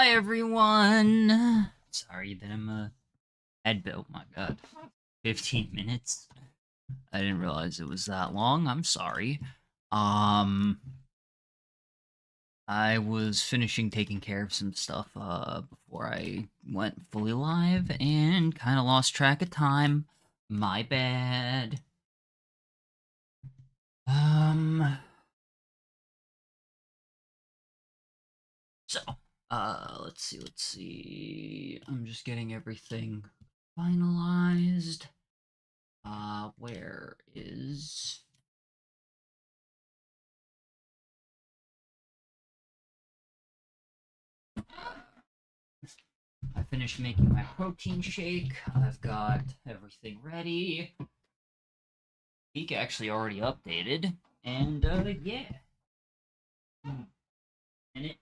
Hi everyone! Sorry that I'm head built, my god. 15 minutes? I didn't realize it was that long, I'm sorry. I was finishing taking care of some stuff before I went fully live and kinda lost track of time. My bad. So, let's see. I'm just getting everything finalized. Where is... I finished making my protein shake. I've got everything ready. Peak actually already updated. And, yeah. And it...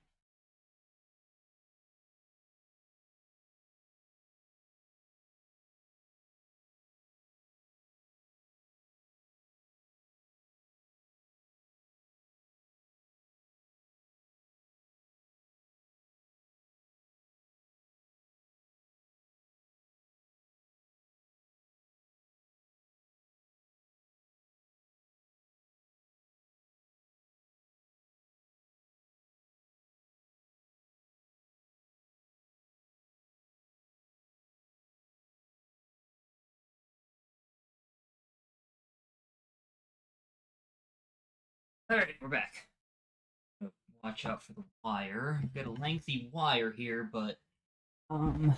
Alright, we're back. Watch out for the wire. I've got a lengthy wire here, but... Oh,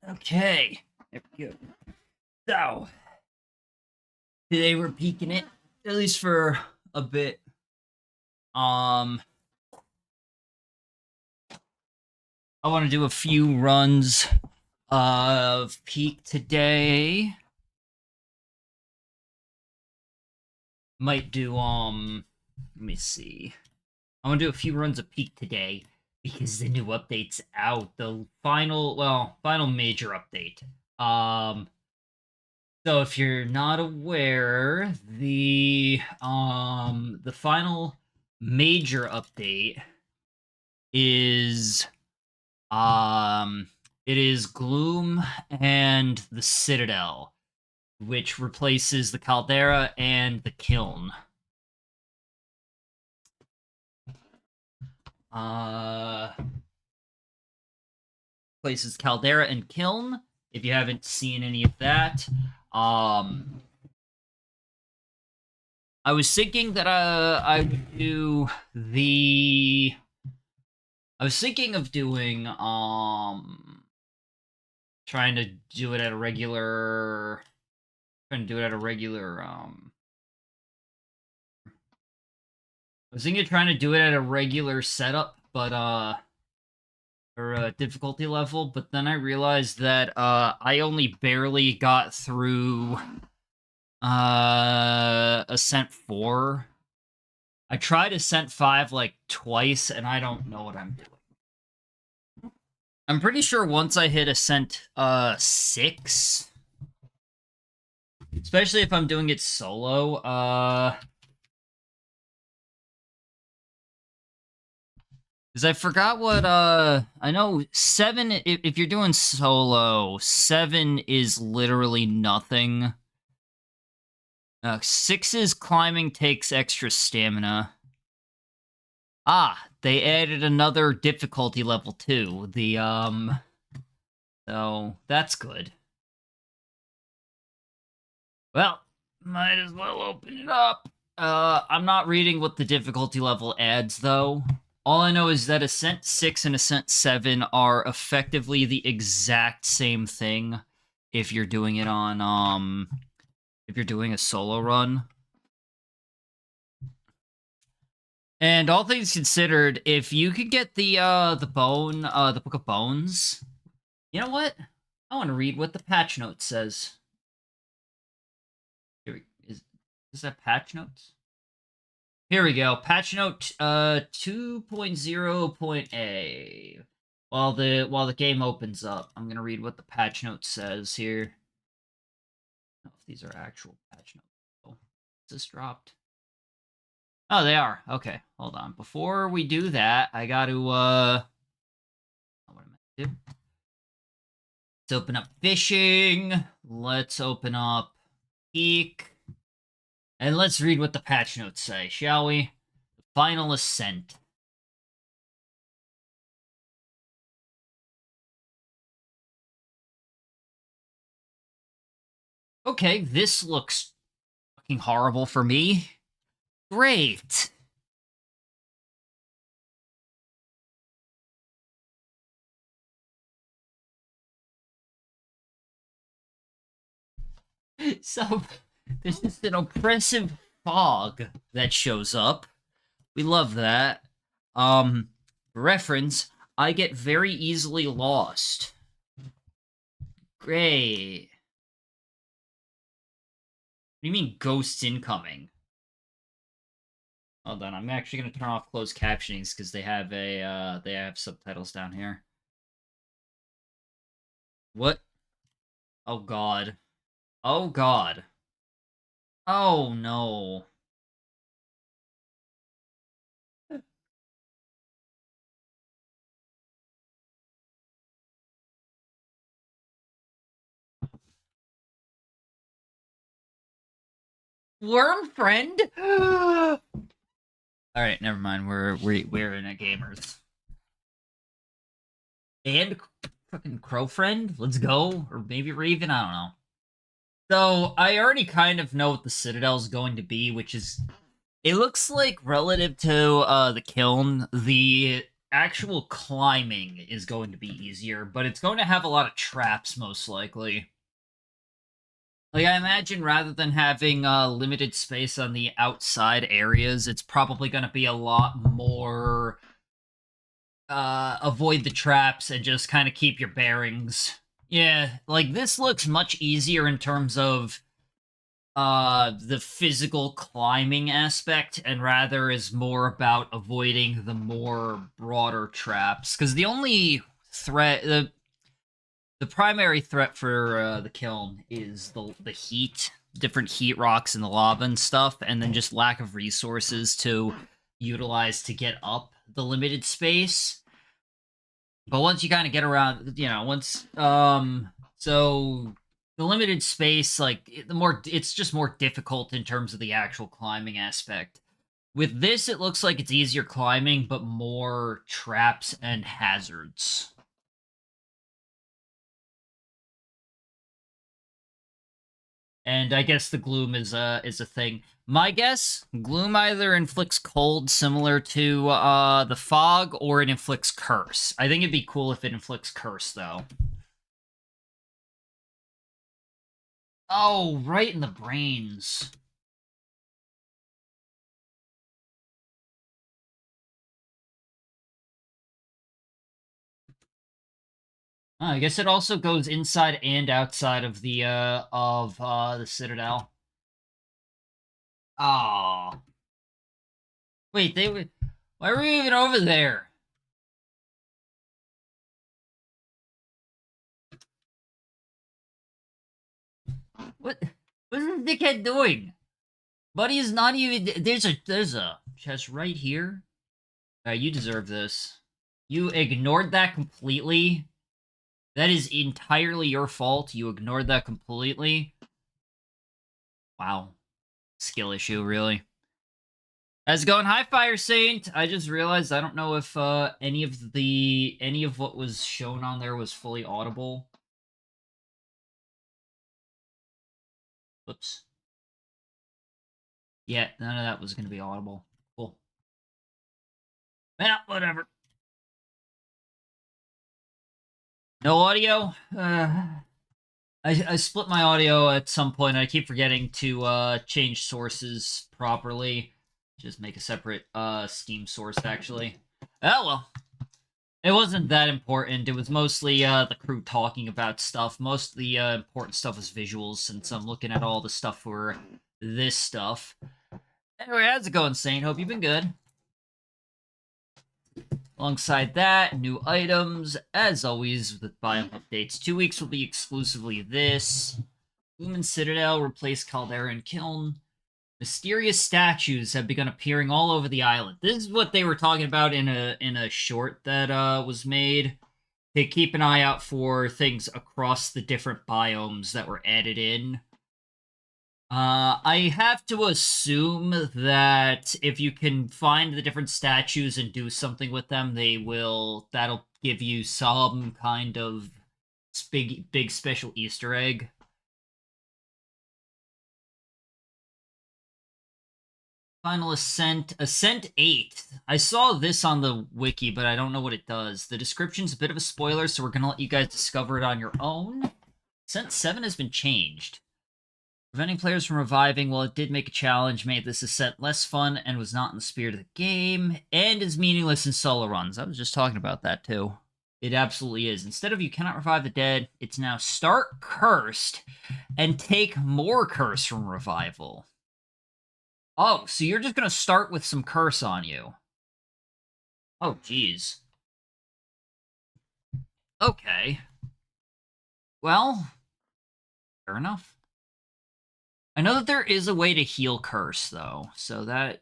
okay. There we go. So... Today we're peeking it, at least for a bit. I want to do a few runs of Peak today. Might do, let me see. I want to do a few runs of Peak today because the new update's out. The final major update. So if you're not aware, the final major update is it is Gloom and the Citadel, which replaces the Caldera and the Kiln. Replaces Caldera and Kiln. If you haven't seen any of that, I was thinking that I would do the... I was thinking of doing, trying to do it at a regular... I was thinking of trying to do it at a regular setup, but, or difficulty level, but then I realized that, I only barely got through, Ascent 4. I tried Ascent 5, like, twice, and I don't know what I'm doing. I'm pretty sure once I hit Ascent, 6, especially if I'm doing it solo, because I forgot what, I know 7, if you're doing solo, 7 is literally nothing. 6's climbing takes extra stamina. Ah, they added another difficulty level too. So that's good. Well, might as well open it up. I'm not reading what the difficulty level adds, though. All I know is that Ascent 6 and Ascent 7 are effectively the exact same thing if you're doing it on, if you're doing a solo run. And all things considered, if you could get the Book of Bones... You know what? I want to read what the patch note says. Is that patch notes? Here we go. Patch note 2.0.a. While the game opens up, I'm gonna read what the patch note says here. I don't know if these are actual patch notes. Oh, is this dropped? Oh, they are. Okay, hold on. Before we do that, I got to Let's open up fishing. Let's open up Peak. And let's read what the patch notes say, shall we? Final Ascent. Okay, this looks fucking horrible for me. Great. So, there's just an oppressive fog that shows up. We love that. Reference, I get very easily lost. Great. What do you mean ghosts incoming? Hold on, I'm actually gonna turn off closed captionings because they have subtitles down here. What? Oh god. Oh god. Oh no. Worm friend? Alright, never mind. We're in a gamers. And fucking crow friend? Let's go. Or maybe Raven, I don't know. So I already kind of know what the Citadel is going to be, which is it looks like relative to the kiln, the actual climbing is going to be easier, but it's going to have a lot of traps most likely. Like I imagine rather than having limited space on the outside areas, it's probably going to be a lot more avoid the traps and just kind of keep your bearings. Yeah, like this looks much easier in terms of the physical climbing aspect and rather is more about avoiding the more broader traps because the only threat the primary threat for the kiln is the heat, different heat rocks and the lava and stuff, and then just lack of resources to utilize to get up the limited space. But once you kind of get around, once so the limited space, like the more it's just more difficult in terms of the actual climbing aspect. With this, it looks like it's easier climbing, but more traps and hazards. And I guess the gloom is a thing. My guess, gloom either inflicts cold similar to the fog, or it inflicts curse. I think it'd be cool if it inflicts curse, though. Oh, right in the brains. I guess it also goes inside and outside of the Citadel. Oh. Wait, they were why were we even over there? What is this dickhead doing? Buddy is not even there's a chest right here. Alright, you deserve this. You ignored that completely. That is entirely your fault. You ignored that completely. Wow. Skill issue, really. How's it going? Hi, Fire Saint! I just realized I don't know if any of what was shown on there was fully audible. Whoops. Yeah, none of that was gonna be audible. Cool. Yeah, whatever. No audio? I split my audio at some point. I keep forgetting to change sources properly. Just make a separate Steam source, actually. Oh, well. It wasn't that important. It was mostly the crew talking about stuff. Most of the important stuff was visuals, since I'm looking at all the stuff for this stuff. Anyway, how's it going, Saint? Hope you've been good. Alongside that, new items, as always, with biome updates. 2 weeks will be exclusively this. Lumen Citadel, replace Caldera and Kiln. Mysterious statues have begun appearing all over the island. This is what they were talking about in a short that was made. to keep an eye out for things across the different biomes that were added in. I have to assume that if you can find the different statues and do something with them, that'll give you some kind of big special Easter egg. Final Ascent 8. I saw this on the wiki, but I don't know what it does. The description's a bit of a spoiler, so we're gonna let you guys discover it on your own. Ascent 7 has been changed. Preventing players from reviving, while it did make a challenge, made this ascent less fun and was not in the spirit of the game, and is meaningless in solo runs. I was just talking about that, too. It absolutely is. Instead of you cannot revive the dead, it's now start cursed and take more curse from revival. Oh, so you're just gonna start with some curse on you. Oh, jeez. Okay. Well, fair enough. I know that there is a way to heal curse, though, so that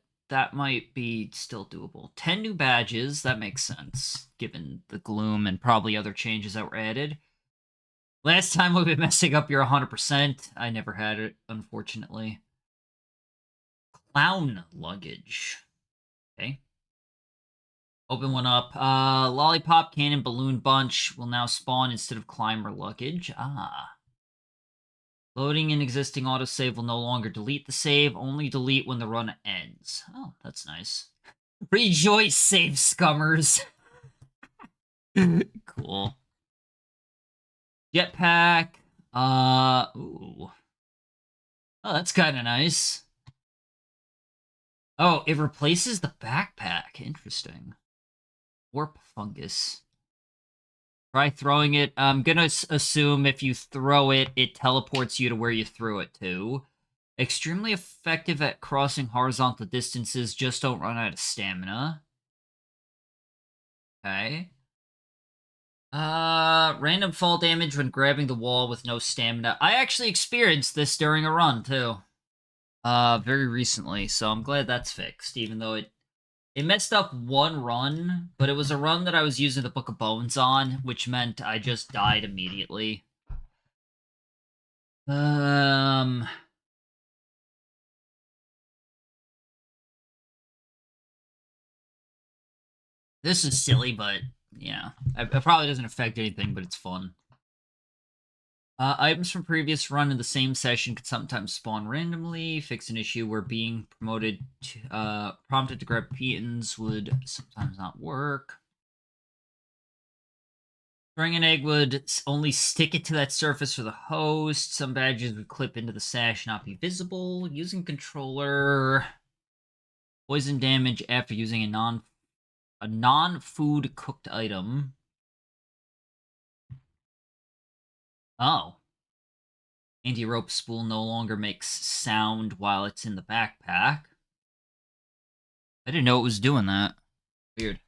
might be still doable. 10 new badges, that makes sense, given the gloom and probably other changes that were added. Last time we've been messing up your 100%. I never had it, unfortunately. Clown luggage. Okay. Open one up. Lollipop Cannon Balloon Bunch will now spawn instead of climber luggage. Ah. Loading in existing autosave will no longer delete the save, only delete when the run ends. Oh, that's nice. Rejoice, save scummers. Cool. Jetpack. Ooh. Oh, that's kind of nice. Oh, it replaces the backpack. Interesting. Warp fungus. Try throwing it. I'm gonna assume if you throw it, it teleports you to where you threw it to. Extremely effective at crossing horizontal distances, just don't run out of stamina. Okay. Random fall damage when grabbing the wall with no stamina. I actually experienced this during a run, too. Very recently, so I'm glad that's fixed, even though it messed up one run, but it was a run that I was using the Book of Bones on, which meant I just died immediately. This is silly, but yeah, it probably doesn't affect anything, but it's fun. Items from previous run in the same session could sometimes spawn randomly. Fix an issue where being promoted to, prompted to grab pitons would sometimes not work. Throwing an egg would only stick it to that surface for the host. Some badges would clip into the sash, not be visible. Using controller. Poison damage after using a non-food cooked item. Oh. Anti-rope spool no longer makes sound while it's in the backpack. I didn't know it was doing that. Weird.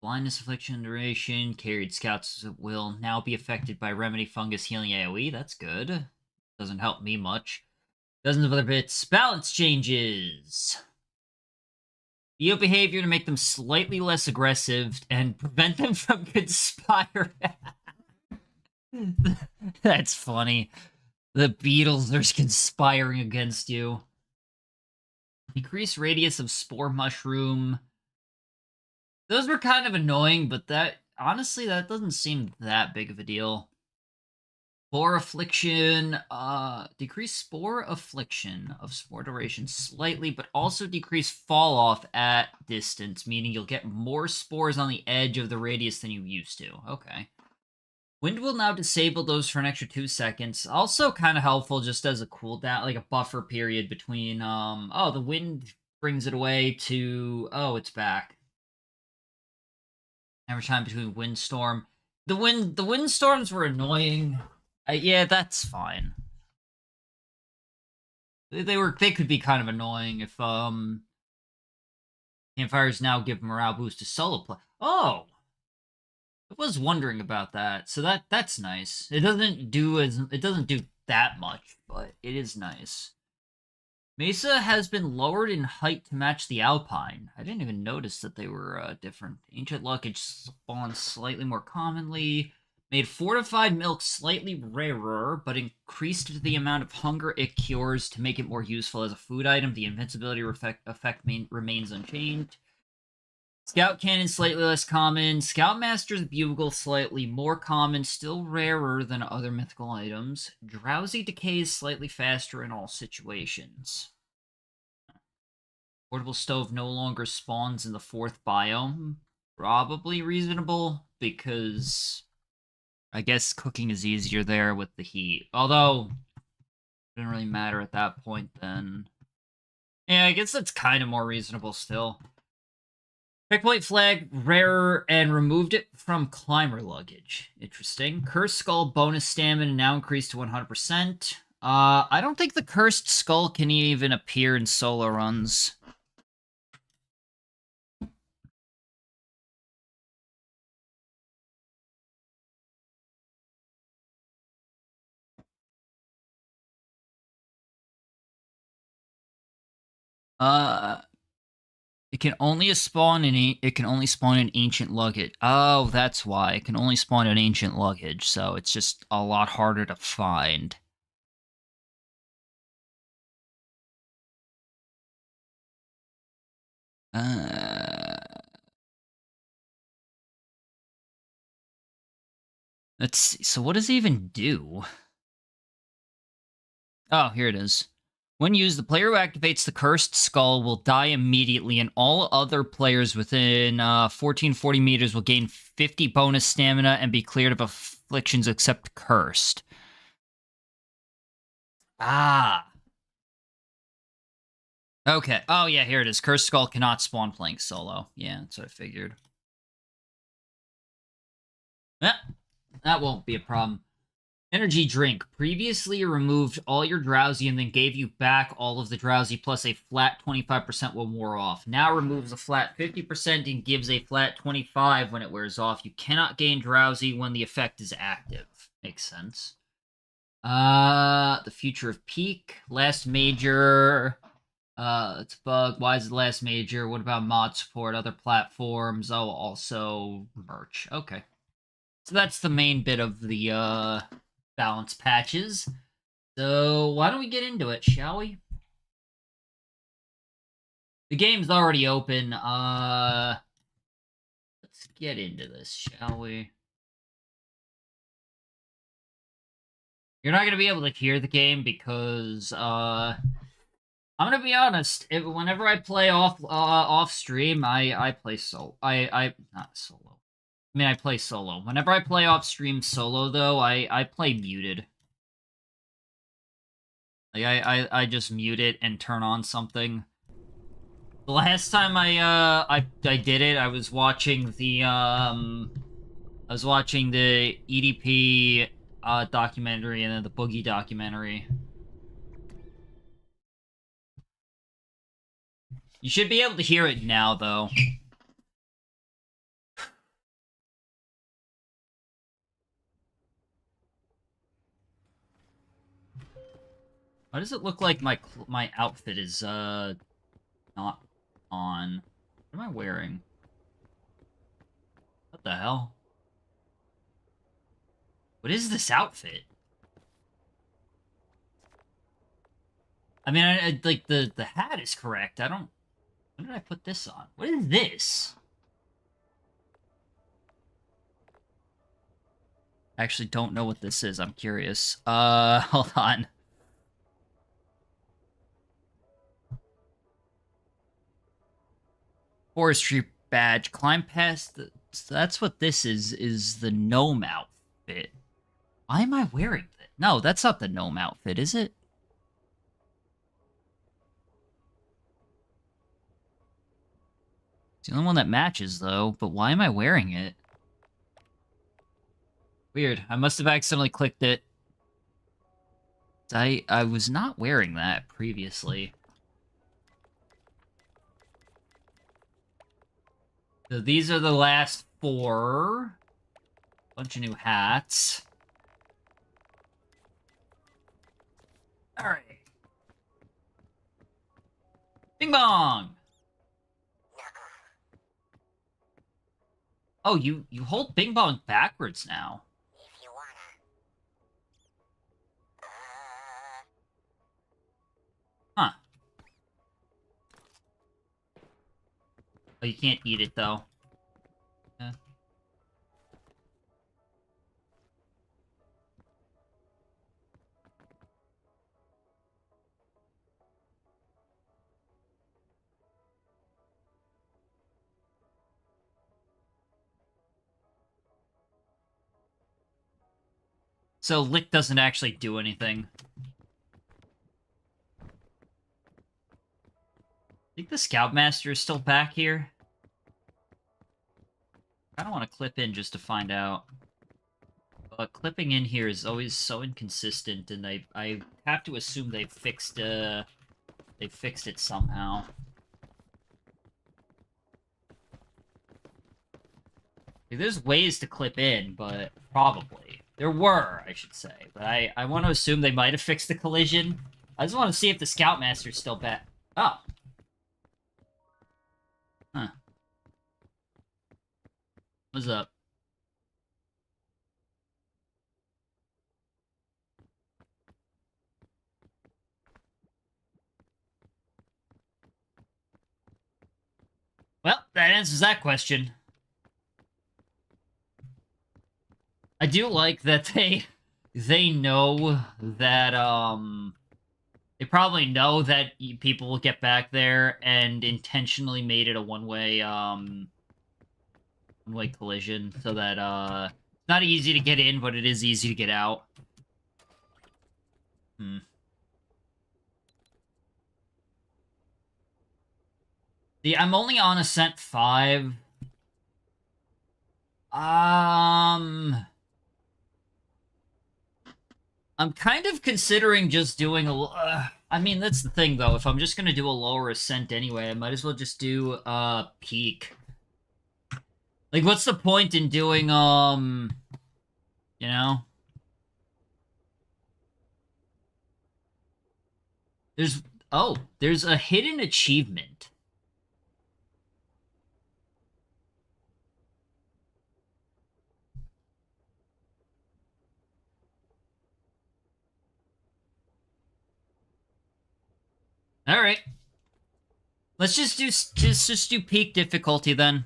Blindness, affliction, duration, carried scouts will now be affected by remedy, fungus, healing, AoE. That's good. Doesn't help me much. Dozens of other bits. Balance changes. View behavior to make them slightly less aggressive and prevent them from conspiring. That's funny. The Beatles are conspiring against you. Decrease radius of spore mushroom. Those were kind of annoying, but honestly, that doesn't seem that big of a deal. Spore affliction, decrease spore affliction of spore duration slightly, but also decrease fall off at distance, meaning you'll get more spores on the edge of the radius than you used to. Okay. Wind will now disable those for an extra 2 seconds. Also kind of helpful just as a cooldown, like a buffer period between, oh, the wind brings it away to, oh, it's back. Average time between windstorm. The windstorms were annoying. Yeah, that's fine. They could be kind of annoying if, campfires now give morale boost to solo play. Oh! I was wondering about that. So that's nice. It doesn't do that much, but it is nice. Mesa has been lowered in height to match the Alpine. I didn't even notice that they were different. Ancient luggage spawns slightly more commonly. Made fortified milk slightly rarer, but increased the amount of hunger it cures to make it more useful as a food item. The invincibility effect remains unchanged. Scout Cannon slightly less common. Scoutmaster's Bugle slightly more common, still rarer than other mythical items. Drowsy decays slightly faster in all situations. Portable Stove no longer spawns in the 4th biome. Probably reasonable, because I guess cooking is easier there with the heat. Although, it didn't really matter at that point then. Yeah, I guess that's kind of more reasonable still. Pickpoint Flag, rarer, and removed it from climber luggage. Interesting. Cursed Skull bonus stamina now increased to 100%. I don't think the Cursed Skull can even appear in solo runs. It can only spawn in ancient luggage. Oh, that's why. It can only spawn in ancient luggage, so it's just a lot harder to find. Let's see. So what does it even do? Oh, here it is. When used, the player who activates the Cursed Skull will die immediately, and all other players within 1440 meters will gain 50 bonus stamina and be cleared of afflictions except Cursed. Ah. Okay. Oh, yeah, here it is. Cursed Skull cannot spawn playing solo. Yeah, that's what I figured. Yeah, that won't be a problem. Energy drink. Previously removed all your drowsy and then gave you back all of the drowsy plus a flat 25% when wore off. Now removes a flat 50% and gives a flat 25 when it wears off. You cannot gain drowsy when the effect is active. Makes sense. The future of Peak. Last major. It's bug. Why is the last major? What about mod support? Other platforms? Oh, also merch. Okay. So that's the main bit of the, balance patches. So why don't we get into it, shall we? The game's already open. Let's get into this, shall we? You're not gonna be able to hear the game because I'm gonna be honest. Whenever I play off stream, I play solo. I not solo. I mean, I play solo. Whenever I play off stream solo, though, I play muted. Like I just mute it and turn on something. The last time I did it, I was watching the EDP documentary and then the Boogie documentary. You should be able to hear it now, though. Why does it look like my outfit is not on? What am I wearing? What the hell? What is this outfit? I mean, I like the hat is correct. I don't. When did I put this on? What is this? I actually don't know what this is. I'm curious. Hold on. Forestry badge. Climb past the... So that's what this is the gnome outfit. Why am I wearing that? No, that's not the gnome outfit, is it? It's the only one that matches, though, but why am I wearing it? Weird. I must have accidentally clicked it. I was not wearing that previously. So these are the last 4. Bunch of new hats. Alright. Bing bong! Oh, you hold Bing bong backwards now. If you wanna. Huh. Oh, you can't eat it, though. Yeah. So Lick doesn't actually do anything. I think the Scoutmaster is still back here. I don't want to clip in just to find out. But clipping in here is always so inconsistent, and I have to assume they fixed it somehow. Like, there's ways to clip in, but probably. There were, I should say. But I want to assume they might have fixed the collision. I just want to see if the Scoutmaster's still back. Oh. Huh. What's up? Well, that answers that question. I do like that they know that they probably know that people will get back there and intentionally made it a one-way collision so that it's not easy to get in, but it is easy to get out. See, I'm only on Ascent 5. I'm kind of considering just doing I mean, that's the thing, though. If I'm just gonna do a lower Ascent anyway, I might as well just do, Peak. Like, what's the point in doing, you know? There's a hidden achievement. All right. Let's just do peak difficulty then.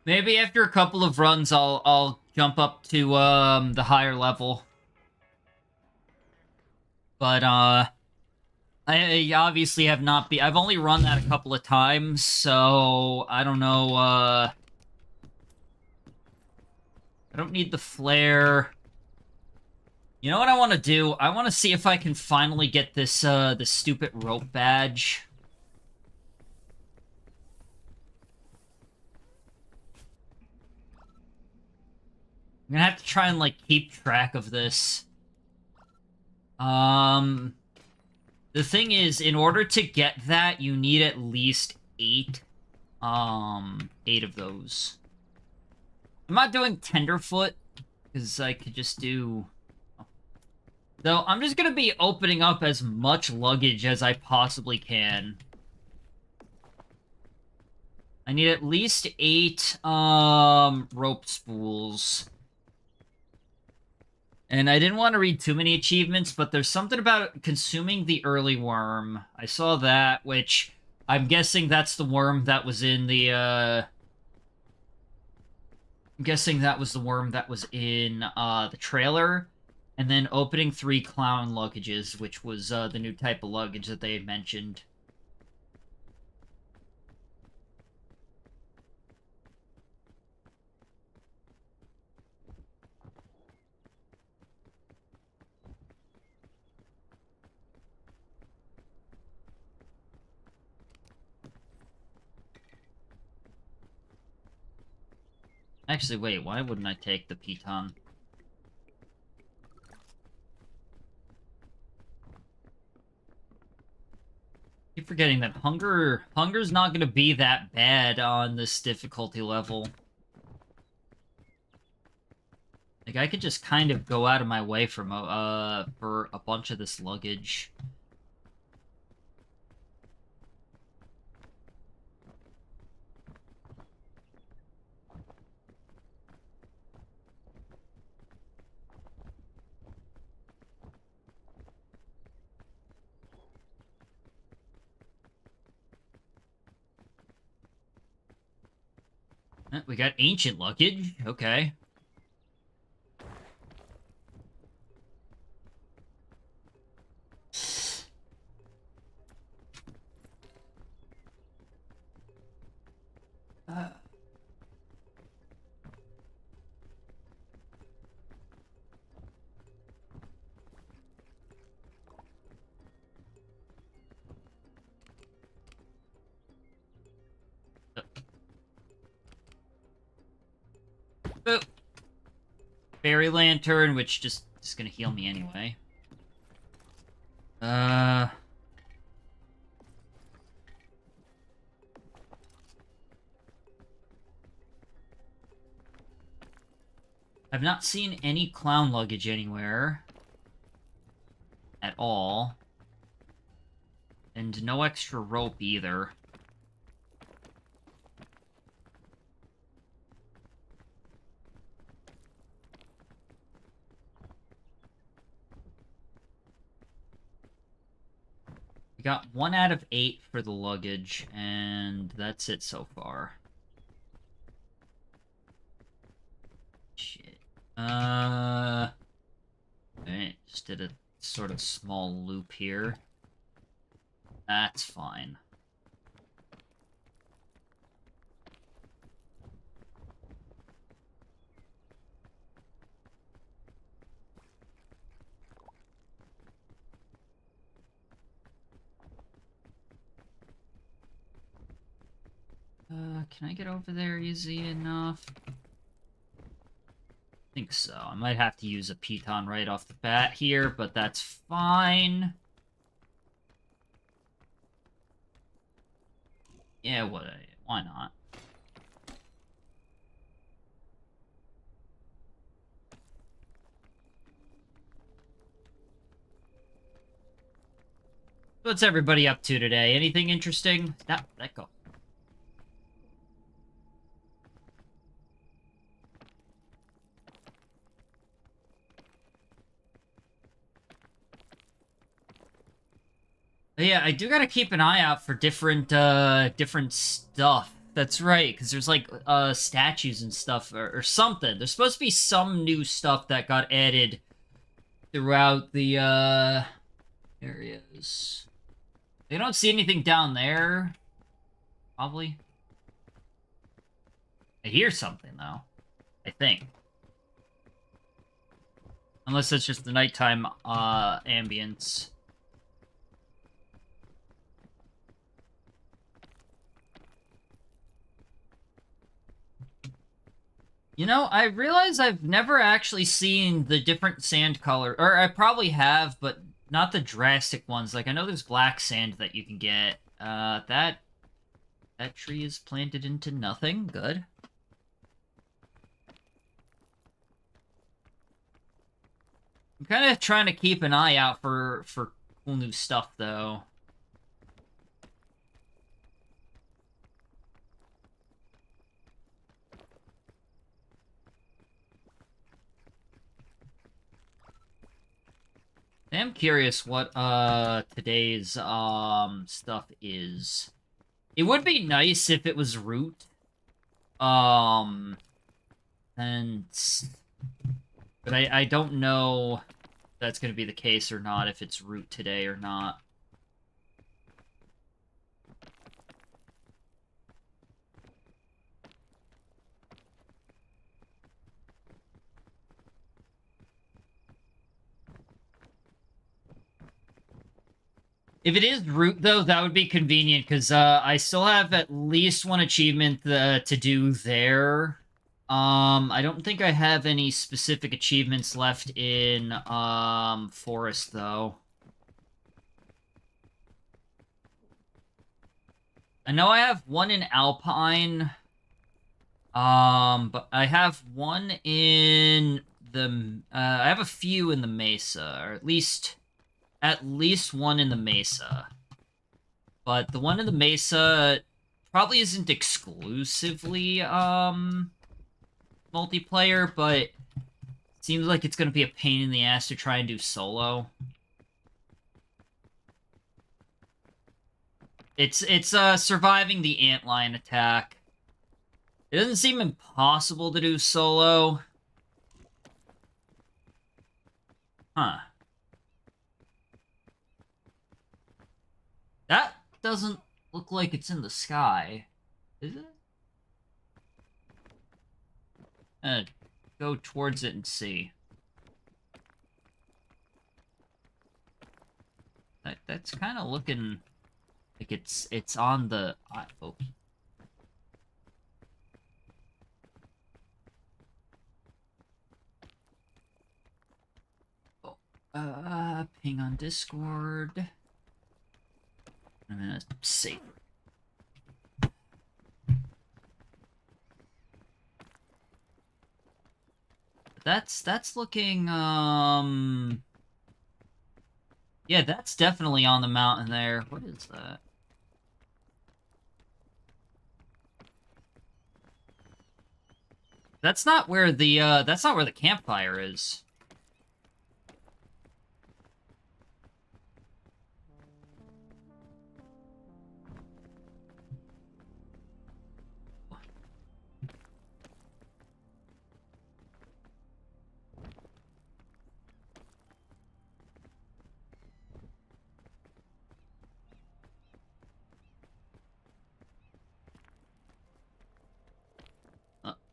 Maybe after a couple of runs, I'll jump up to the higher level. But I obviously have not I've only run that a couple of times, so I don't know. I don't need the flare. You know what I want to do? I want to see if I can finally get this this stupid rope badge. I'm gonna have to try and, like, keep track of this. The thing is, in order to get that, you need at least 8 of those. I'm not doing Tenderfoot, because I could just do... So, I'm just gonna be opening up as much luggage as I possibly can. I need at least 8, rope spools. And I didn't want to read too many achievements, but there's something about consuming the early worm. I saw that, which I'm guessing that's the worm that was in the, I'm guessing that was the worm that was in, the trailer. And then opening 3 clown luggages, which was, the new type of luggage that they had mentioned. Actually, wait, why wouldn't I take the piton? Keep forgetting that hunger's not gonna be that bad on this difficulty level. Like, I could just kind of go out of my way from for a bunch of this luggage. We got ancient luggage. Okay. Oh. Fairy lantern, which just is gonna heal me anyway. I've not seen any clown luggage anywhere. At all. And no extra rope either. We got 1 out of 8 for the luggage, and that's it so far. Shit. Alright, just did a sort of small loop here. That's fine. Can I get over there easy enough? I think so. I might have to use a piton right off the bat here, but that's fine. Yeah, why not? What's everybody up to today? Anything interesting? That go. Yeah, I do gotta keep an eye out for different stuff. That's right, because there's like statues and stuff or something. There's supposed to be some new stuff that got added throughout the areas. I don't see anything down there. Probably. I hear something though. I think. Unless it's just the nighttime ambience. You know, I realize I've never actually seen the different sand color, or I probably have, but not the drastic ones. Like, I know there's black sand that you can get. That tree is planted into nothing. Good. I'm kind of trying to keep an eye out for cool new stuff, though. I am curious what today's stuff is. It would be nice if it was root. And but I don't know if that's going to be the case or not, if it's root today or not. If it is root, though, that would be convenient, because I still have at least one achievement to do there. I don't think I have any specific achievements left in Forest, though. I know I have one in Alpine, but I have one in I have a few in the Mesa, or at least one in the Mesa. But the one in the Mesa probably isn't exclusively multiplayer, but seems like it's gonna be a pain in the ass to try and do solo. It's surviving the antlion attack. It doesn't seem impossible to do solo. Huh. That doesn't look like it's in the sky. Is it? Go towards it and see. That's kind of looking like it's on the... Oh. Ping on Discord. I'm gonna save. That's looking, yeah, that's definitely on the mountain there. What is that? That's not where the campfire is.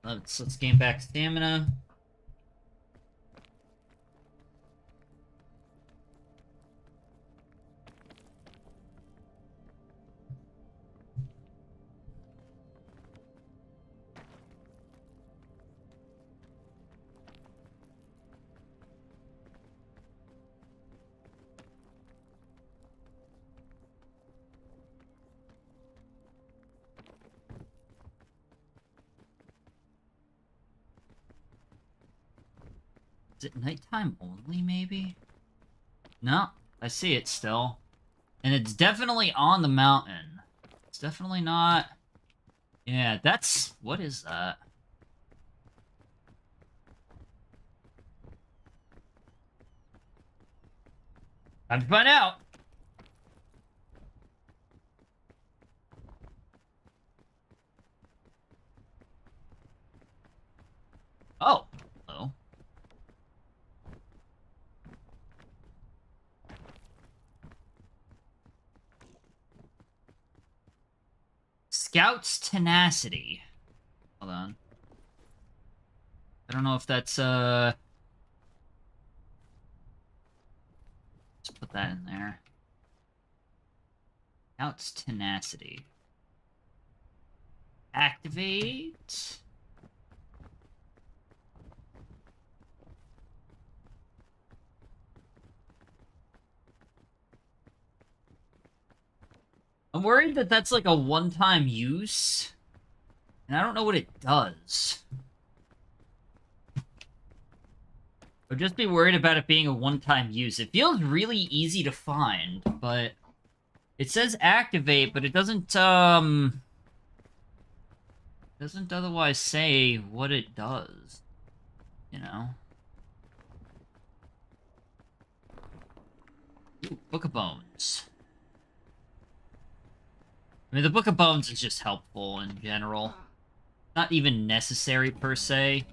Let's gain back stamina. Is it nighttime only, maybe? No, I see it still. And it's definitely on the mountain. It's definitely not... Yeah, that's... What is that? Time to find out! Oh. Hello. Scout's tenacity. Hold on. I don't know if that's, let's put that in there. Scout's tenacity. Activate. I'm worried that that's like a one-time use, and I don't know what it does. I'd just be worried about it being a one-time use. It feels really easy to find, but it says activate, but it doesn't otherwise say what it does, you know? Ooh, Book of Bones. I mean, the Book of Bones is just helpful in general. Not even necessary, per se.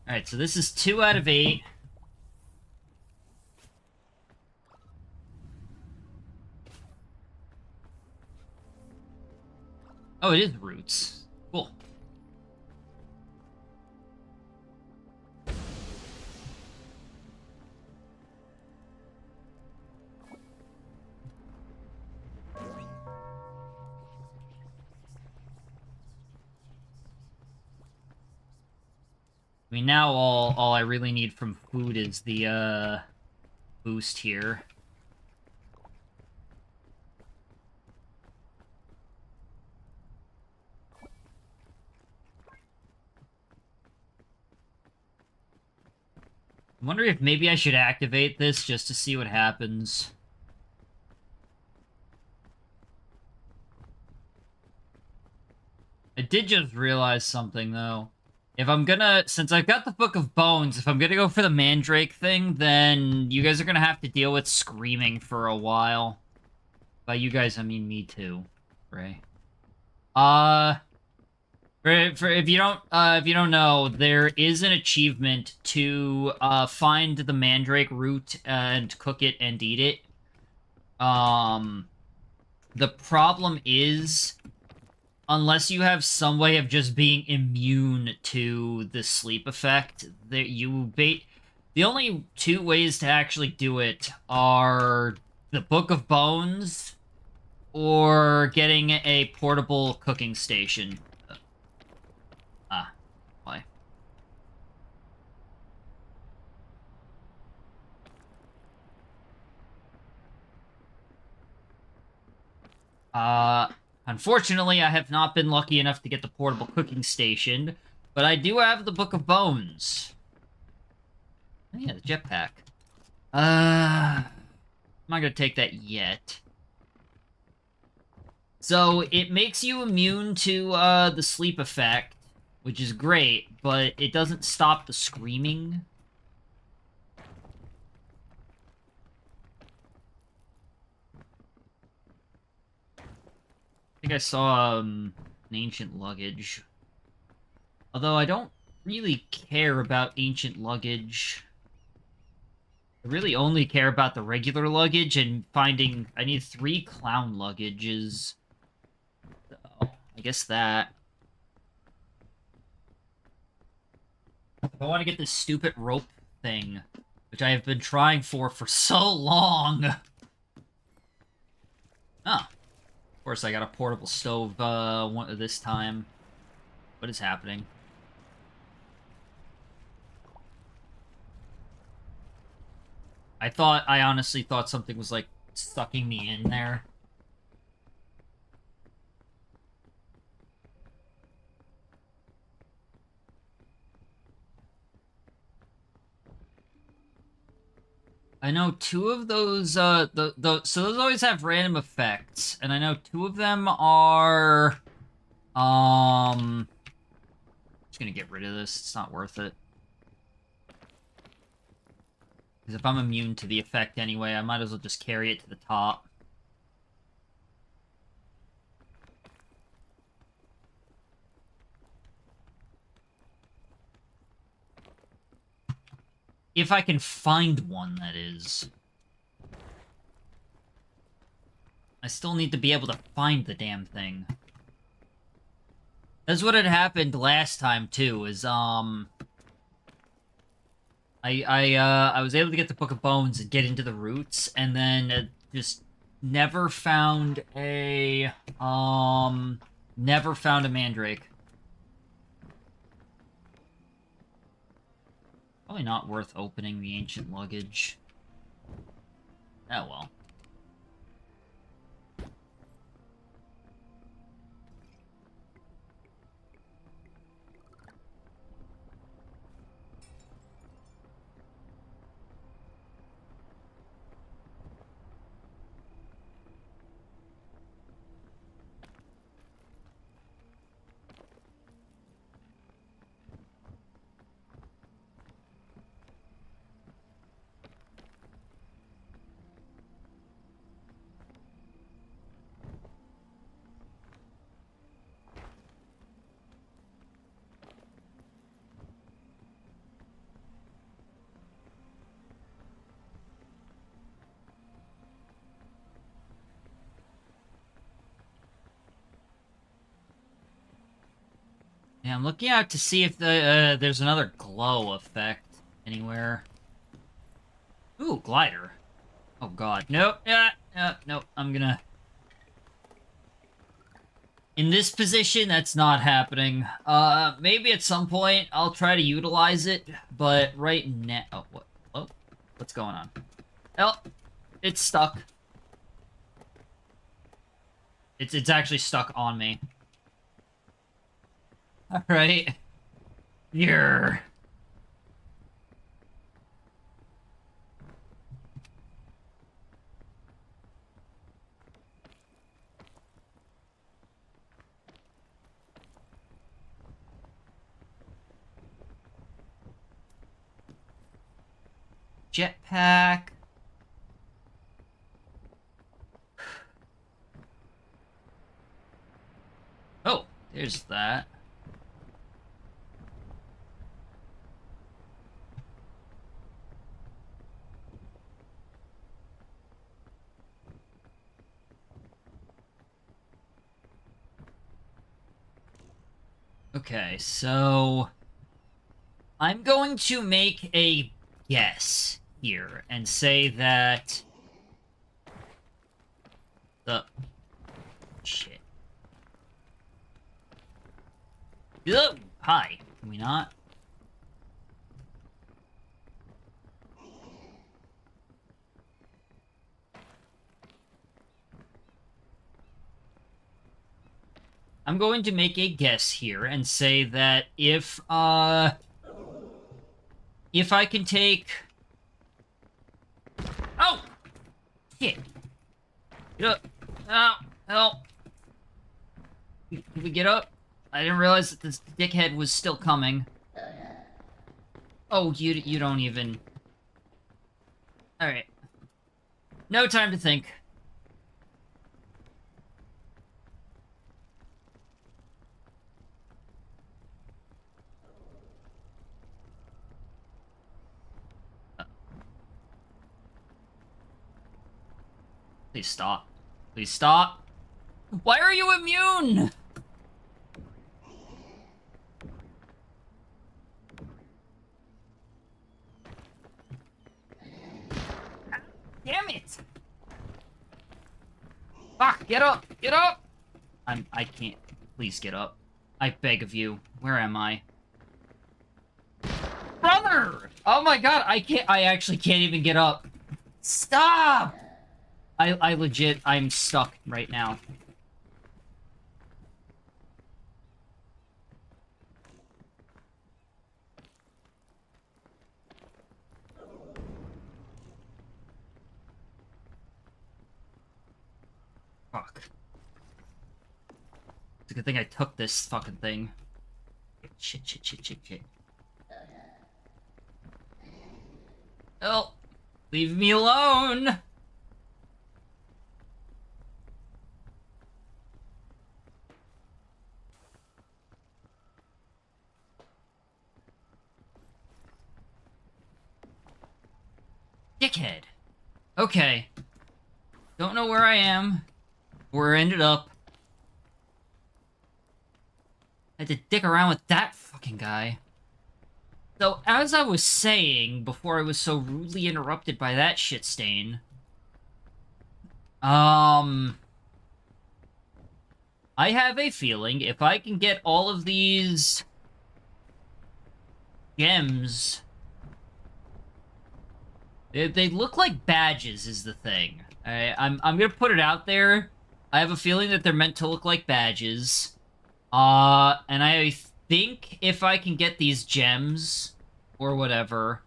Alright, so this is 2 out of 8. Oh, it is roots. Cool. I mean, now all I really need from food is the, boost here. I'm wondering if maybe I should activate this just to see what happens. I did just realize something, though. If I'm gonna... Since I've got the Book of Bones, if I'm gonna go for the Mandrake thing, then you guys are gonna have to deal with screaming for a while. By you guys, I mean me too. Right? For if you don't know, there is an achievement to find the Mandrake root and cook it and eat it. The problem is, unless you have some way of just being immune to the sleep effect, the only two ways to actually do it are the Book of Bones or getting a portable cooking station. Why? Unfortunately, I have not been lucky enough to get the portable cooking station, but I do have the Book of Bones. Oh, yeah, the jetpack. I'm not gonna take that yet. So, it makes you immune to, the sleep effect, which is great, but it doesn't stop the screaming. I think I saw, an ancient luggage. Although I don't really care about ancient luggage. I really only care about the regular luggage and finding... I need 3 clown luggages. So, I guess that. I want to get this stupid rope thing, which I have been trying for so long. Oh. Of course, I got a portable stove this time. What is happening? I honestly thought something was, like, sucking me in there. I know 2 of those, so those always have random effects, and I know 2 of them are, I'm just gonna get rid of this, it's not worth it. Because if I'm immune to the effect anyway, I might as well just carry it to the top. If I can find one, that is. I still need to be able to find the damn thing. That's what had happened last time, too, is, I was able to get the Book of Bones and get into the roots, and then just never found a Mandrake. Probably not worth opening the ancient luggage. Oh well. Yeah, I'm looking out to see if there's another glow effect anywhere. Ooh, glider. Oh god. Nope. Nope. I'm gonna... In this position, that's not happening. Maybe at some point I'll try to utilize it, but right now... Oh, what? Oh, what's going on? Oh, it's stuck. It's actually stuck on me. Alright. You're... jetpack. Oh, there's that. Okay, so I'm going to make a guess here and say that the shit. Oh, hi. Can we not? I'm going to make a guess here and say that if I can take... Oh! Shit. Get up. Oh, help. Can we get up? I didn't realize that this dickhead was still coming. Oh, you don't even... Alright. No time to think. Please stop. Please stop. Why are you immune? Damn it! Fuck, get up! Get up! I can't. Please get up. I beg of you. Where am I? Brother! Oh my god, I actually can't even get up. Stop! I legit, I'm stuck right now. Fuck. It's a good thing I took this fucking thing. Shit. Oh, leave me alone! Dickhead. Okay. Don't know where I am. Where I ended up. I had to dick around with that fucking guy. So, as I was saying, before I was so rudely interrupted by that shit stain... I have a feeling if I can get all of these... gems... They look like badges, is the thing. I'm gonna put it out there. I have a feeling that they're meant to look like badges. And I think if I can get these gems, or whatever,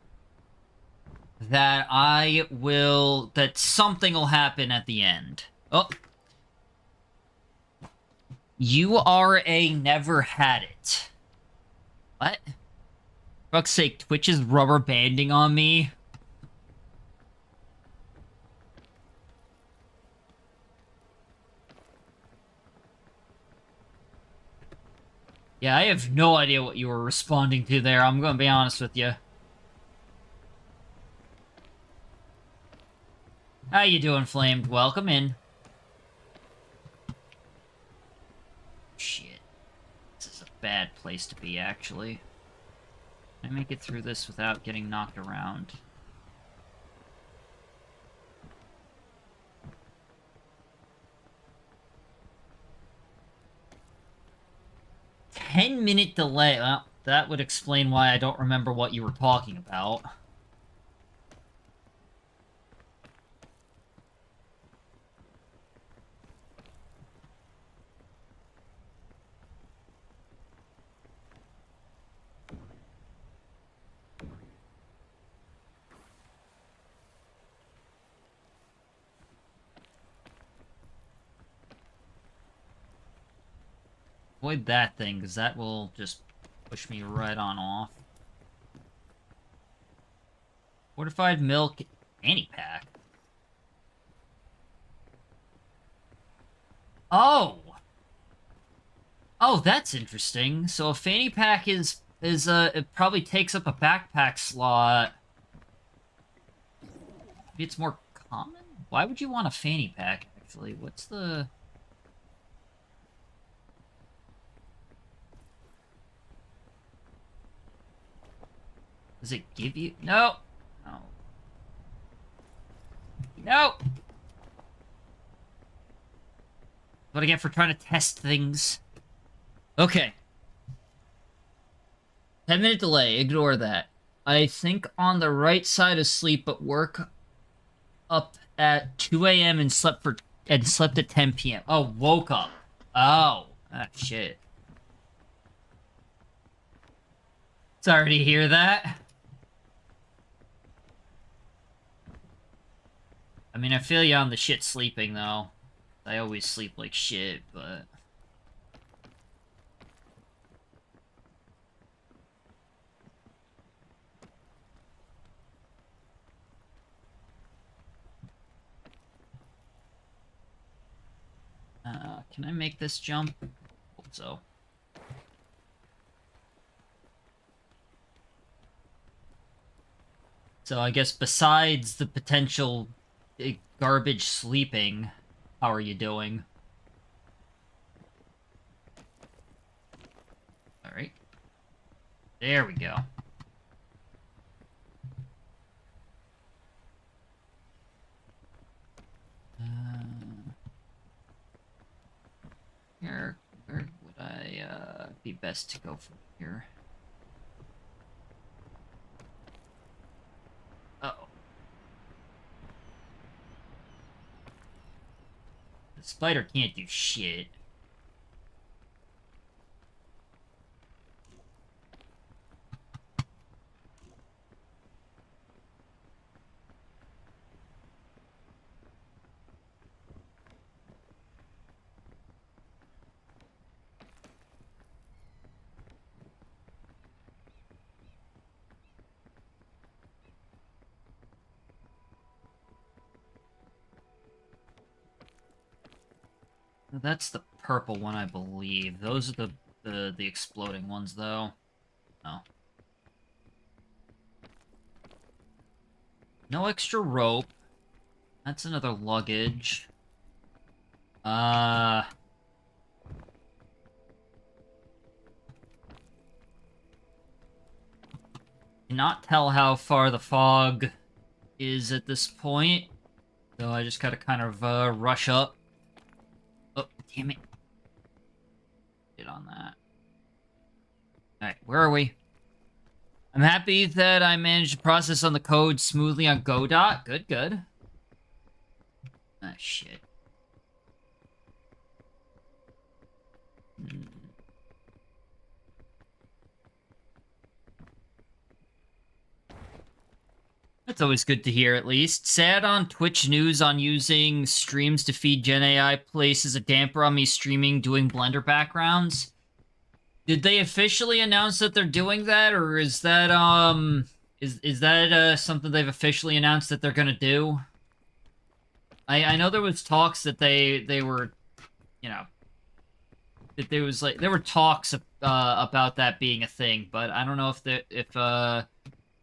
that that something will happen at the end. Oh. You are a never had it. What? For fuck's sake, Twitch is rubber banding on me. Yeah, I have no idea what you were responding to there, I'm gonna be honest with you. How you doing, Flamed? Welcome in. Shit. This is a bad place to be, actually. Can I make it through this without getting knocked around? "10-minute delay." Well, that would explain why I don't remember what you were talking about. Avoid that thing, because that will just push me right on off. Fortified milk fanny pack. Oh! Oh, that's interesting. So a fanny pack is it probably takes up a backpack slot. Maybe it's more common? Why would you want a fanny pack, actually? What's the... Does it give you... No! No. No! What I get for trying to test things. Okay. 10-minute delay. Ignore that. I think on the right side of sleep, but work up at 2 a.m. and slept at 10 p.m. Oh, woke up. Oh. Ah, shit. Sorry to hear that. I mean, I feel you on the shit sleeping, though. I always sleep like shit, but... can I make this jump? Hope so. So I guess besides the potential garbage sleeping, how are you doing? Alright. There we go. Where would I be best to go from here? Uh-oh. The spider can't do shit. That's the purple one, I believe. Those are the exploding ones, though. Oh. No extra rope. That's another luggage. Cannot tell how far the fog is at this point. So I just gotta kind of, rush up. Oh, damn it. Get on that. Alright, where are we? I'm happy that I managed to process on the code smoothly on Godot. Good, good. Ah, shit. That's always good to hear, at least. Sad on Twitch news on using streams to feed Gen AI places a damper on me streaming doing Blender backgrounds. Did they officially announce that they're doing that, or is that, is that, something they've officially announced that they're gonna do? I know there was talks that they were, you know, that there was, like, there were talks, about that being a thing, but I don't know if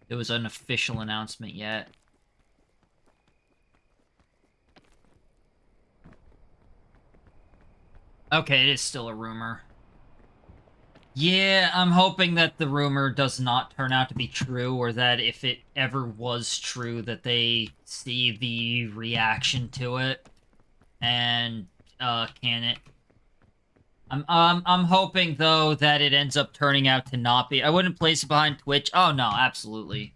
there was an official announcement yet. Okay, it is still a rumor. Yeah, I'm hoping that the rumor does not turn out to be true, or that if it ever was true, that they see the reaction to it and can it. I'm hoping though that it ends up turning out to not be. I wouldn't place it behind Twitch. Oh no, absolutely.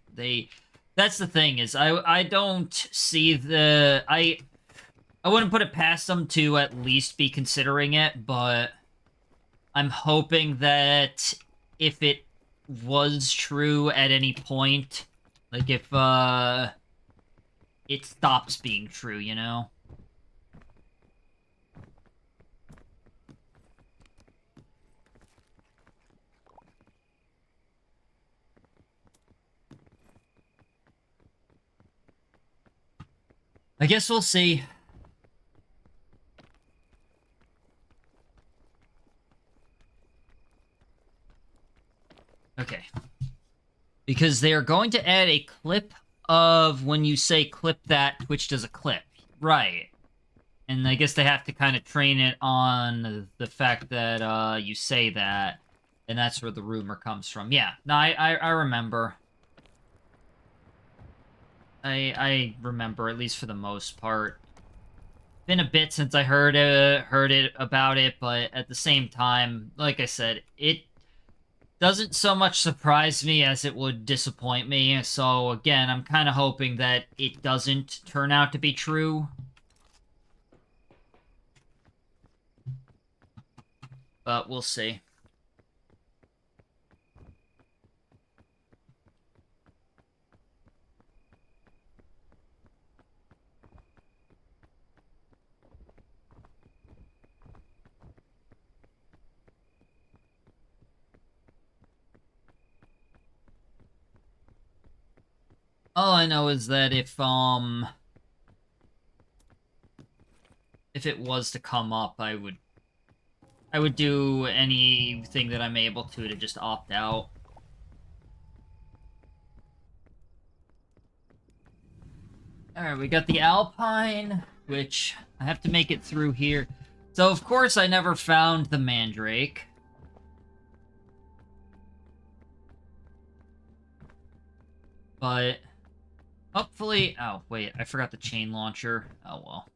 That's the thing is I don't see I wouldn't put it past them to at least be considering it, but I'm hoping that if it was true at any point, like if it stops being true, you know? I guess we'll see. Okay. Because they are going to add a clip of when you say clip that, Twitch does a clip. Right. And I guess they have to kind of train it on the fact that you say that, and that's where the rumor comes from. Yeah, no, I remember. I remember, at least for the most part. Been a bit since I heard it about it, but at the same time, like I said, it doesn't so much surprise me as it would disappoint me. So again, I'm kind of hoping that it doesn't turn out to be true. But we'll see. All I know is that if it was to come up, I would do anything that I'm able to just opt out. Alright, we got the Alpine, which I have to make it through here. So, of course, I never found the Mandrake. But, hopefully... Oh, wait, I forgot the chain launcher. Oh, well.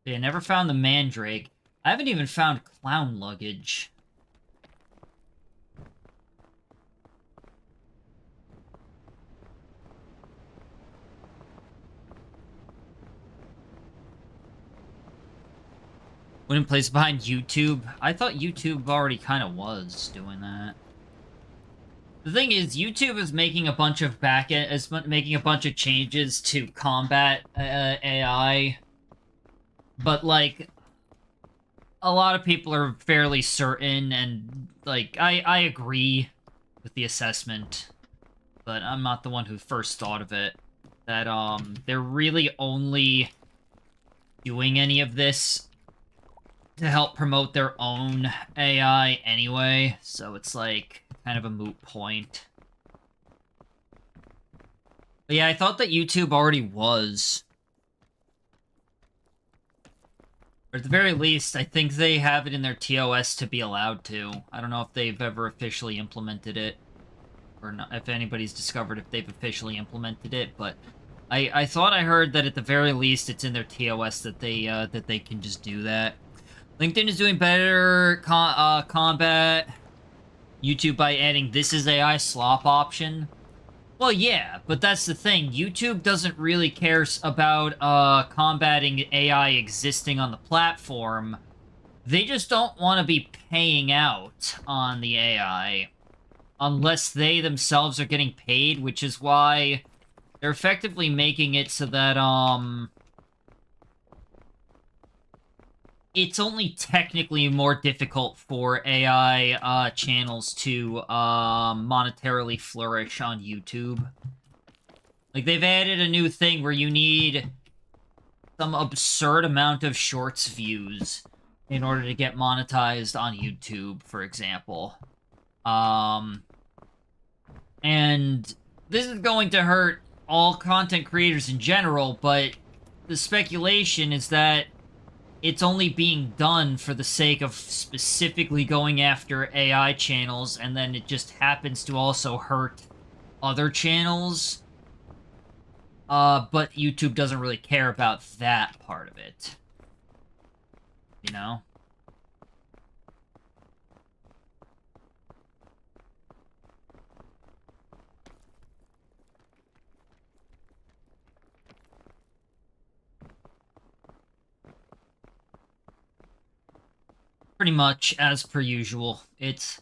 Yeah, I never found the Mandrake. I haven't even found clown luggage. When in place behind YouTube? I thought YouTube already kind of was doing that. The thing is, YouTube is making a bunch of making a bunch of changes to combat AI, but like a lot of people are fairly certain, and like I agree with the assessment, but I'm not the one who first thought of it. That they're really only doing any of this to help promote their own AI anyway, so it's like kind of a moot point. But yeah, I thought that YouTube already was. Or at the very least, I think they have it in their TOS to be allowed to. I don't know if they've ever officially implemented it, or not, if anybody's discovered if they've officially implemented it, but I thought I heard that at the very least it's in their TOS that they can just do that. LinkedIn is doing better combat YouTube by adding "This is AI" slop option. Well, yeah, but that's the thing. YouTube doesn't really care about combating AI existing on the platform. They just don't want to be paying out on the AI unless they themselves are getting paid, which is why they're effectively making it so that it's only technically more difficult for AI channels to monetarily flourish on YouTube. Like, they've added a new thing where you need some absurd amount of shorts views in order to get monetized on YouTube, for example. And this is going to hurt all content creators in general, but the speculation is that it's only being done for the sake of specifically going after AI channels, and then it just happens to also hurt other channels. But YouTube doesn't really care about that part of it. You know? Pretty much as per usual. It's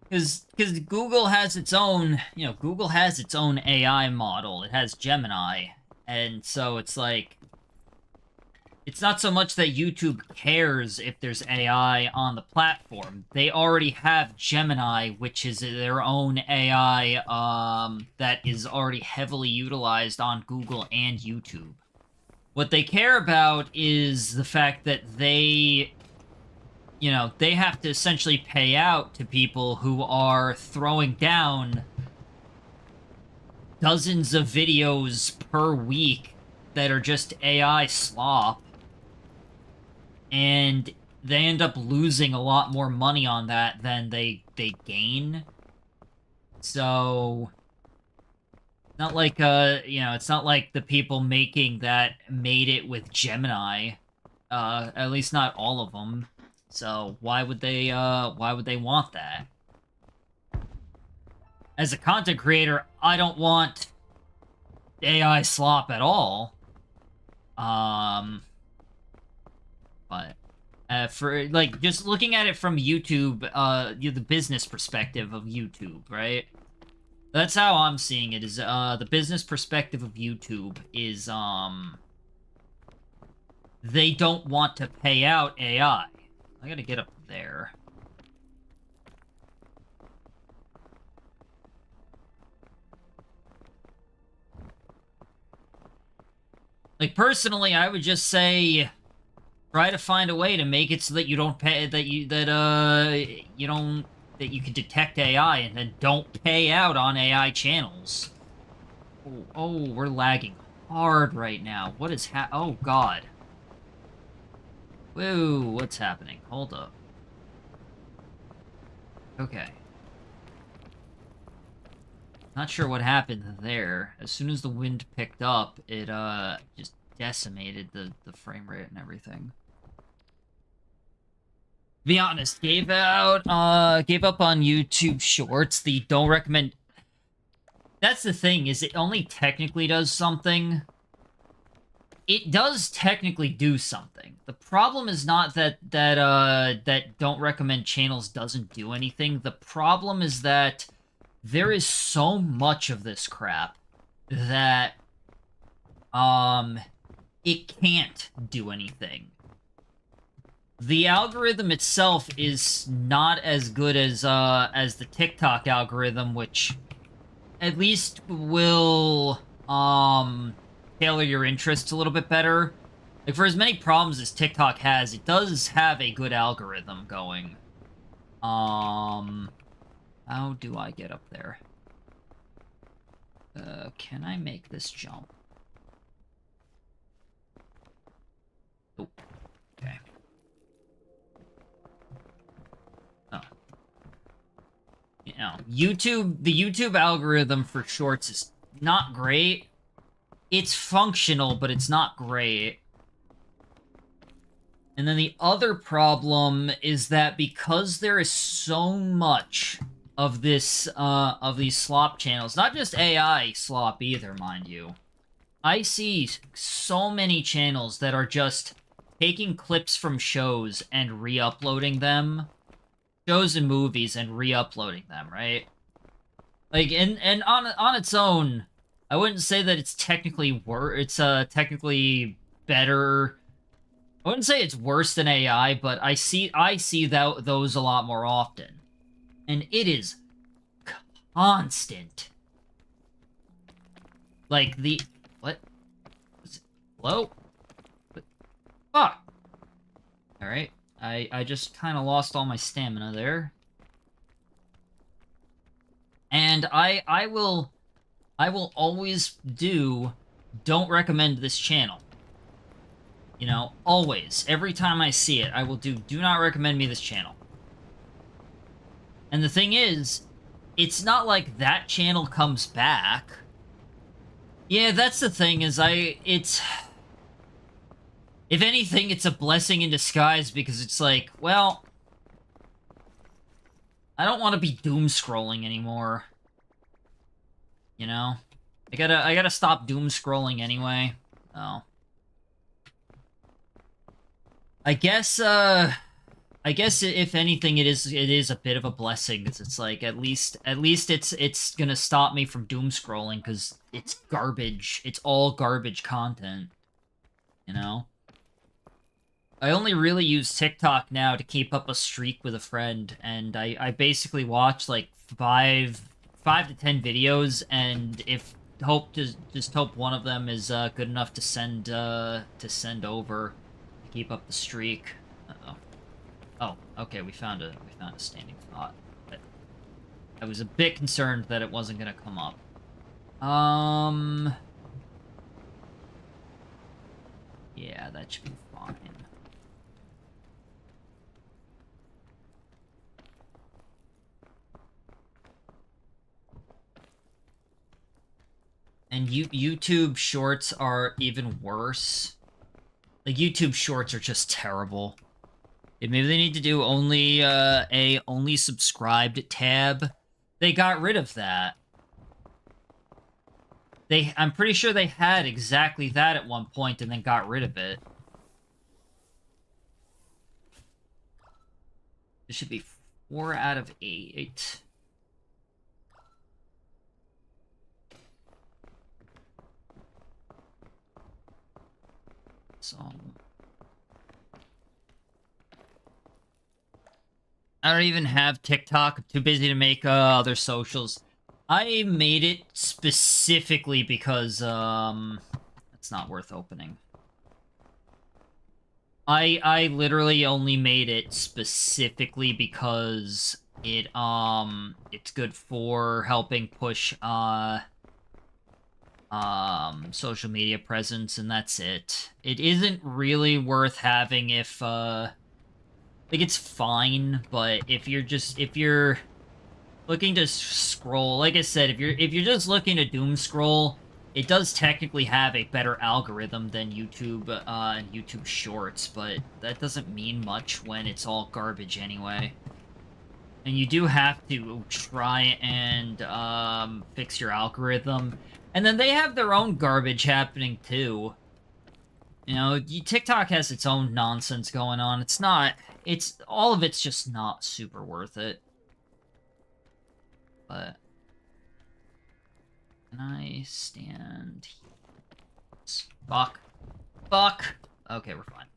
because Google has its own, Google has its own AI model. It has Gemini, and so it's like it's not so much that YouTube cares if there's AI on the platform. They already have Gemini, which is their own AI that is already heavily utilized on Google and YouTube. What they care about is the fact that they, you know, they have to essentially pay out to people who are throwing down dozens of videos per week that are just AI slop. And they end up losing a lot more money on that than they gain. So, not like, you know, it's not like the people making that made it with Gemini. At least not all of them. So, why would they want that? As a content creator, I don't want AI slop at all. But for, like, just looking at it from YouTube, the business perspective of YouTube, right? That's how I'm seeing it, is, the business perspective of YouTube is, they don't want to pay out AI. I gotta get up there. Like, personally, I would just say, try to find a way to make it so that you don't pay, that you can detect AI and then don't pay out on AI channels. Oh, we're lagging hard right now. What is oh, God. Whoa, what's happening? Hold up. Okay. Not sure what happened there. As soon as the wind picked up, it, just decimated the frame rate and everything. To be honest, gave up on YouTube Shorts. The don't recommend... That's the thing, is it only technically does something. It does technically do something. The problem is not that don't recommend channels doesn't do anything. The problem is that there is so much of this crap that it can't do anything. The algorithm itself is not as good as the TikTok algorithm, which at least will tailor your interests a little bit better. Like, for as many problems as TikTok has, it does have a good algorithm going. How do I get up there? Can I make this jump? Oh, okay. Oh. You know, the YouTube algorithm for shorts is not great. It's functional, but it's not great. And then the other problem is that because there is so much of this, of these slop channels, not just AI slop either, mind you, I see so many channels that are just taking clips from shows and re-uploading them, shows and movies, and re-uploading them, right? Like, and on its own, I wouldn't say that it's technically technically better. I wouldn't say it's worse than AI, but I see those a lot more often. And it is constant. Like, what? Hello? What? Fuck! Alright. I just kind of lost all my stamina there. And I will always don't recommend this channel. You know, always. Every time I see it, I will do not recommend me this channel. And the thing is, it's not like that channel comes back. Yeah, that's the thing, is if anything, it's a blessing in disguise, because it's like, well, I don't want to be doom scrolling anymore. You know? I gotta stop doom scrolling anyway. Oh. I guess if anything, it is a bit of a blessing, because it's like, at least it's gonna stop me from doom scrolling, because it's garbage. It's all garbage content. You know? I only really use TikTok now to keep up a streak with a friend, and I basically watch like five to 10 videos, and if hope just hope one of them is good enough to send over to keep up the streak. Uh-oh. Oh, okay, we found a standing spot. But I was a bit concerned that it wasn't gonna come up. Yeah, that should be fine. And YouTube Shorts are even worse. Like, YouTube Shorts are just terrible. Maybe they need to do only a only subscribed tab. They got rid of that. I'm pretty sure they had exactly that at one point and then got rid of it. It should be 4 out of 8. So I don't even have TikTok. I'm too busy to make other socials. I made it specifically because it's not worth opening. I literally only made it specifically because it's good for helping push social media presence, and that's it. It isn't really worth having if like, it's fine, but if you're looking to scroll, like I said, if you're just looking to doom scroll, it does technically have a better algorithm than YouTube and YouTube Shorts, but that doesn't mean much when it's all garbage anyway. And you do have to try and fix your algorithm. And then they have their own garbage happening too. You know, TikTok has its own nonsense going on. It's all of it's just not super worth it. But can I stand here? Fuck. Fuck. Okay, we're fine.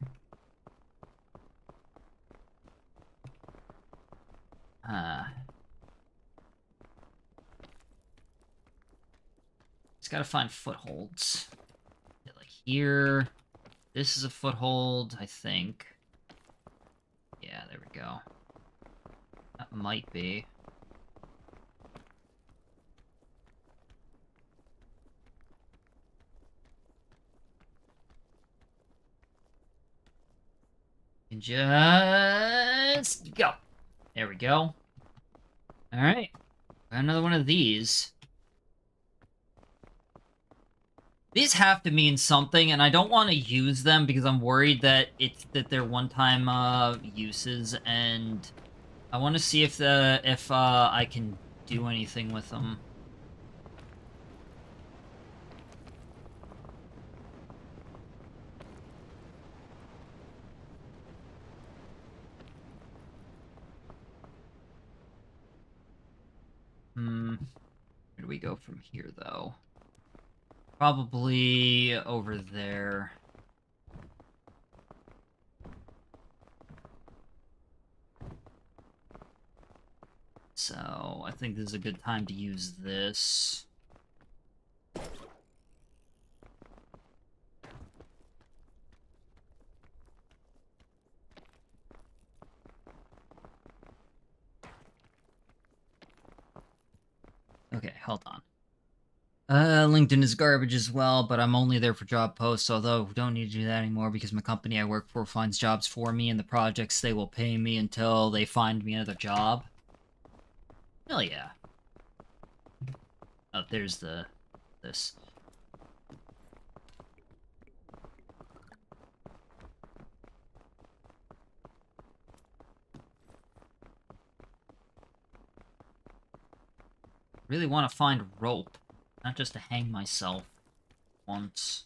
Just gotta find footholds. Like here. This is a foothold, I think. Yeah, there we go. That might be. And just go. There we go. Alright. Another one of these. These have to mean something, and I don't want to use them because I'm worried that they're one-time uses, and I want to see if I can do anything with them. Where do we go from here, though? Probably over there. So, I think this is a good time to use this. Okay, hold on. LinkedIn is garbage as well, but I'm only there for job posts, although we don't need to do that anymore because my company I work for finds jobs for me, and the projects they will pay me until they find me another job. Hell yeah. Oh, there's this. Really want to find rope, not just to hang myself once.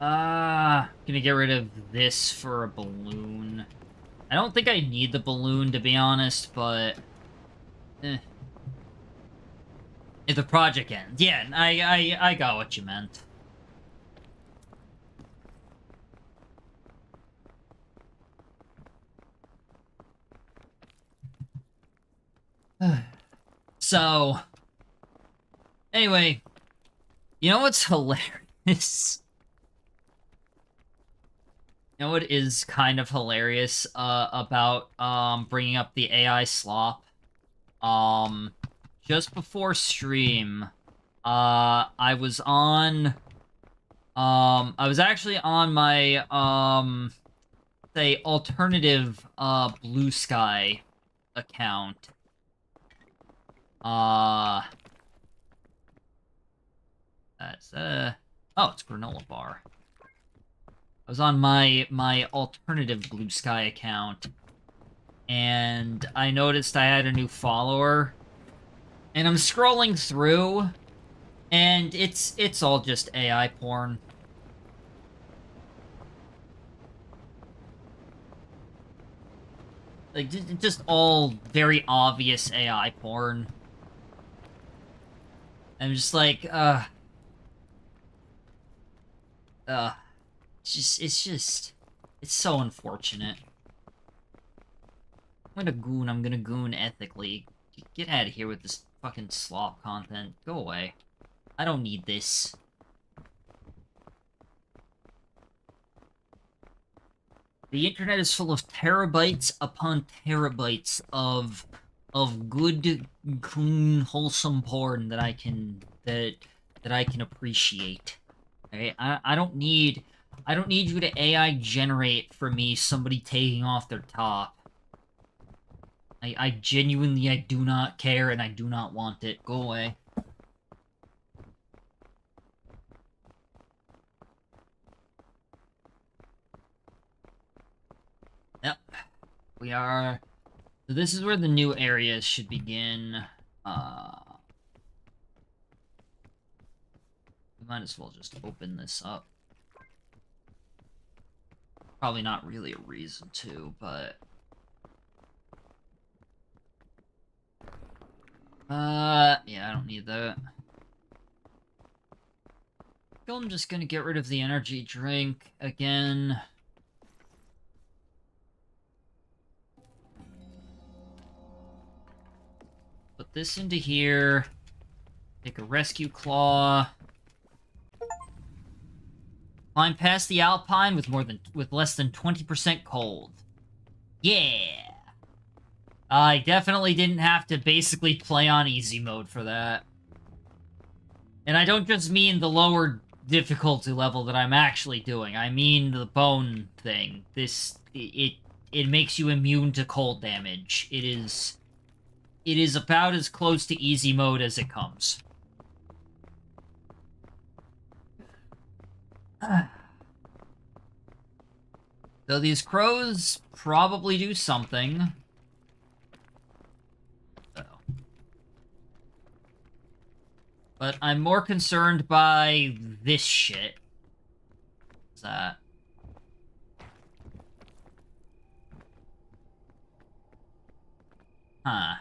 Gonna get rid of this for a balloon. I don't think I need the balloon, to be honest, but... If the project ends. Yeah, I got what you meant. So... Anyway, you know what's hilarious? You know what is kind of hilarious about bringing up the AI slop? Just before stream, I was actually on my say alternative Blue Sky account. That's oh, it's granola bar. I was on my alternative Blue Sky account, and I noticed I had a new follower, and I'm scrolling through, and it's all just AI porn. Like, just all very obvious AI porn. I'm just like, it's so unfortunate. I'm gonna goon ethically. Get out of here with this fucking slop content. Go away. I don't need this. The internet is full of terabytes upon terabytes of good, clean, wholesome porn that I can appreciate. Okay? I don't need you to AI generate for me somebody taking off their top. I genuinely, I do not care, and I do not want it. Go away. Yep. We are... So this is where the new areas should begin. We might as well just open this up. Probably not really a reason to, but... yeah, I don't need that. I'm just gonna get rid of the energy drink again. Put this into here. Take a rescue claw. Climb past the Alpine with less than 20% cold. Yeah! I definitely didn't have to basically play on easy mode for that. And I don't just mean the lower difficulty level that I'm actually doing. I mean the bone thing. It makes you immune to cold damage. It is about as close to easy mode as it comes. So these crows probably do something. But I'm more concerned by this shit. What's that? Huh.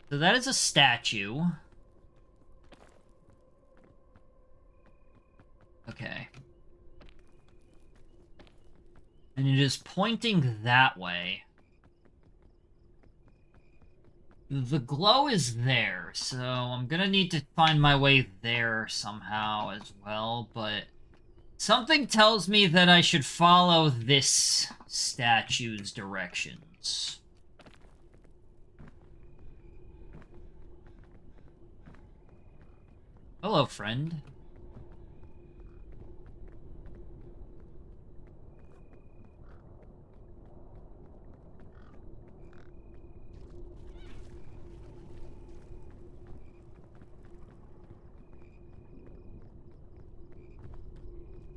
So that is a statue. Okay. And it is pointing that way. The glow is there, so I'm gonna need to find my way there somehow as well, but something tells me that I should follow this statue's directions. Hello, friend.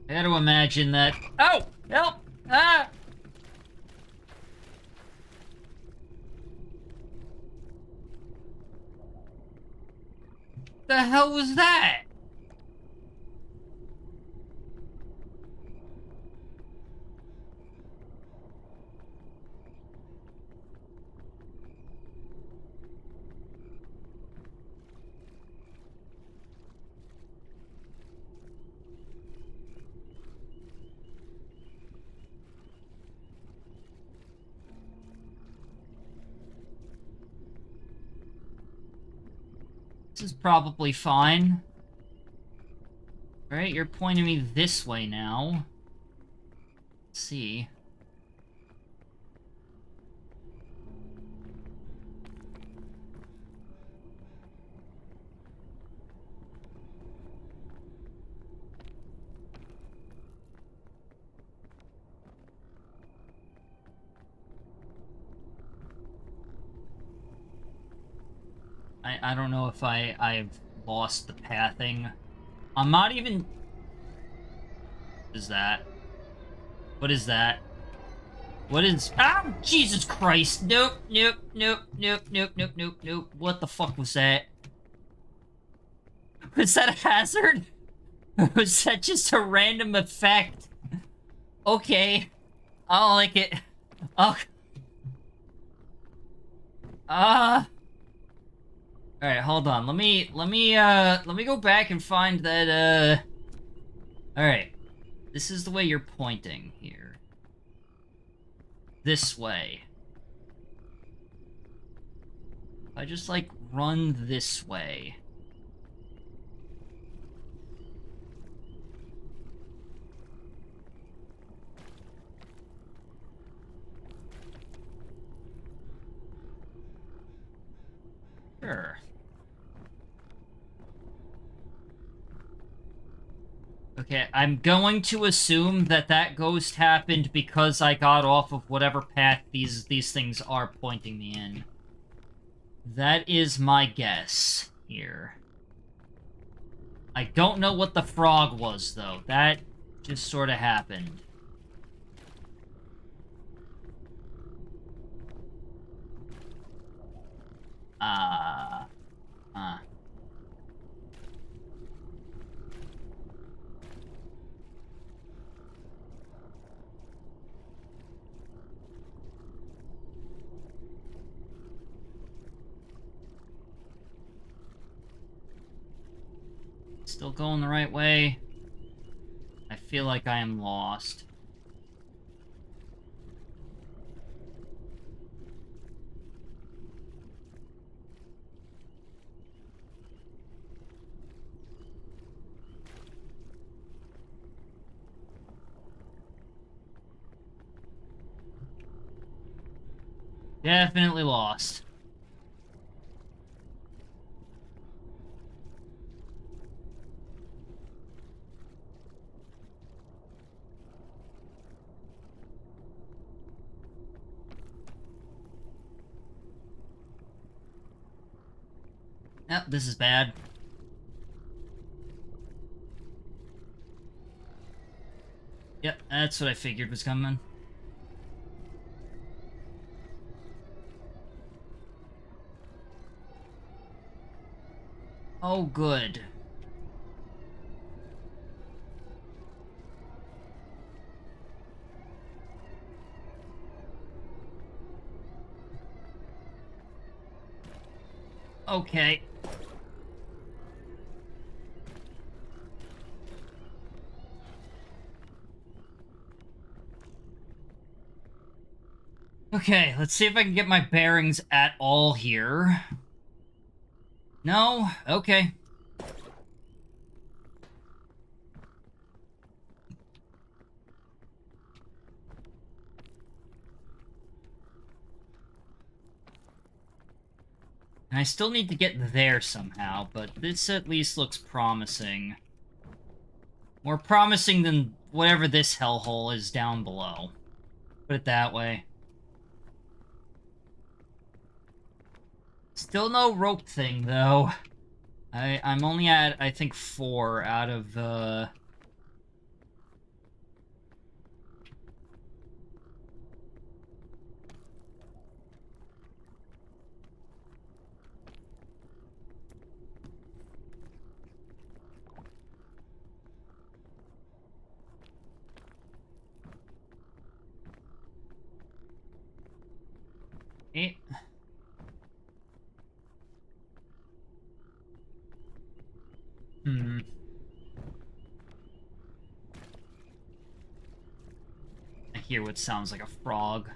I gotta imagine that... Oh! Help! Ah! The hell was that? This is probably fine. Right, you're pointing me this way now. Let's see. I don't know if I've lost the pathing. I'm not even... What is that? What is that? What is... Ah! Jesus Christ! Nope, nope, nope, nope, nope, nope, nope, nope. What the fuck was that? Was that a hazard? Was that just a random effect? Okay. I don't like it. Oh. Alright, hold on. Let me go back and find that, Alright. This is the way you're pointing here. This way. If I just, like, run this way. Sure. Okay, I'm going to assume that that ghost happened because I got off of whatever path these things are pointing me in. That is my guess here. I don't know what the frog was, though. That just sort of happened. Still going the right way. I feel like I am lost. Definitely lost. Yep, this is bad. Yep, that's what I figured was coming. Oh, good. Okay. Okay, let's see if I can get my bearings at all here. No? Okay. And I still need to get there somehow, but this at least looks promising. More promising than whatever this hellhole is down below. Put it that way. Still no rope thing, though. I'm only at, I think, 4 out of, 8. I hear what sounds like a frog.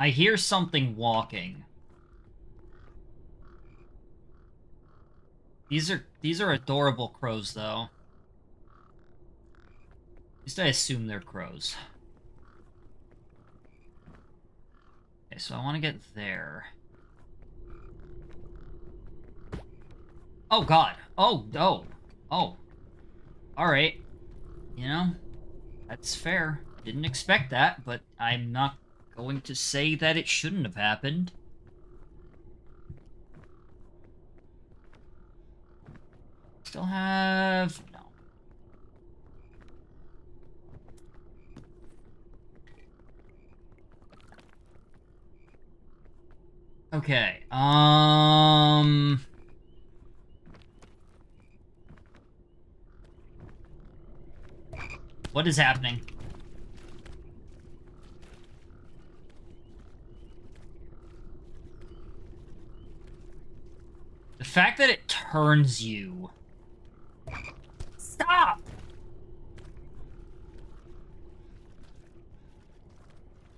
I hear something walking. These are adorable crows, though. At least I assume they're crows. Okay, so I want to get there. Oh, God. Oh, no. Oh. Alright. You know, that's fair. Didn't expect that, but I'm not going to say that it shouldn't have happened. Still have... no. Okay, what is happening? The fact that it turns you... Stop!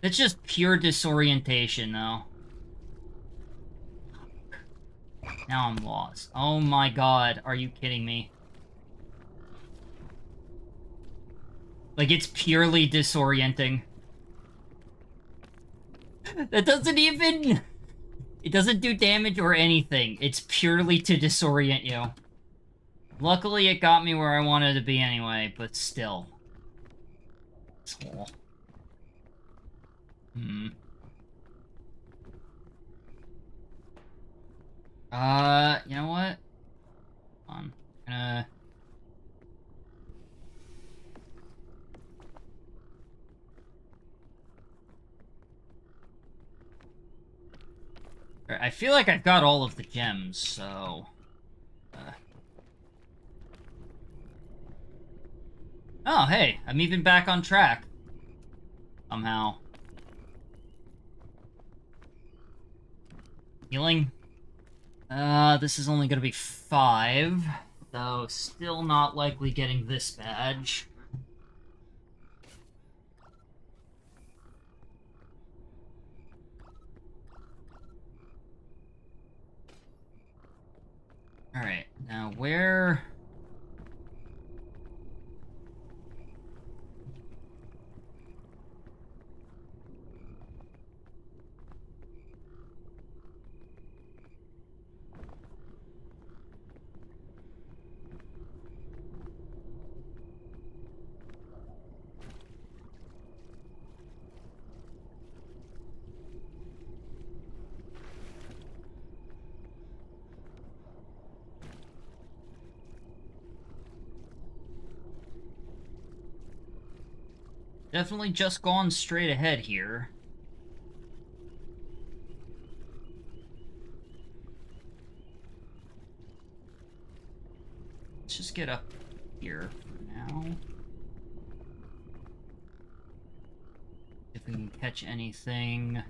It's just pure disorientation, though. Now I'm lost. Oh my god, are you kidding me? Like, it's purely disorienting. That doesn't even... It doesn't do damage or anything. It's purely to disorient you. Luckily, it got me where I wanted to be anyway, but still. Asshole. You know what? Hold on. I'm gonna... I feel like I've got all of the gems, so... Oh, hey, I'm even back on track. Somehow. Healing? This is only gonna be 5, though still not likely getting this badge. Alright, now where... Definitely just gone straight ahead here. Let's just get up here for now. If we can catch anything.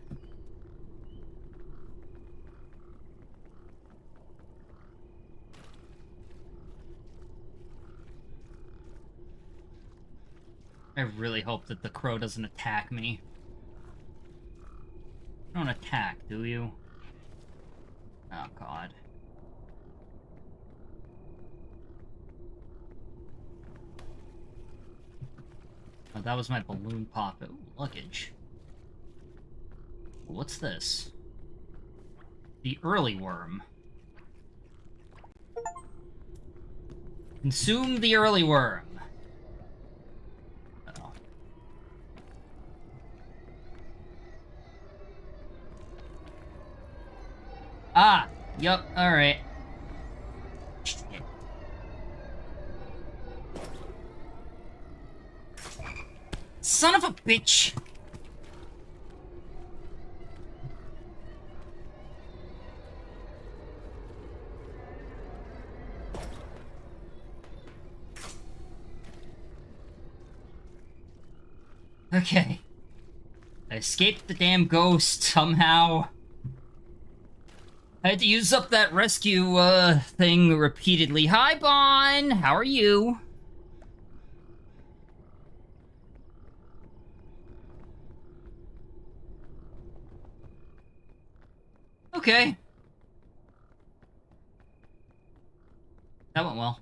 I really hope that the crow doesn't attack me. You don't attack, do you? Oh, God. Oh, that was my balloon pop. Ooh, luggage. What's this? The early worm. Consume the early worm. Uh-oh. Ah! Yup, alright. Son of a bitch! Okay. I escaped the damn ghost somehow. I had to use up that rescue, thing repeatedly. Hi, Bon! How are you? Okay. That went well.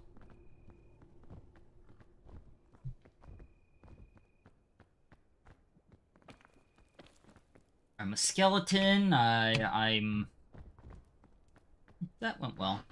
I'm a skeleton. I'm... That went well.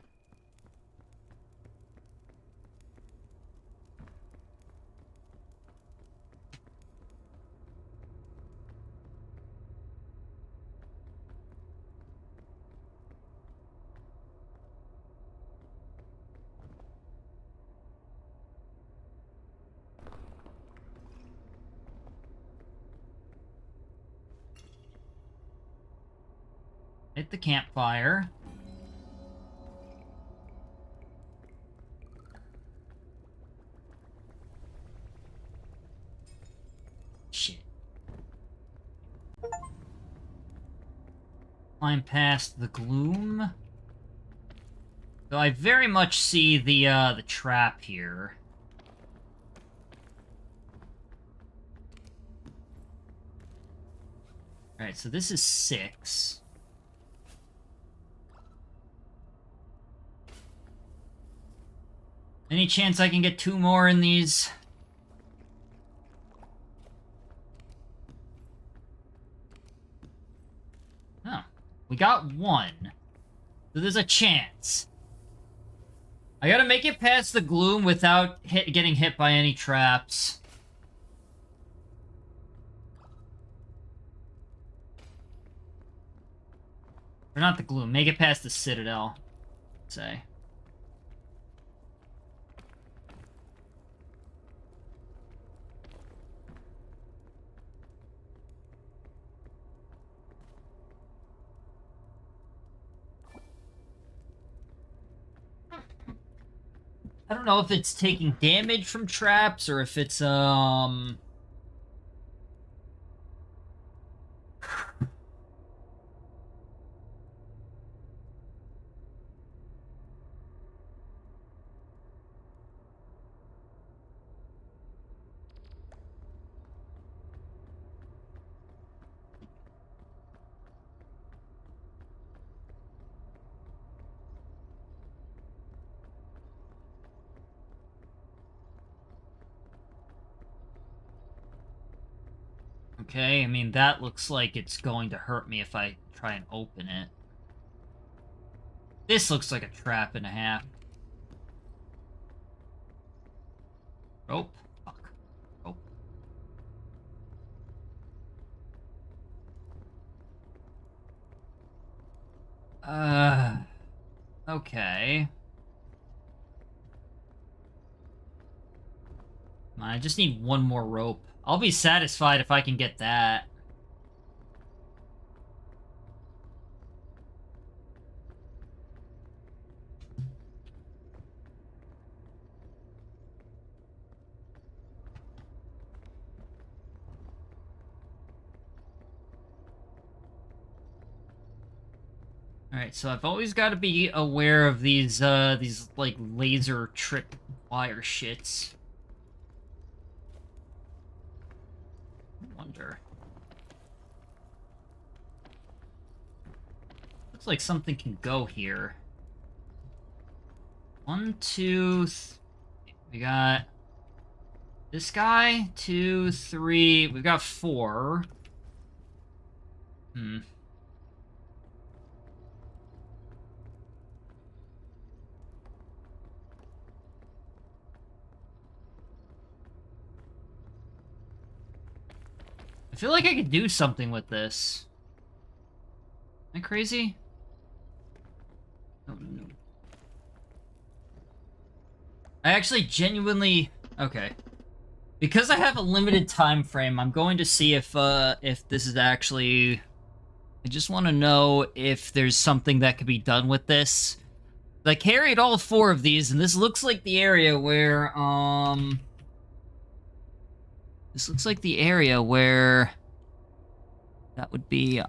Hit the campfire. Shit. Climb past the gloom. So I very much see the trap here. Alright, so this is 6. Any chance I can get 2 more in these? Oh, we got 1. So there's a chance. I gotta make it past the gloom without getting hit by any traps. Or not the gloom, make it past the citadel, say. I don't know if it's taking damage from traps or if it's, Okay, I mean, that looks like it's going to hurt me if I try and open it. This looks like a trap and a half. Rope. Fuck. Rope. Okay. Come on, I just need 1 more rope. I'll be satisfied if I can get that. Alright, so I've always got to be aware of these, like, laser trip wire shits. I wonder. Looks like something can go here. 1, 2, we got this guy, 2, 3, we've got 4. I feel like I could do something with this. Am I crazy? Oh, no. I actually genuinely... Okay. Because I have a limited time frame, I'm going to see if this is actually... I just want to know if there's something that could be done with this. I carried all 4 of these, and this looks like the area where, This looks like the area where... That would be,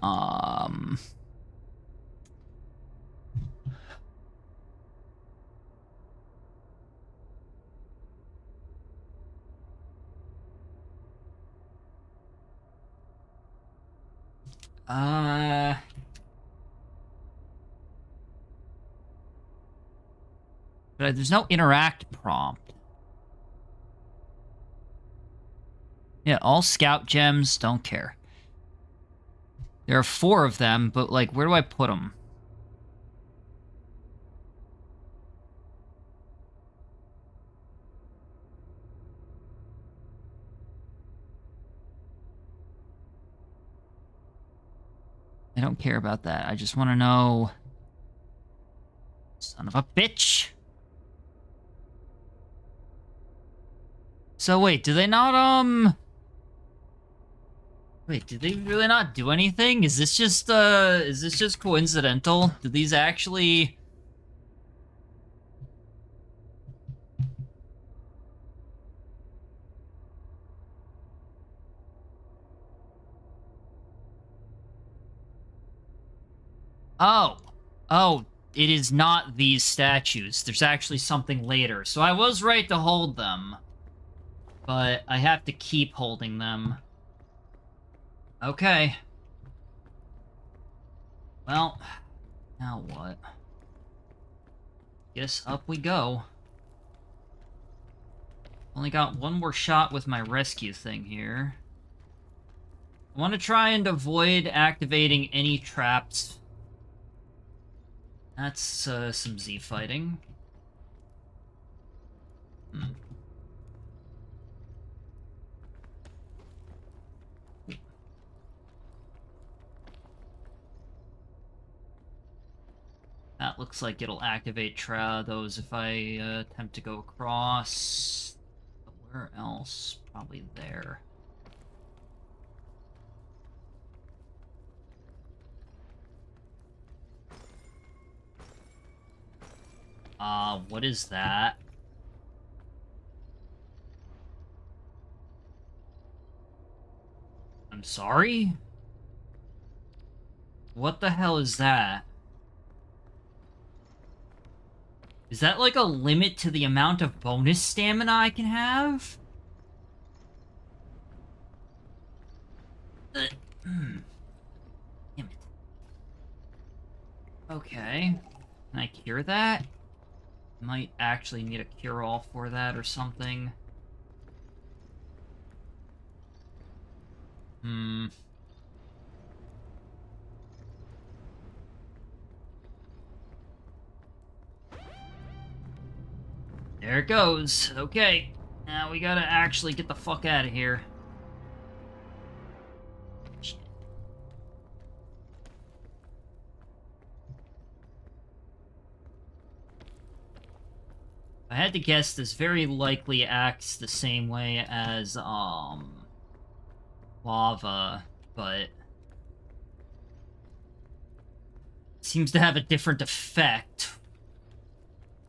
But there's no interact prompt. Yeah, all scout gems, don't care. There are 4 of them, but, like, where do I put them? I don't care about that. I just want to know... Son of a bitch! So wait, do they not, Wait, did they really not do anything? Is this just coincidental? Did these actually... Oh. Oh, it is not these statues. There's actually something later. So I was right to hold them. But I have to keep holding them. Okay. Well, now what? Guess up we go. Only got one more shot with my rescue thing here. I want to try and avoid activating any traps. That's some Z fighting. That looks like it'll activate those if I attempt to go across. But where else? Probably there. What is that? I'm sorry? What the hell is that? Is that like a limit to the amount of bonus stamina I can have? Damn it. Okay. Can I cure that? Might actually need a cure-all for that or something. There it goes. Okay. Now we gotta actually get the fuck out of here. Shit. I had to guess this very likely acts the same way as, lava, but... seems to have a different effect.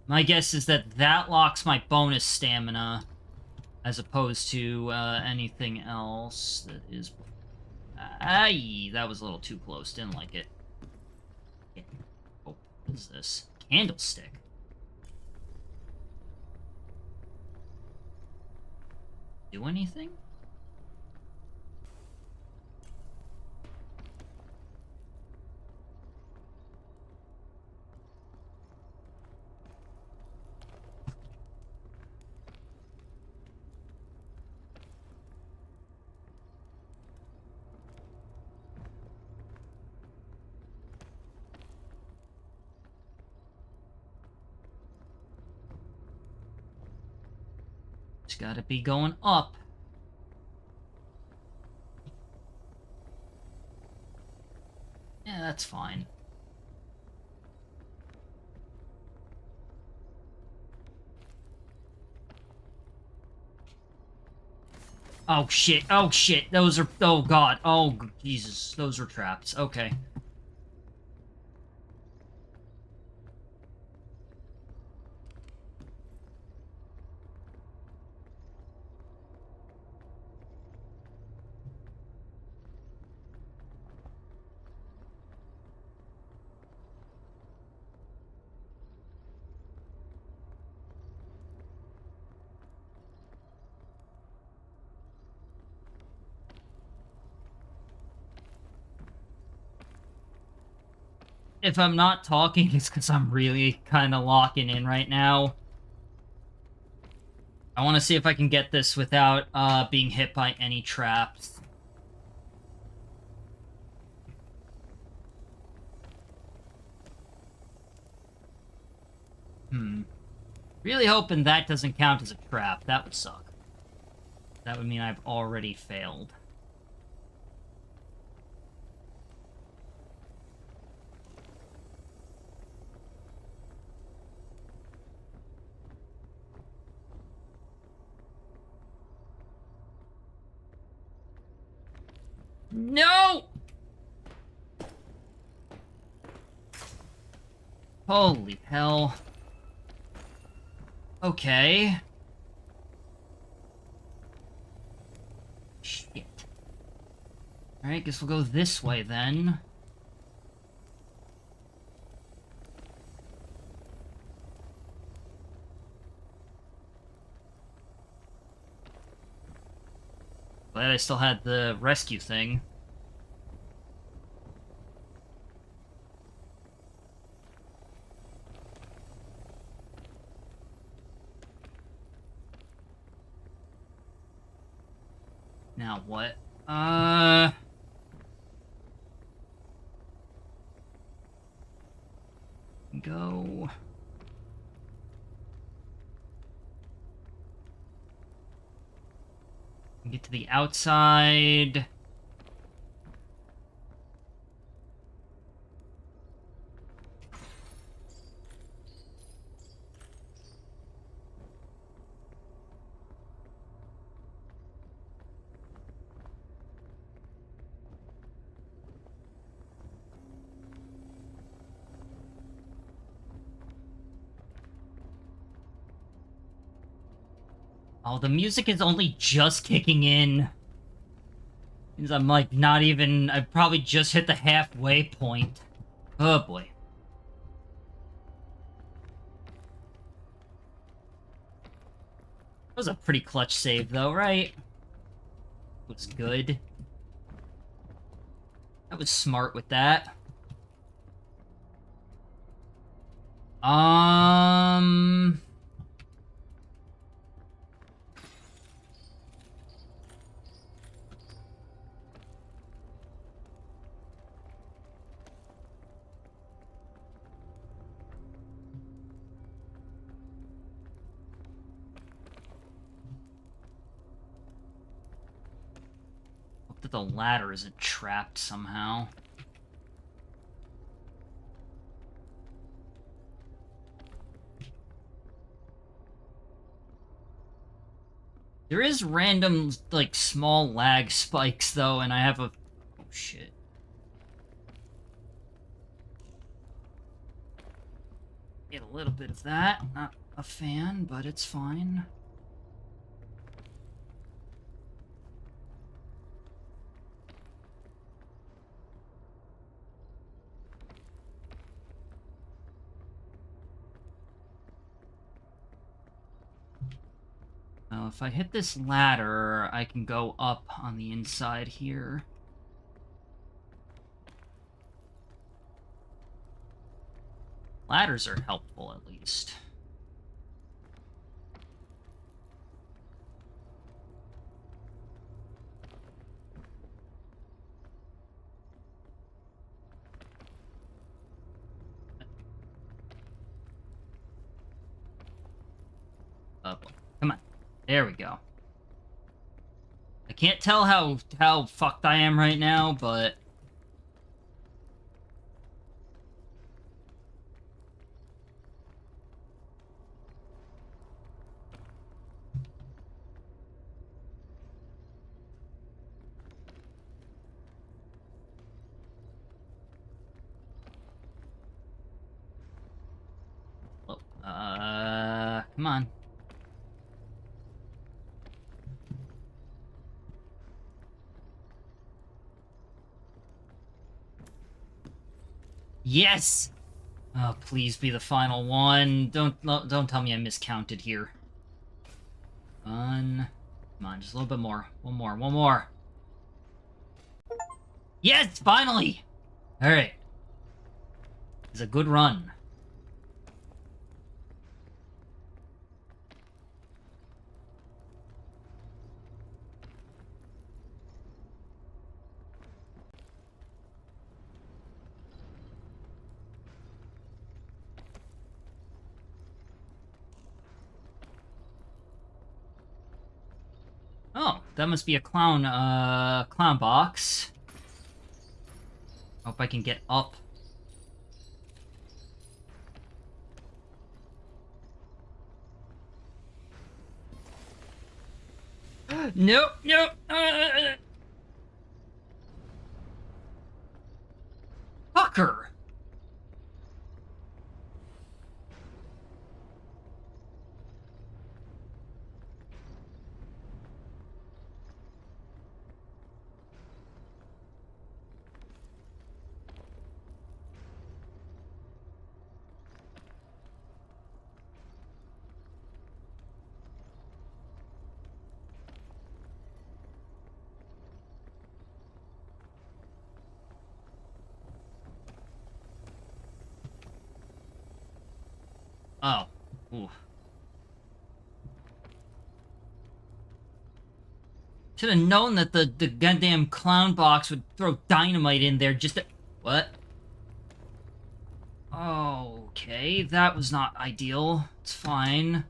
My guess is that that locks my bonus stamina, as opposed to anything else that is... Aye, that was a little too close. Didn't like it. Oh, what is this? Candlestick. Do anything? It's gotta be going up. Yeah, that's fine. Oh shit, oh shit, those are, oh god, oh Jesus, those are traps, okay. If I'm not talking, it's because I'm really kind of locking in right now. I want to see if I can get this without being hit by any traps. Really hoping that doesn't count as a trap. That would suck. That would mean I've already failed. No! Holy hell. Okay. Shit. Alright, guess we'll go this way then. Glad I still had the rescue thing. Now what? Go. Get to the outside. Oh, the music is only just kicking in. Means I'm like not even. I probably just hit the halfway point. Oh boy. That was a pretty clutch save, though, right? Was good. That was smart with that. Hope that the ladder isn't trapped somehow. There is random, like, small lag spikes, though, and I have a... Oh, shit. Get a little bit of that. Not a fan, but it's fine. Now, if I hit this ladder, I can go up on the inside here. Ladders are helpful, at least. Up. Come on. There we go. I can't tell how fucked I am right now, but... Oh, come on. Yes! Oh, please be the final one. Don't tell me I miscounted here. Come on, just a little bit more. One more. Yes, finally! Alright. It's a good run. that must be a clown box. Hope I can get up. Nope, nope. Fucker. Oh. Ooh. Should have known that the goddamn clown box would throw dynamite in there just to... What? Okay, that was not ideal. It's fine.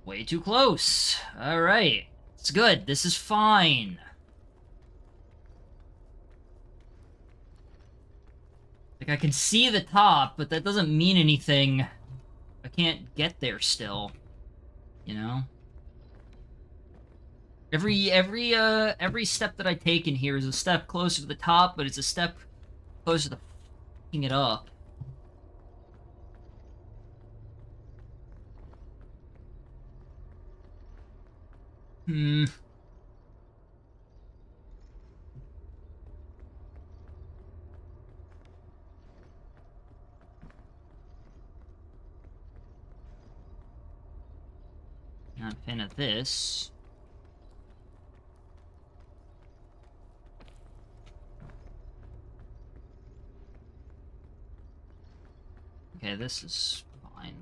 Way too close. Alright. It's good. This is fine. Like, I can see the top, but that doesn't mean anything. I can't get there still. You know? Every step that I take in here is a step closer to the top, but it's a step closer to f***ing it up. Hmm. Not a fan of this. Okay, this is fine.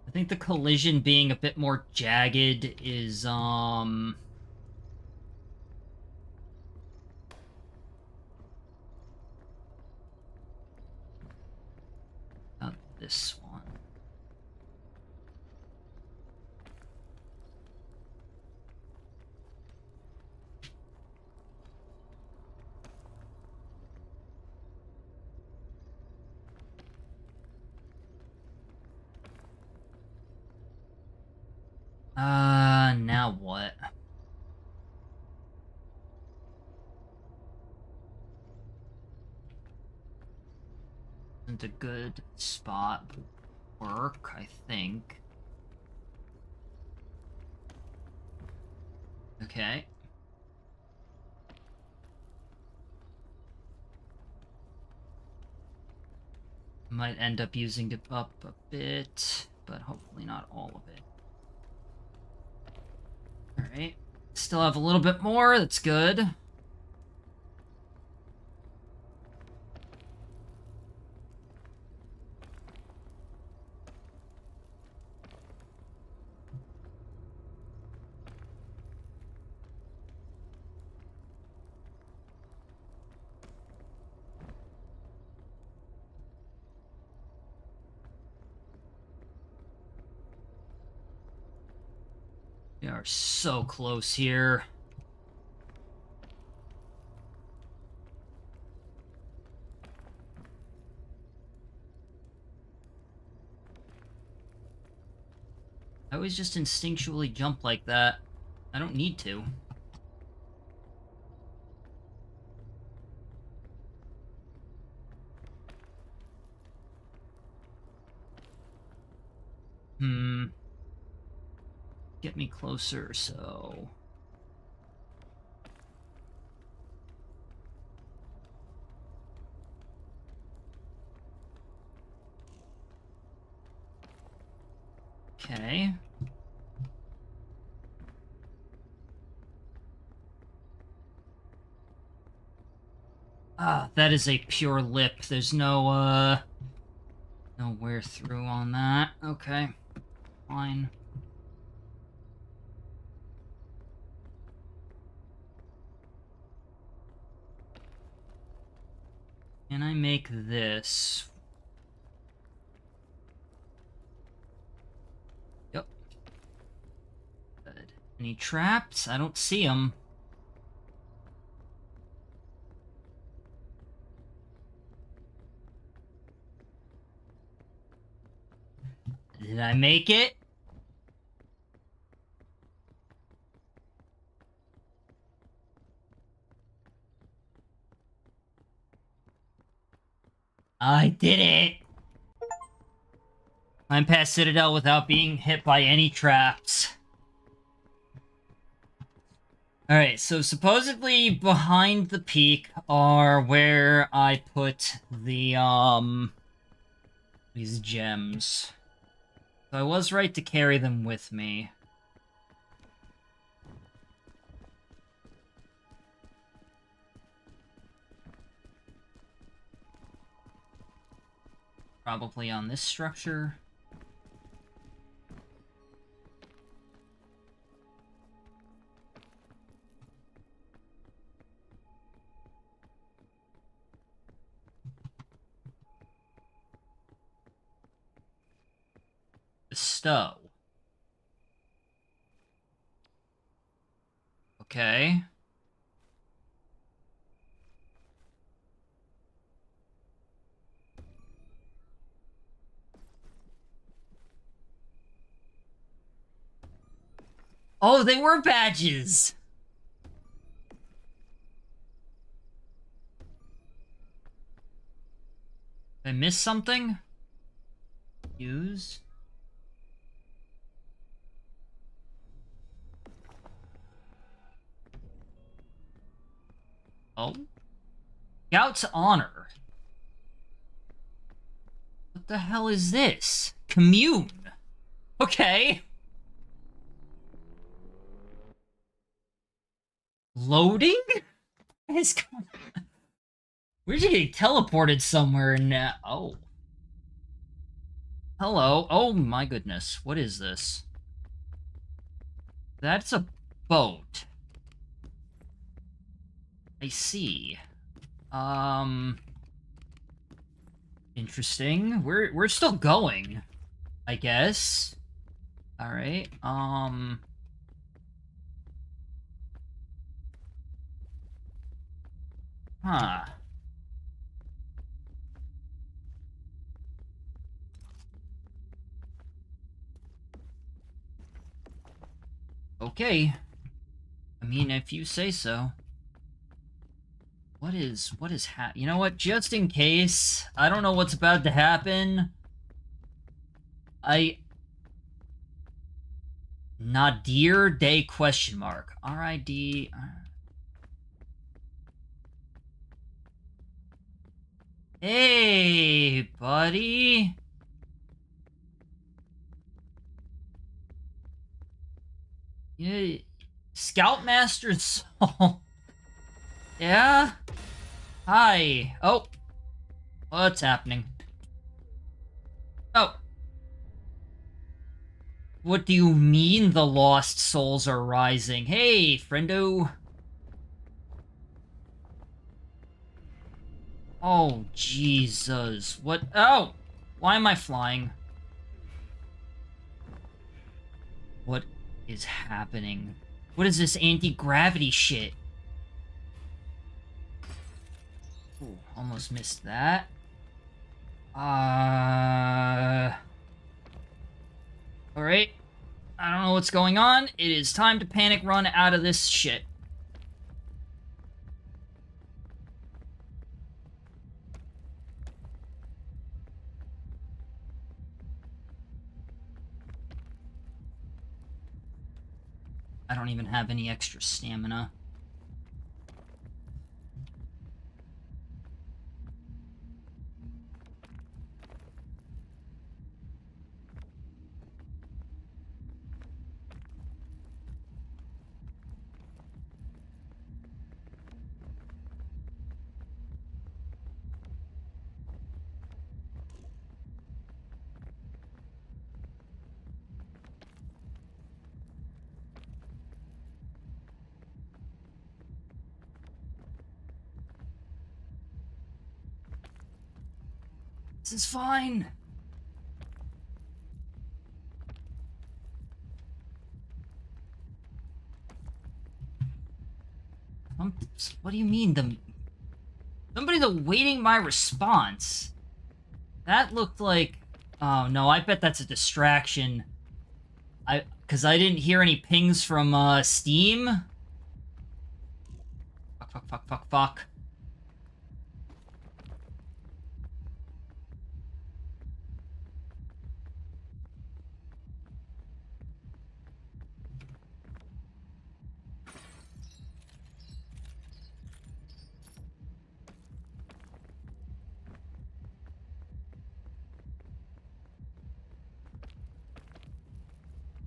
I think the collision being a bit more jagged is, not this one. Now what? Isn't a good spot to work, I think. Okay. Might end up using it up a bit, but hopefully not all of it. Alright. Still have a little bit more, that's good. We are so close here. I always just instinctually jump like that. I don't need to. Get me closer, so... Okay. Ah, that is a pure lip. There's no wear through on that. Okay. Fine. Can I make this? Any traps? I don't see them. Did I make it? I did it! I'm past Citadel without being hit by any traps. Alright, so supposedly behind the peak are where I put the, these gems. So I was right to carry them with me. Probably on this structure. Bestow. Okay. Oh, they were badges! Did I miss something? Use? Oh? Scout's Honor. What the hell is this? Commune. Okay. Loading? What is going on? We're just getting teleported somewhere now. Oh. Hello. Oh my goodness. What is this? That's a boat. I see. Interesting. We're still going, I guess. All right. Huh. Okay. I mean, if you say so. What is you know what? Just in case, I don't know what's about to happen. Nadir Day question mark. R-I-D. Hey, buddy. Yeah, Scoutmaster Soul. Yeah? Hi. Oh. What's happening? Oh. What do you mean the lost souls are rising? Hey, friendo. Oh, Jesus. What? Oh! Why am I flying? What is happening? What is this anti-gravity shit? Ooh, almost missed that. Alright. I don't know what's going on. It is time to panic run out of this shit. I don't even have any extra stamina. This is fine. What do you mean, somebody's awaiting my response? That looked like... Oh, no, I bet that's a distraction. Because I didn't hear any pings from, Steam. Fuck.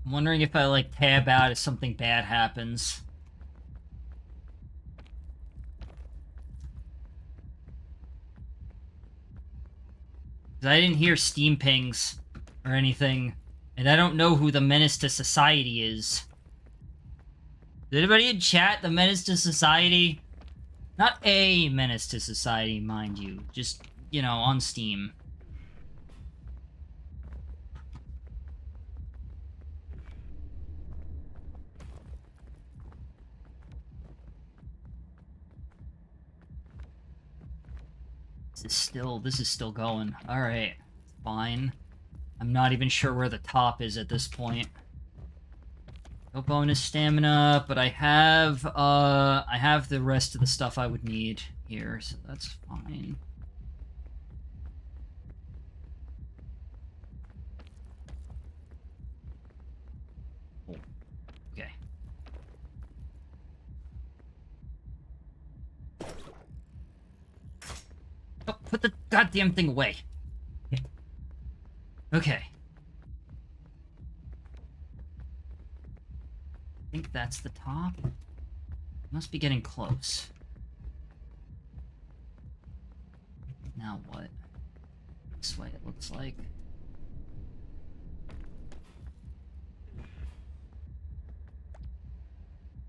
I'm wondering if I, like, tab out if something bad happens. I didn't hear Steam pings or anything, and I don't know who the Menace to Society is. Is anybody in chat the Menace to Society? Not a Menace to Society, mind you. Just, you know, on Steam. This is still going. Alright. Fine. I'm not even sure where the top is at this point. No bonus stamina, but I have the rest of the stuff I would need here, so that's fine. Oh. Okay. Oh, put the goddamn thing away. Okay. I think that's the top. Must be getting close. Now what? This way it looks like.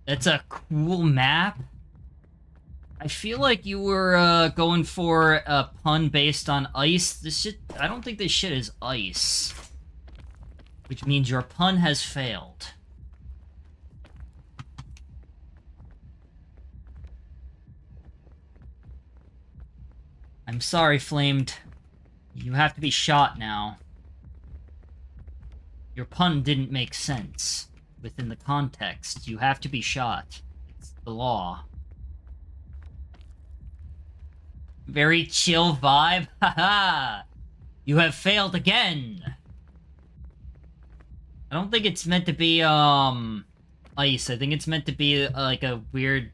That's a cool map. I feel like you were going for a pun based on ice. This shit, I don't think this shit is ice. Which means your pun has failed. I'm sorry, Flamed. You have to be shot now. Your pun didn't make sense within the context. You have to be shot. It's the law. Very chill vibe. Haha! You have failed again! I don't think it's meant to be, ice. I think it's meant to be, like, a weird,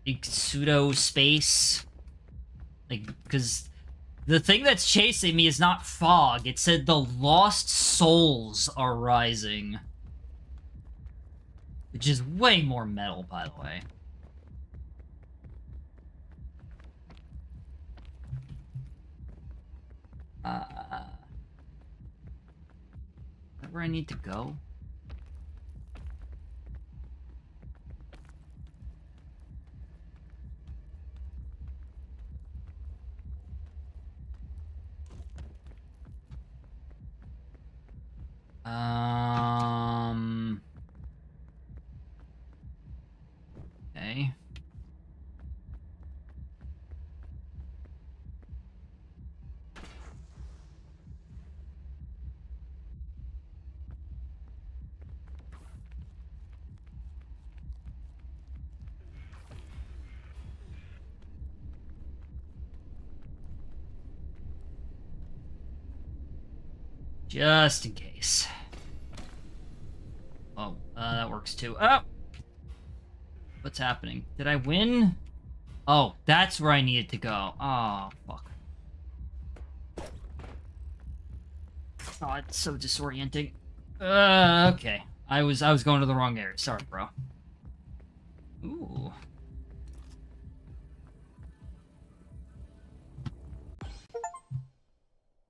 like, pseudo-space. Like, because the thing that's chasing me is not fog. It said the lost souls are rising. Which is way more metal, by the way. Is that where I need to go? Okay. Just in case. Oh, that works too. Oh! What's happening? Did I win? Oh, that's where I needed to go. Oh, fuck. Oh, it's so disorienting. Okay. I was going to the wrong area. Sorry, bro. Ooh.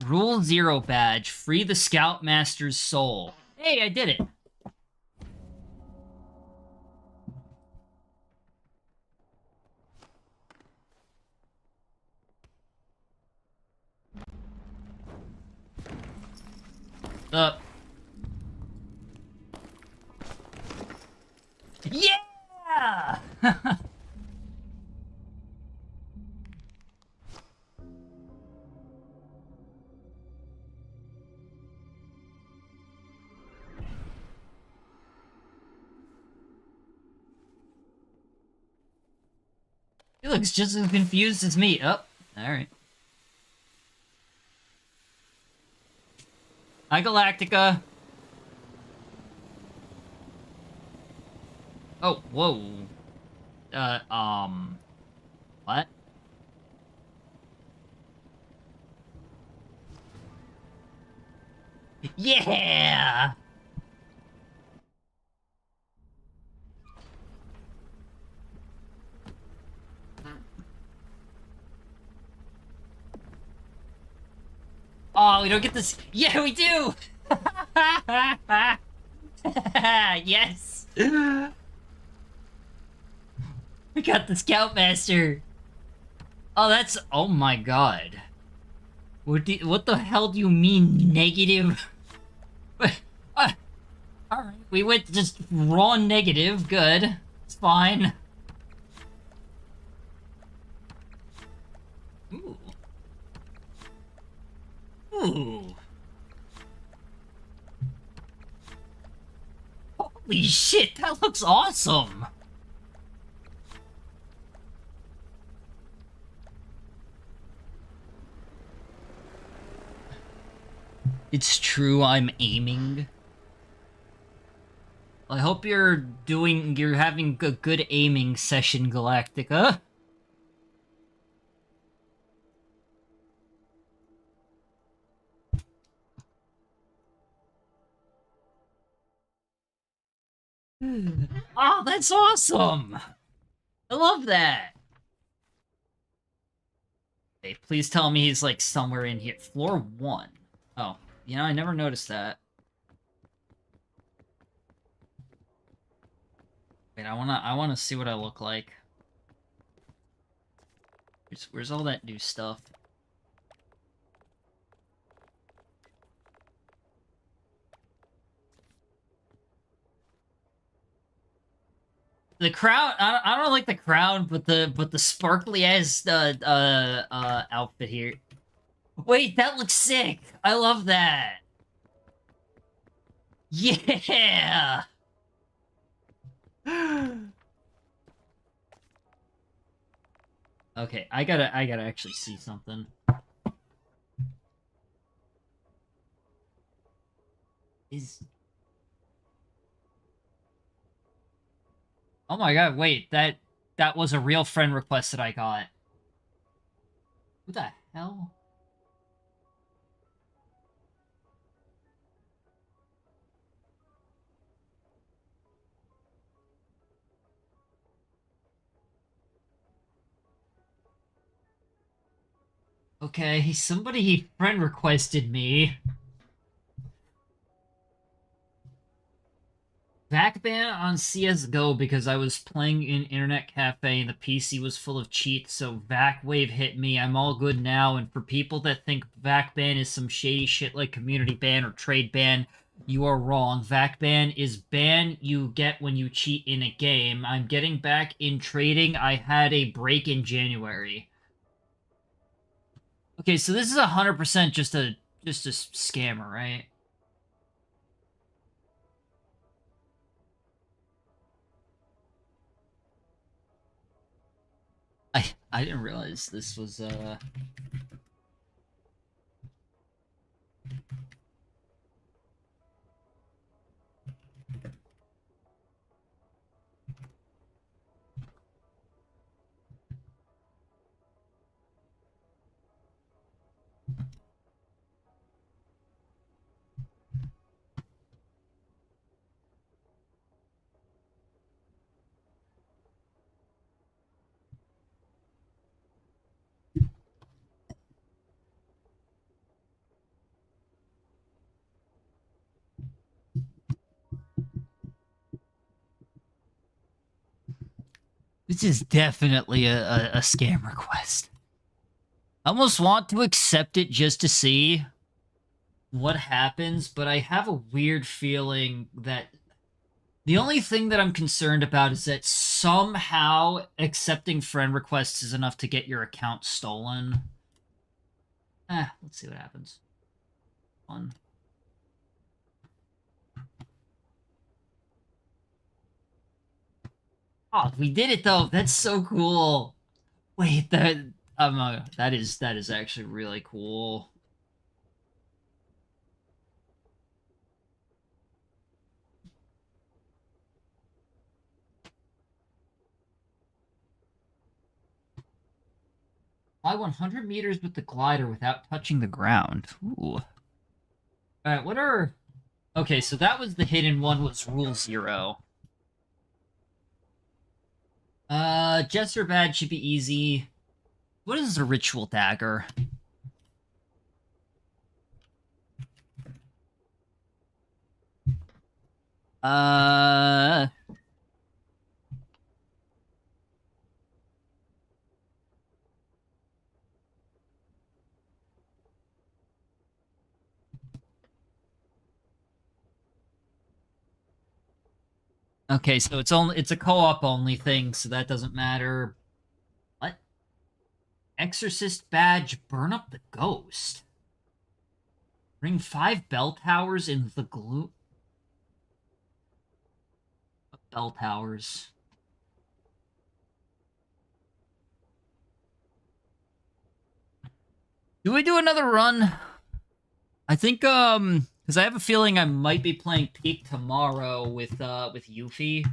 Rule 0 badge. Free the Scoutmaster's soul. Hey, I did it. Yeah! He looks just as confused as me. Oh, alright. Hi, Galactica. Oh, whoa. What? Yeah! Oh, we don't get this. Yeah, we do! Yes! We got the Scoutmaster. Oh, that's... Oh my god. What the hell do you mean negative? Alright, we went just raw negative. Good. It's fine. Ooh. Ooh. Holy shit, that looks awesome! It's true, I'm aiming. I hope you're having a good aiming session, Galactica. Oh, that's awesome! I love that! Hey, please tell me he's, like, somewhere in here. Floor 1. Oh, you know, I never noticed that. Wait, I wanna see what I look like. Where's all that new stuff? The crown, I don't like the crown, but the sparkly ass outfit here. Wait, that looks sick. I love that. Yeah. Okay, I gotta actually see something. Is Oh my god, wait, that was a real friend request that I got. Who the hell? Okay, somebody friend requested me. Back ban on CSGO because I was playing in Internet Cafe and the PC was full of cheats, so VAC wave hit me. I'm all good now, and for people that think VAC ban is some shady shit like community ban or trade ban, you are wrong. VAC ban is ban you get when you cheat in a game. I'm getting back in trading. I had a break in January. Okay, so this is 100% just a scammer, right? I didn't realize this was this is definitely a scam request. I almost want to accept it just to see what happens, but I have a weird feeling that the only thing that I'm concerned about is that somehow accepting friend requests is enough to get your account stolen. Let's see what happens. One. Oh, we did it though. That's so cool. Wait, that is actually really cool. Fly 100 meters with the glider without touching the ground. Ooh. All right, what are? Okay, so that was the hidden one. Was Rule 0. Jester Badge should be easy. What is a ritual dagger? Uh. Okay, so it's a co-op only thing, so that doesn't matter. What? Exorcist badge, burn up the ghost. Bring 5 bell towers in the glue. Bell towers. Do we do another run? I think because I have a feeling I might be playing Peak tomorrow with Yuffie.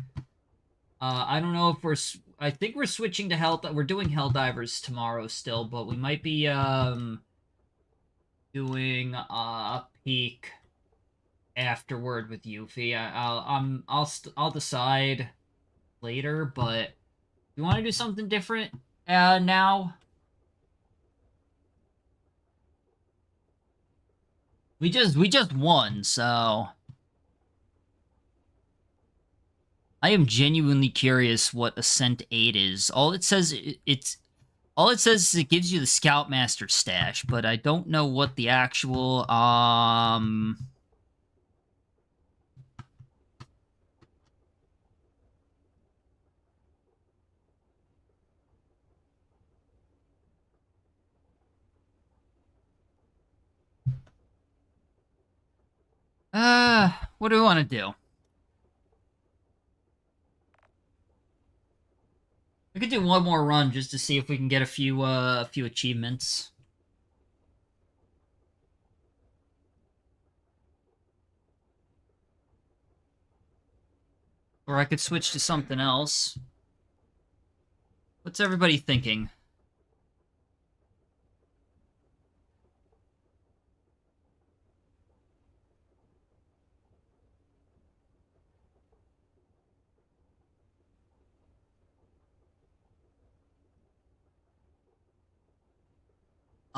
I don't know if I think we're switching to Hell. We're doing Helldivers tomorrow still, but we might be doing Peak afterward with Yuffie. I'll decide later, but you want to do something different now? We just won, so I am genuinely curious what Ascent 8 is. All it says is it gives you the Scoutmaster stash, but I don't know what the actual what do we want to do? We could do one more run just to see if we can get a few achievements. Or I could switch to something else. What's everybody thinking?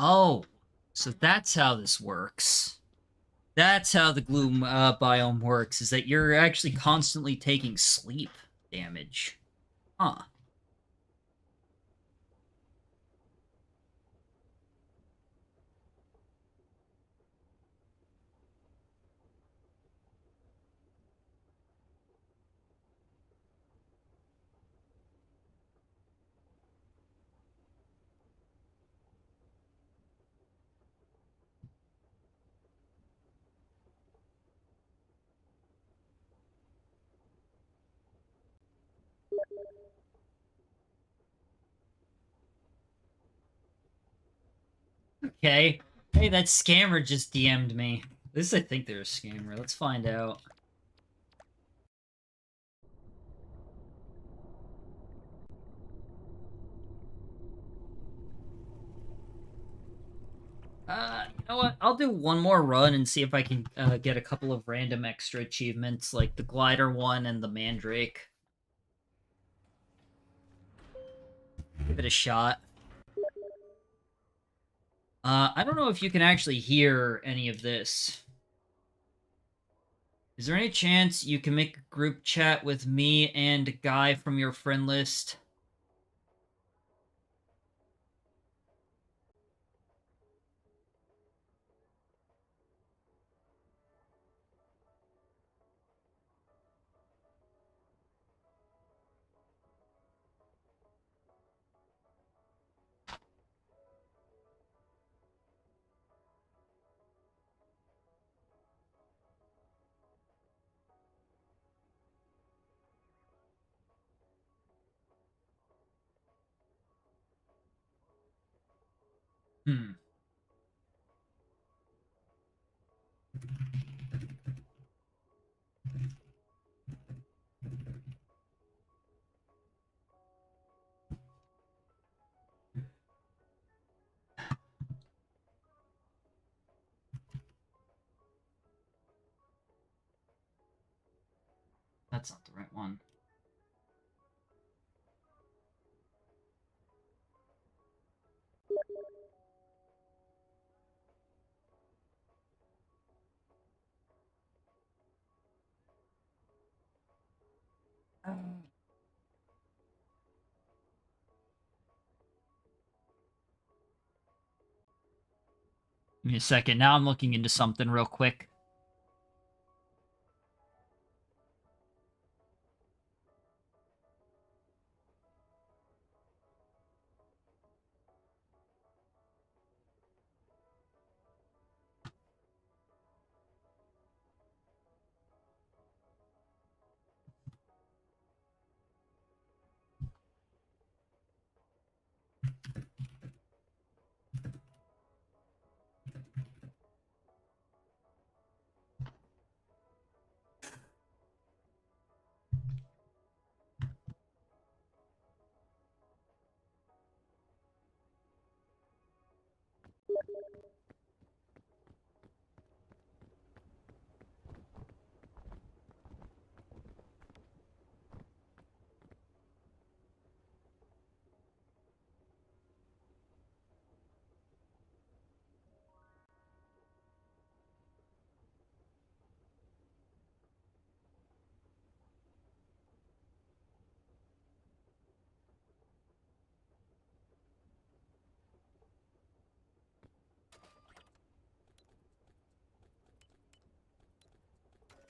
Oh, so that's how this works. That's how the gloom biome works, is that you're actually constantly taking sleep damage. Huh. Okay. Hey, that scammer just DM'd me. This I think they're a scammer. Let's find out. You know what? I'll do one more run and see if I can get a couple of random extra achievements, like the glider one and the mandrake. Give it a shot. I don't know if you can actually hear any of this. Is there any chance you can make a group chat with me and a guy from your friend list? Hmm. That's not the right one. Give me a second. Now I'm looking into something real quick.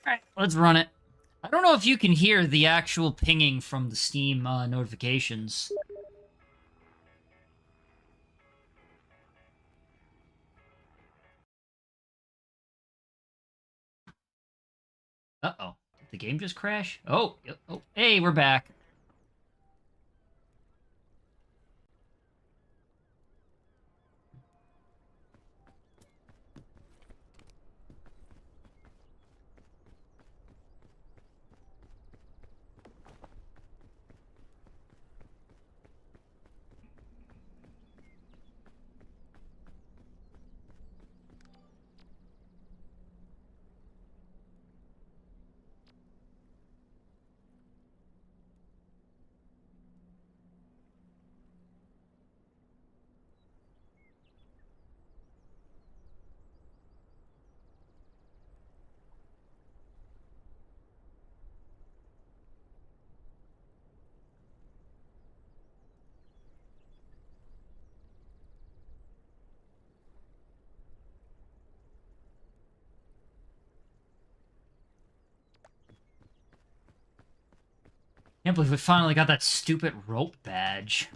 Alright, let's run it. I don't know if you can hear the actual pinging from the Steam notifications. Uh-oh. Did the game just crash? Oh, oh, hey, we're back. Can't believe we finally got that stupid rope badge.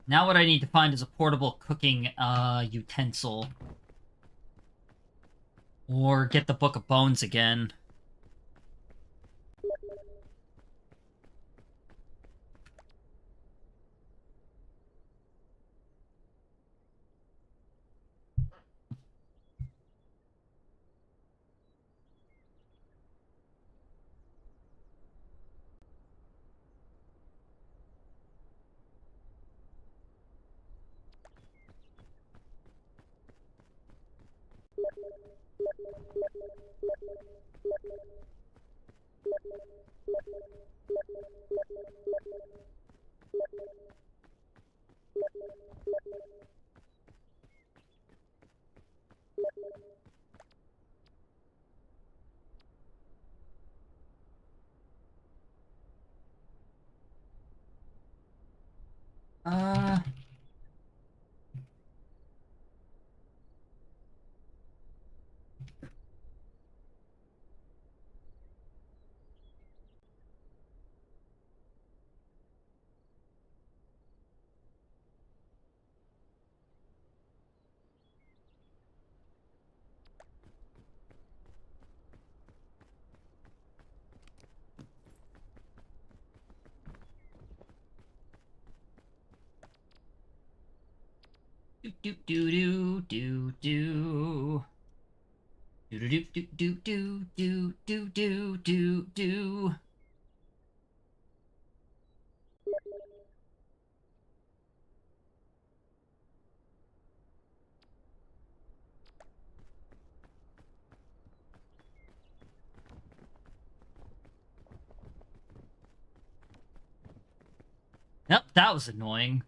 Now what I need to find is a portable cooking utensil. Or get the Book of Bones again. do do do do. Do do do do do do do do do do. Yep, that was annoying.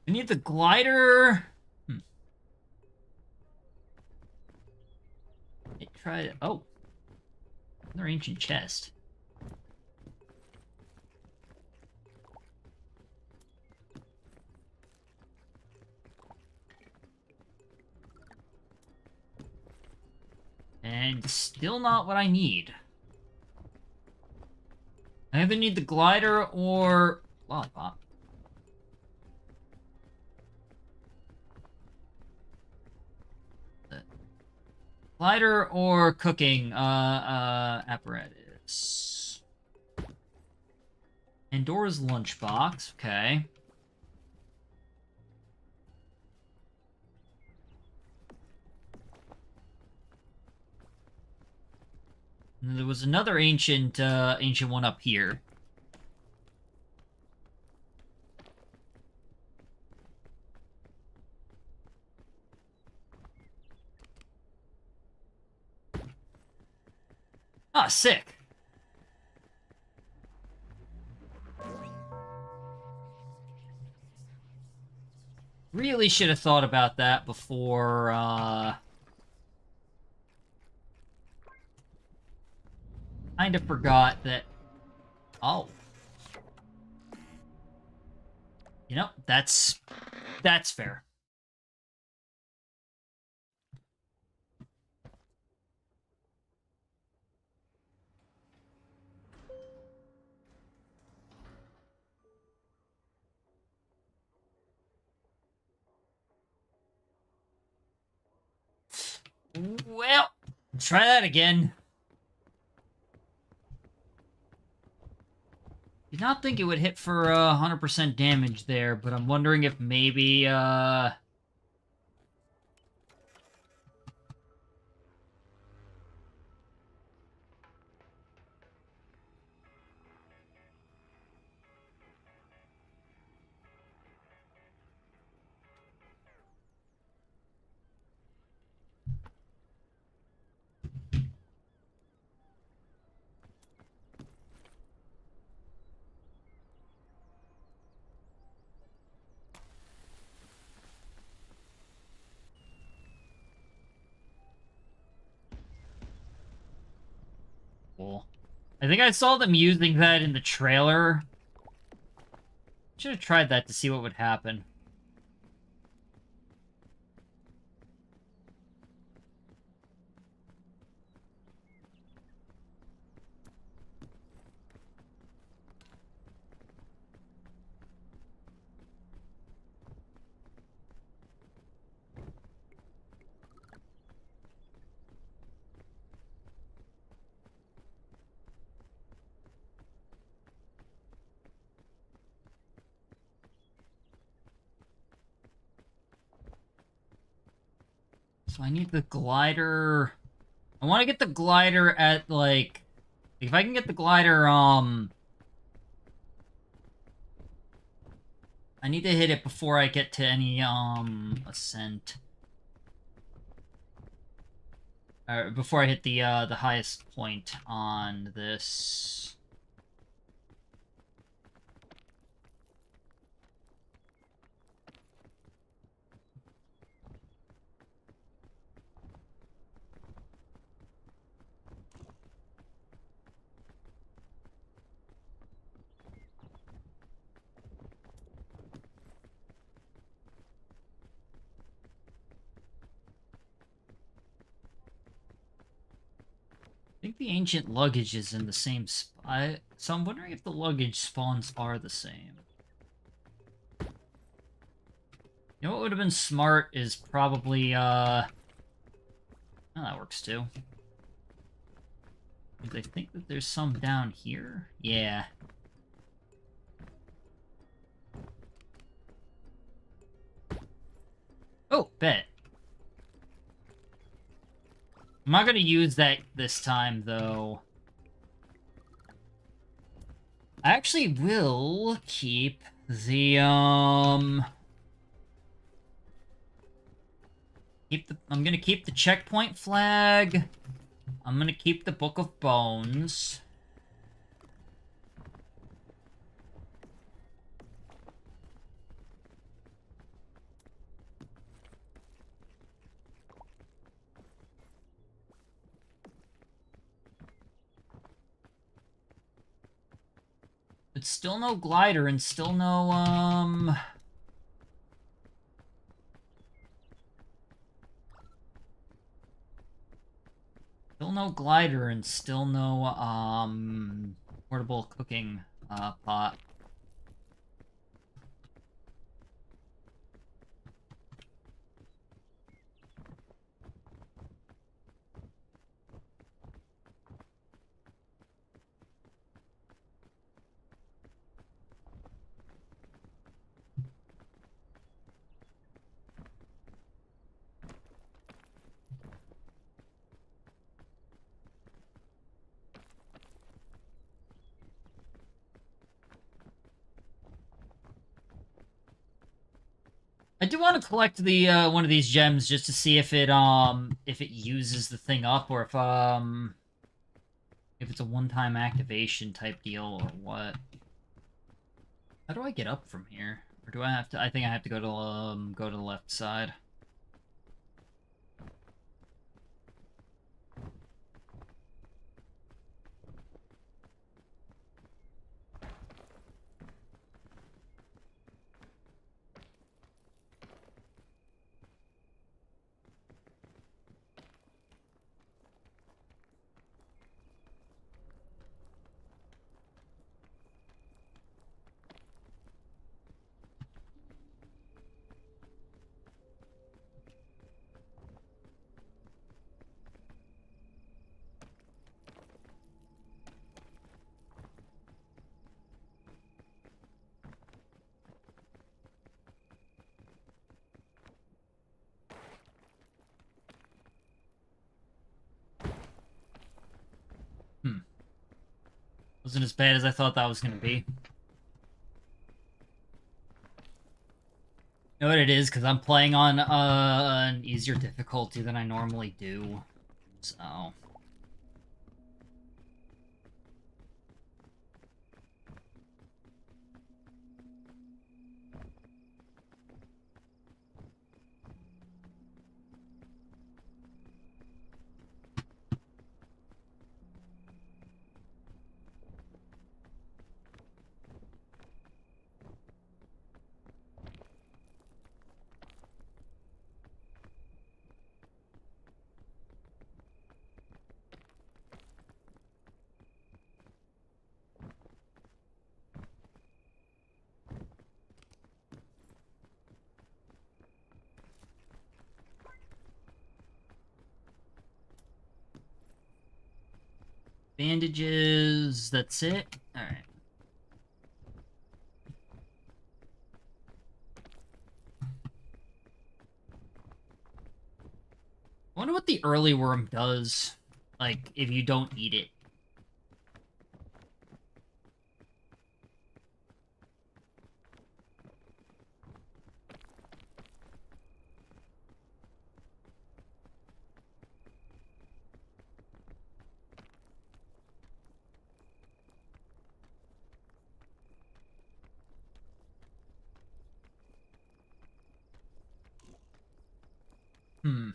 We need the glider. Try it. Oh, another ancient chest. And still not what I need. I either need the glider or lollipop. Glider or cooking apparatus. Pandora's lunchbox. Okay. And there was another ancient one up here. Ah, sick. Really should have thought about that before, kind of forgot that... Oh. You know, that's fair. Well, try that again. Did not think it would hit for 100% damage there, but I'm wondering if maybe, Cool. I think I saw them using that in the trailer. Should have tried that to see what would happen. So I need the glider... I want to get the glider at, like... If I can get the glider, I need to hit it before I get to any, ascent. Or before I hit the highest point on this. think the ancient luggage is in the same spot, so I'm wondering if the luggage spawns are the same. You know what would have been smart is probably, oh, that works too. I think that there's some down here. Yeah. Oh, bet. I'm not gonna use that this time, though. I actually will keep the, I'm gonna keep the checkpoint flag. I'm gonna keep the Book of Bones. But still no glider and still no, still no glider and still no, portable cooking, pot. I do want to collect the one of these gems just to see if it uses the thing up or if it's a one-time activation type deal or what. How do I get up from here? Or do I have to? I think I have to go to the left side. Wasn't as bad as I thought that was gonna be. You know what it is? Because I'm playing on an easier difficulty than I normally do. So. Bandages, that's it? Alright. I wonder what the early worm does, like, if you don't eat it. Hmm.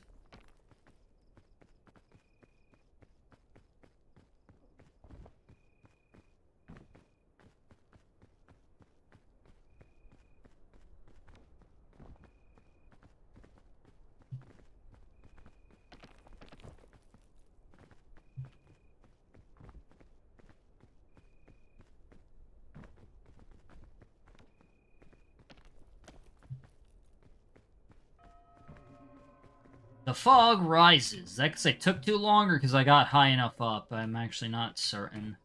The fog rises. Is that because I took too long or because I got high enough up? I'm actually not certain.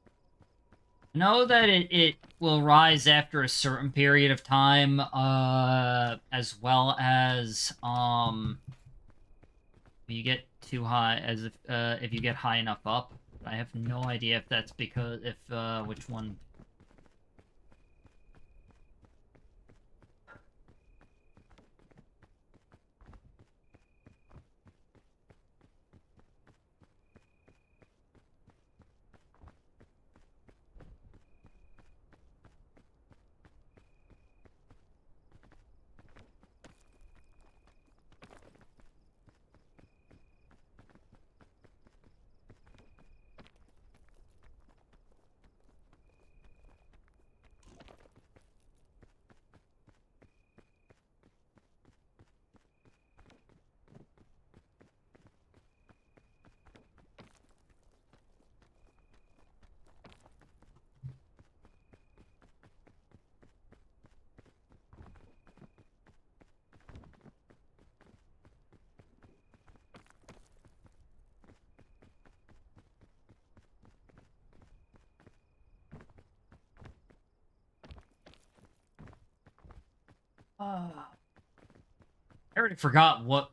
I know that it will rise after a certain period of time, as well as, you get too high, as if you get high enough up. I have no idea if that's because, which one. I already forgot what,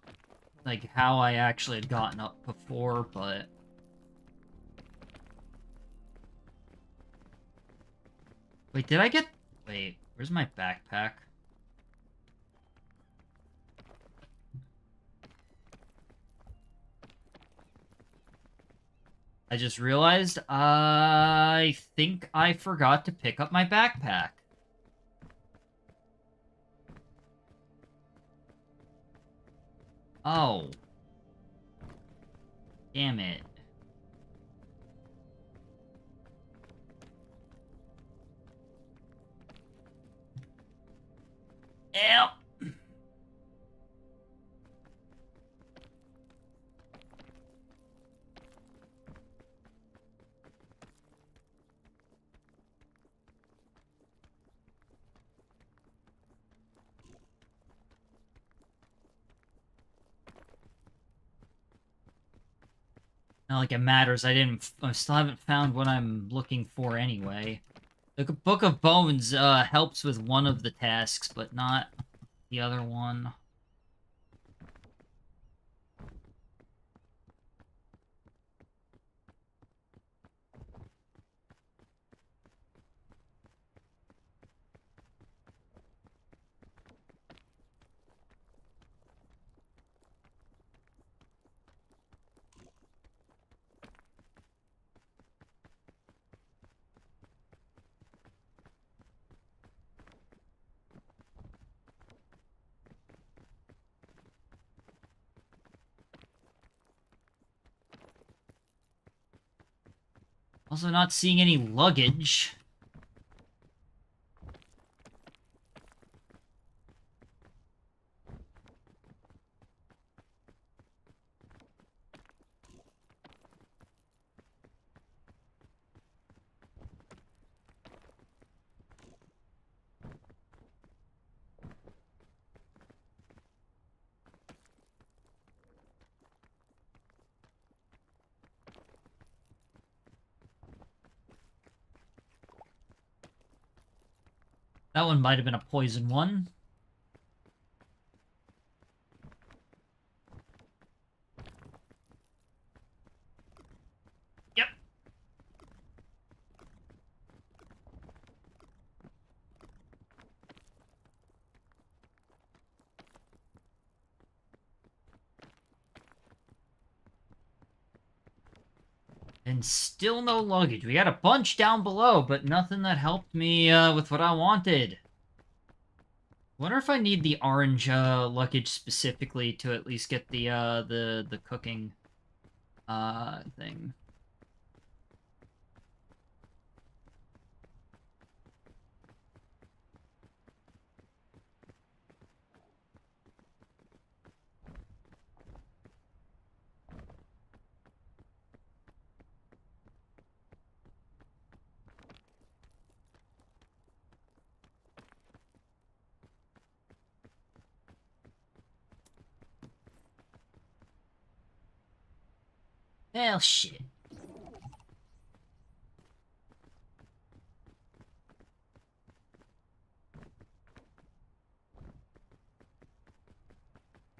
like, how I actually had gotten up before, but... Wait, did I get... Wait, where's my backpack? I just realized I think I forgot to pick up my backpack. Oh. Damn it. Yep. Not like it matters. I still haven't found what I'm looking for anyway. The Book of Bones helps with one of the tasks, but not the other one. Also not seeing any luggage. That one might have been a poison one. Yep. And still no luggage. We got a bunch down below, but nothing that helped me with what I wanted. Wonder if I need the orange luggage specifically to at least get the cooking thing. Well, shit.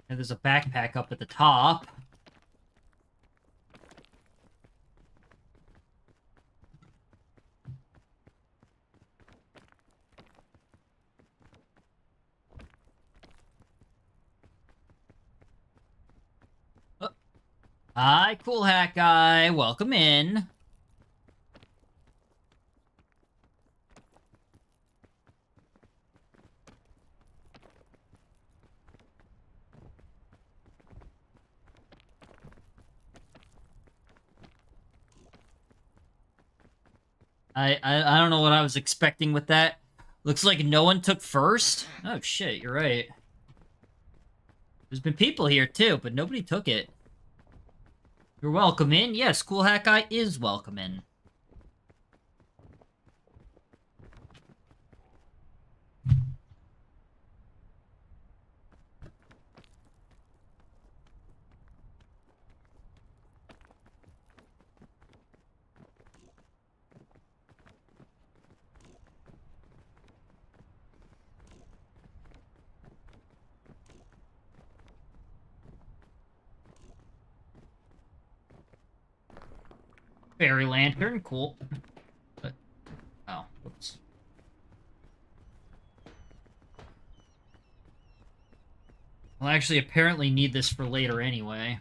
And there's a backpack up at the top. Hi, cool hat guy. Welcome in. I don't know what I was expecting with that. Looks like no one took first. Oh shit, you're right. There's been people here too, but nobody took it. You're welcome in. Yes, cool hat guy is welcome in. Fairy lantern, cool. But, oh, whoops. I'll actually apparently need this for later anyway.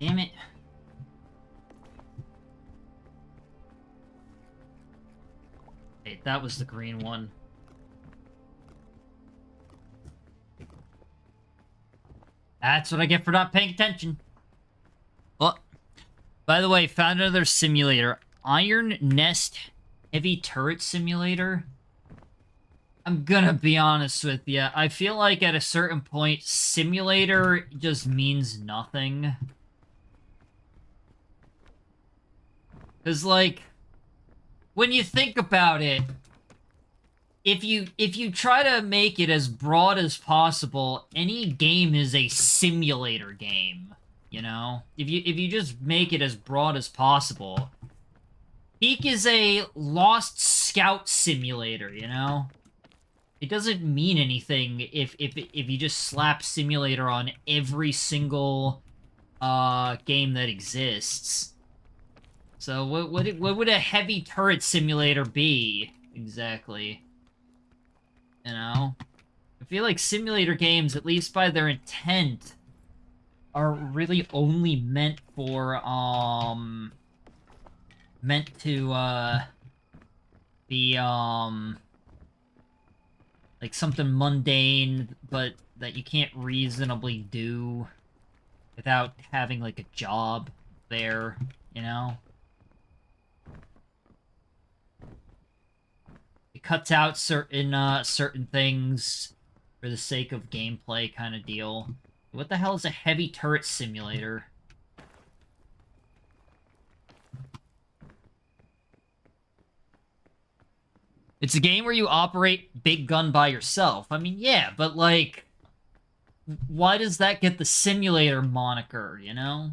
Damn it. Wait, that was the green one. That's what I get for not paying attention. Well, by the way, found another simulator. Iron Nest Heavy Turret Simulator. I'm gonna be honest with you. I feel like at a certain point, simulator just means nothing. Because, like, when you think about it, if you try to make it as broad as possible, any game is a simulator game, you know? If you just make it as broad as possible. Peak is a Lost Scout simulator, you know? It doesn't mean anything if you just slap simulator on every single game that exists. So what would a heavy turret simulator be exactly? You know? I feel like simulator games, at least by their intent, are really only meant for meant to be like something mundane, but that you can't reasonably do without having like a job there, you know? It cuts out certain things for the sake of gameplay kind of deal. What the hell is a heavy turret simulator? It's a game where you operate big gun by yourself. I mean, yeah, but like, why does that get the simulator moniker, you know?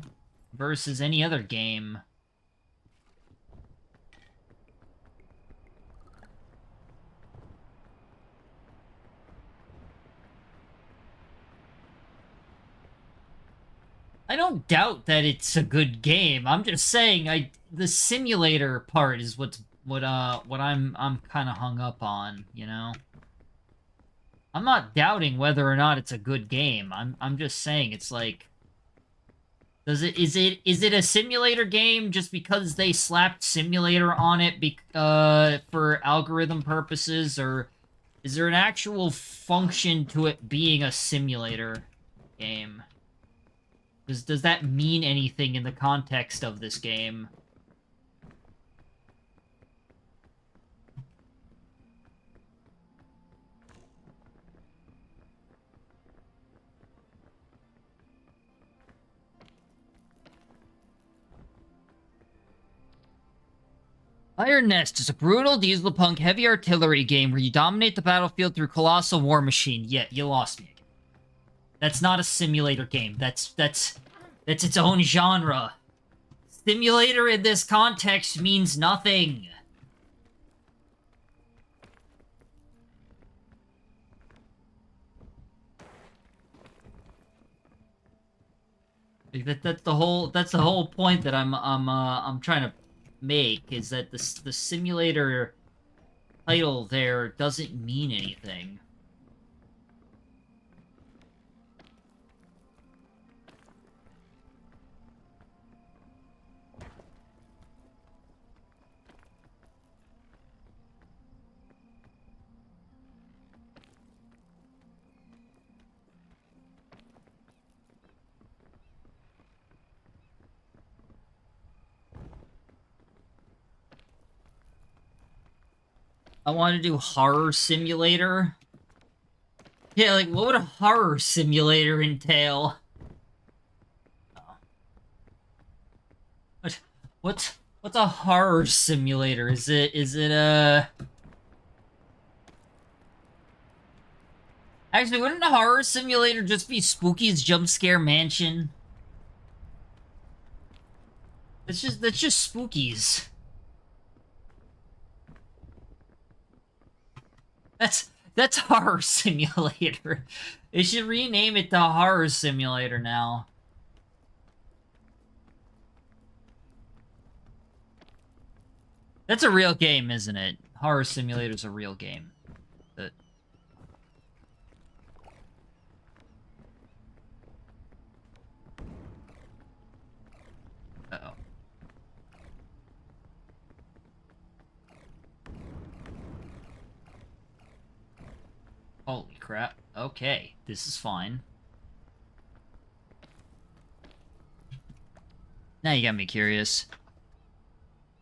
Versus any other game. I don't doubt that it's a good game. I'm just saying the simulator part is what I'm kind of hung up on, you know? I'm not doubting whether or not it's a good game. I'm just saying it's like is it a simulator game just because they slapped simulator on it for algorithm purposes, or is there an actual function to it being a simulator game? Does that mean anything in the context of this game? Iron Nest is a brutal dieselpunk heavy artillery game where you dominate the battlefield through colossal war machine. Yeah, you lost me again. That's not a simulator game. That's its own genre. Simulator in this context means nothing. That's the whole point that I'm trying to make, is that the simulator title there doesn't mean anything. I want to do horror simulator. Yeah, like, what would a horror simulator entail? What's a horror simulator? Is it Actually, wouldn't a horror simulator just be Spooky's Jump Scare Mansion? That's just Spooky's. That's horror simulator. They should rename it to horror simulator now. That's a real game, isn't it? Horror simulator's a real game. But... Uh-oh. Holy crap. Okay, this is fine. Now you got me curious.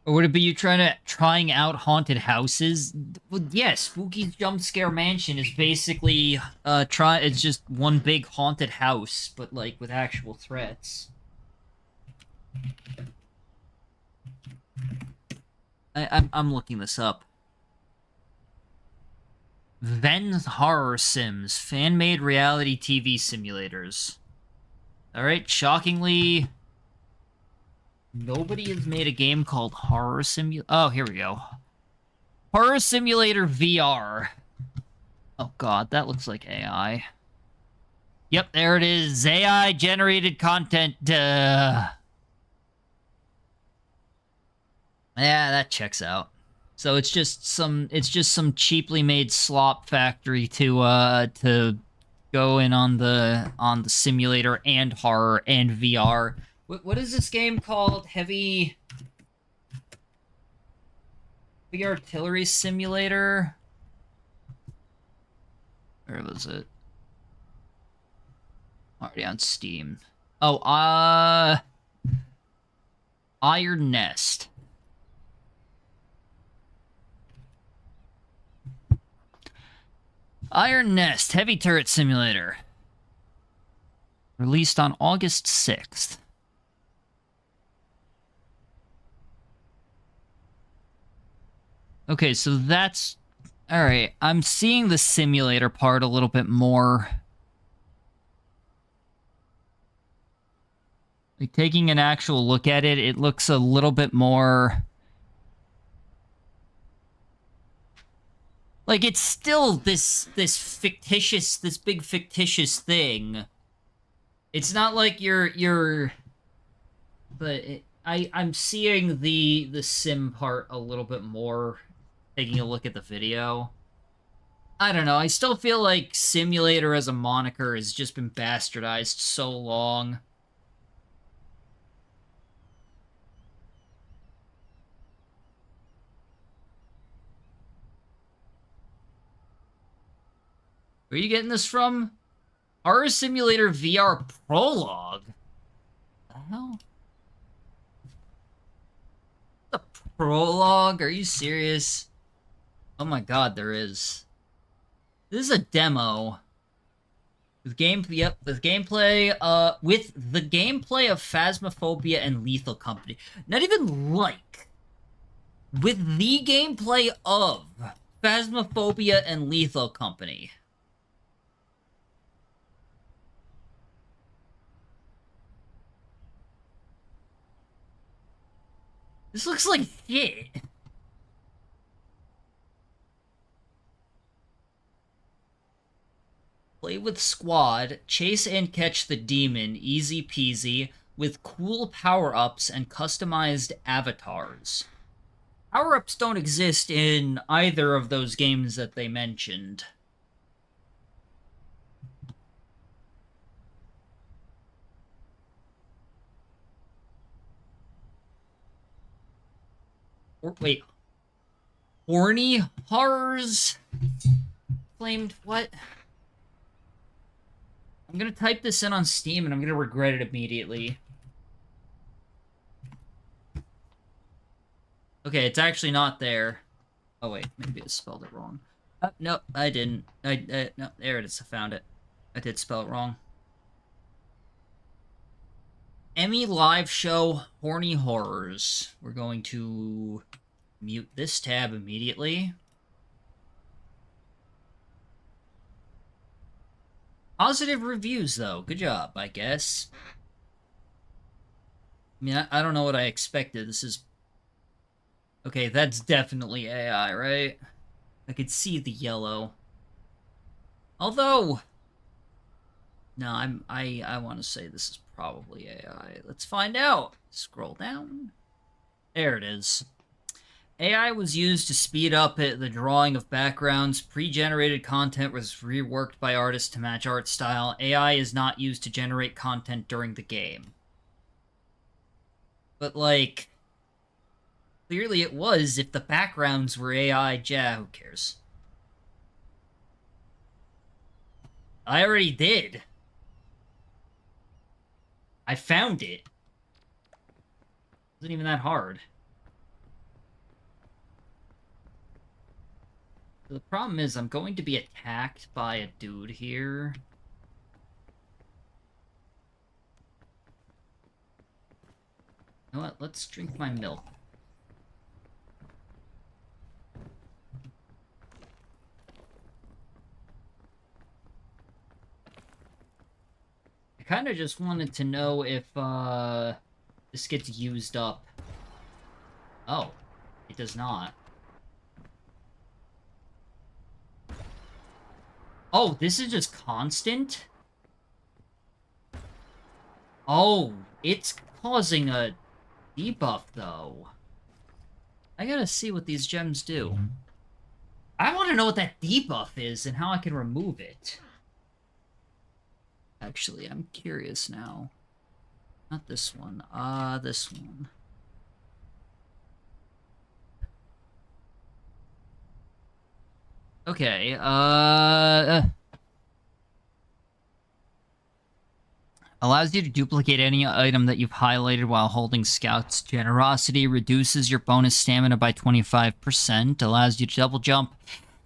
Or would it be you trying out haunted houses? Well, yes, Spooky's Jump Scare Mansion is basically it's just one big haunted house, but like with actual threats. I'm looking this up. Ven's Horror Sims, fan-made reality TV simulators. Alright, shockingly, nobody has made a game called Horror Simulator. Oh, here we go. Horror Simulator VR. Oh god, that looks like AI. Yep, there it is. AI-generated content. Yeah, that checks out. So it's just some cheaply made slop factory to go in on the simulator and horror and VR. What is this game called? Heavy Artillery Simulator? Where was it? Already on Steam. Oh, Iron Nest. Iron Nest Heavy Turret Simulator. Released on August 6th. Okay, so that's... Alright, I'm seeing the simulator part a little bit more. Like, taking an actual look at it, it looks a little bit more... Like, it's still this big fictitious thing. It's not like you're... But I'm seeing the sim part a little bit more, taking a look at the video. I don't know, I still feel like simulator as a moniker has just been bastardized so long. Where are you getting this from? Horror Simulator VR Prologue? What the hell? The prologue? Are you serious? Oh my god, there is. This is a demo. With gameplay, with the gameplay of Phasmophobia and Lethal Company. Not even like. with the gameplay of Phasmophobia and Lethal Company. This looks like shit. Play with squad, chase and catch the demon, easy peasy, with cool power-ups and customized avatars. Power-ups don't exist in either of those games that they mentioned. Wait. Horny horrors? Flamed what? I'm gonna type this in on Steam and I'm gonna regret it immediately. Okay, it's actually not there. Oh wait, maybe I spelled it wrong. No, I didn't. No, there it is. I found it. I did spell it wrong. Emmy live show Horny Horrors. We're going to mute this tab immediately. Positive reviews, though. Good job, I guess. I mean, I don't know what I expected. This is... Okay, that's definitely AI, right? I could see the yellow. Although... No, I want to say this is probably AI. Let's find out. Scroll down. There it is. AI was used to speed up the drawing of backgrounds. Pre-generated content was reworked by artists to match art style. AI is not used to generate content during the game. But, like, clearly it was. If the backgrounds were AI, yeah, who cares? I already did. I found it. It wasn't even that hard. The problem is I'm going to be attacked by a dude here. You know what? Let's drink my milk. I kind of just wanted to know if this gets used up. Oh, it does not. Oh, this is just constant? Oh, it's causing a debuff, though. I gotta see what these gems do. I want to know what that debuff is and how I can remove it. Actually, I'm curious now. Not this one. This one. Okay, allows you to duplicate any item that you've highlighted while holding Scout's Generosity. Reduces your bonus stamina by 25%. Allows you to double jump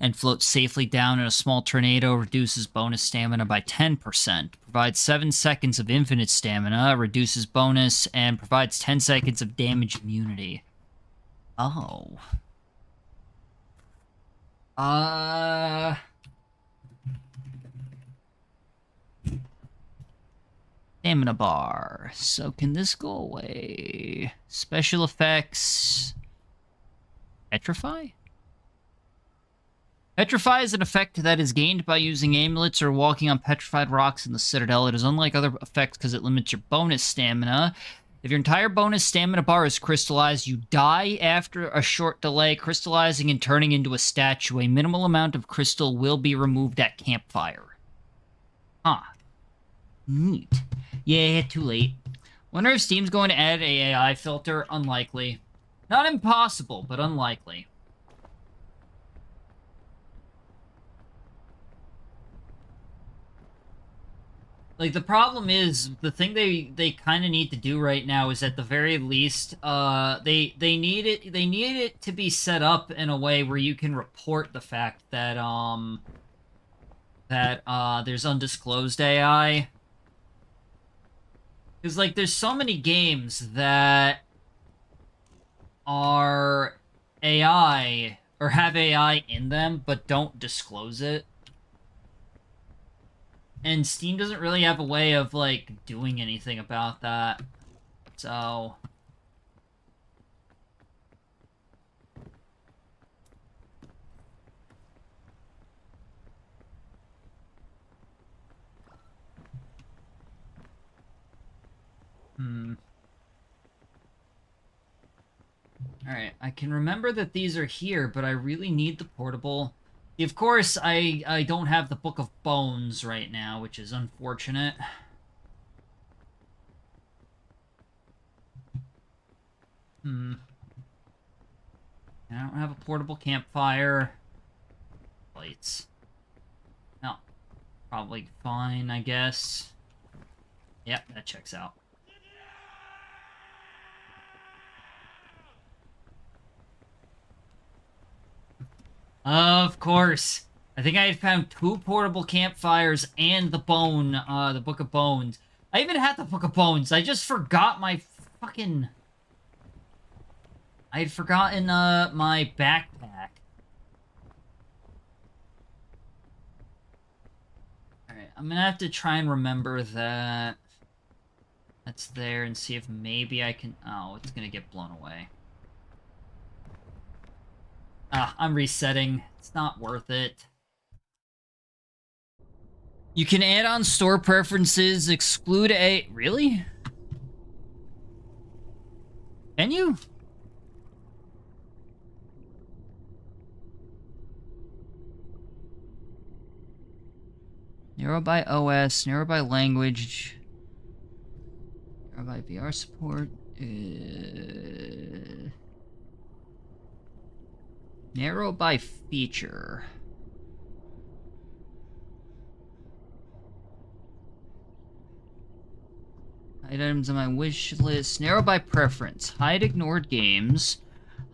and float safely down in a small tornado. Reduces bonus stamina by 10%. Provides 7 seconds of infinite stamina. Reduces bonus and provides 10 seconds of damage immunity. Oh. Stamina bar. So can this go away? Special effects. Petrify? Petrify is an effect that is gained by using amulets or walking on petrified rocks in the Citadel. It is unlike other effects because it limits your bonus stamina. If your entire bonus stamina bar is crystallized, you die after a short delay, crystallizing and turning into a statue. A minimal amount of crystal will be removed at campfire. Huh. Neat. Yeah, too late. Wonder if Steam's going to add a AI filter? Unlikely. Not impossible, but unlikely. Like, the problem is, the thing they kind of need to do right now is, at the very least, they need it to be set up in a way where you can report the fact that, there's undisclosed AI. Because, like, there's so many games that are AI or have AI in them, but don't disclose it. And Steam doesn't really have a way of, like, doing anything about that. So... Alright, I can remember that these are here, but I really need the portable. Of course, I don't have the Book of Bones right now, which is unfortunate. I don't have a portable campfire. Lights. No. Probably fine, I guess. Yep, that checks out. Of course. I think I had found 2 portable campfires and the the Book of Bones. I even had the Book of Bones. I just forgot my fucking... I had forgotten, my backpack. Alright, I'm gonna have to try and remember that that's there and see if maybe I can... Oh, it's gonna get blown away. Ah, I'm resetting. It's not worth it. You can add on store preferences, exclude a... Really? Can you? Narrow by OS, narrow by language, narrow by VR support, narrow by feature. Hide items on my wish list, narrow by preference, hide ignored games,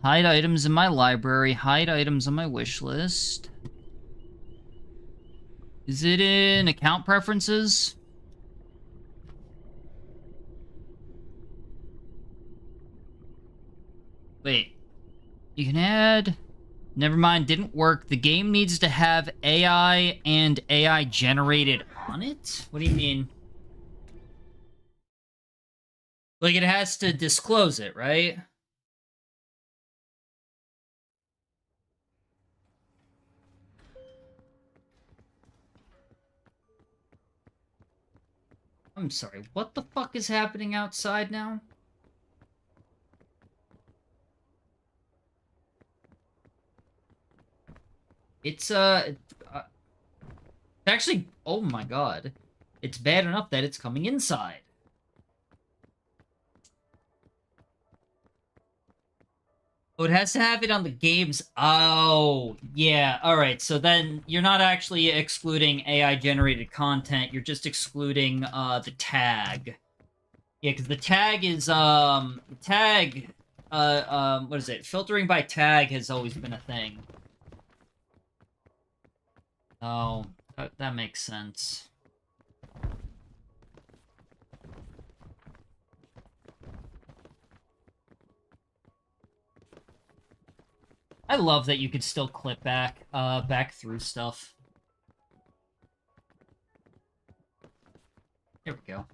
hide items in my library, hide items on my wish list. Is it in account preferences? Wait. You can add... Never mind, didn't work. The game needs to have AI and AI generated on it? What do you mean? Like, it has to disclose it, right? I'm sorry, what the fuck is happening outside now? It's actually, oh my god. It's bad enough that it's coming inside. Oh, it has to have it on the games. Oh, yeah. All right. So then you're not actually excluding AI generated content. You're just excluding the tag. Yeah, because the tag is what is it? Filtering by tag has always been a thing. Oh, that makes sense. I love that you could still clip back through stuff. Here we go.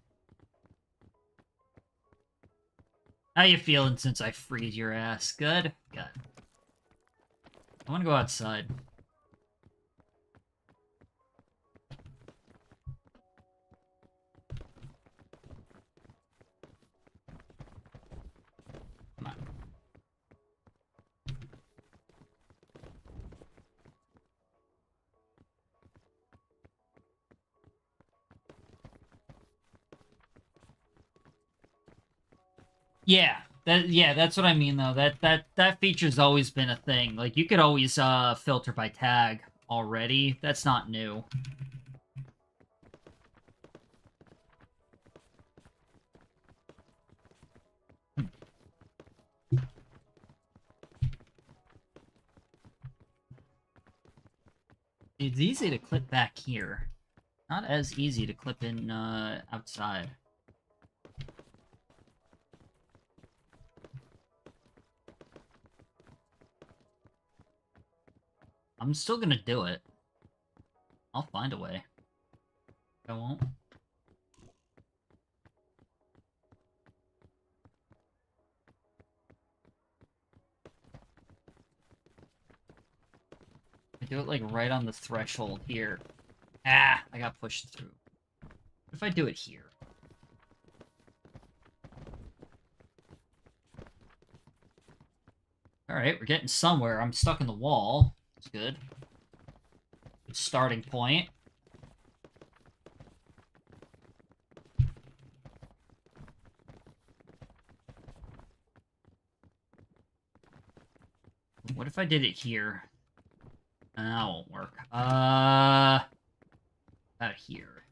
How you feeling since I freed your ass? Good? Good. I want to go outside. Come on. Yeah, that's what I mean though. That feature's always been a thing. Like you could always filter by tag already. That's not new. It's easy to clip back here. Not as easy to clip in outside. I'm still gonna do it. I'll find a way. I won't. I do it, like, right on the threshold here. Ah! I got pushed through. What if I do it here? Alright, we're getting somewhere. I'm stuck in the wall. That's good. Good starting point. What if I did it here? That won't work. Out here.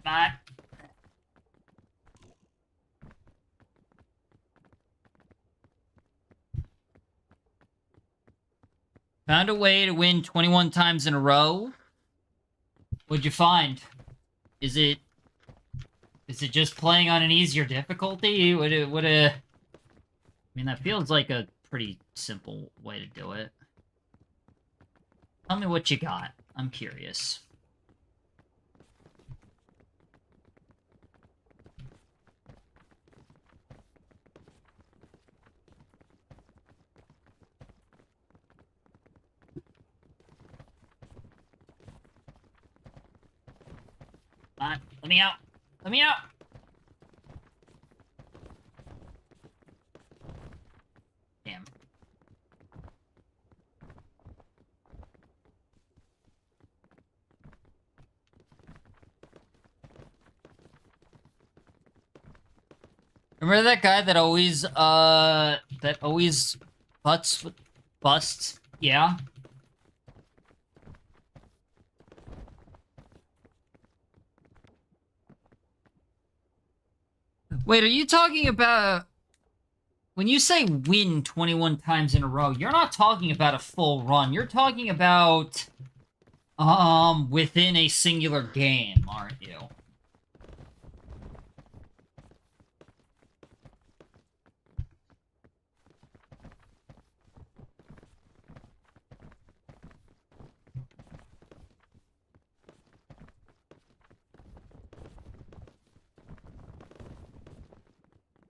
Not. Found a way to win 21 times in a row. What'd you find? Is it just playing on an easier difficulty? I mean, that feels like a pretty simple way to do it. Tell me what you got. I'm curious. Let me out. Let me out. Damn. Remember that guy that always busts? Yeah. Wait, are you talking about... When you say win 21 times in a row, you're not talking about a full run. You're talking about, within a singular game, aren't you?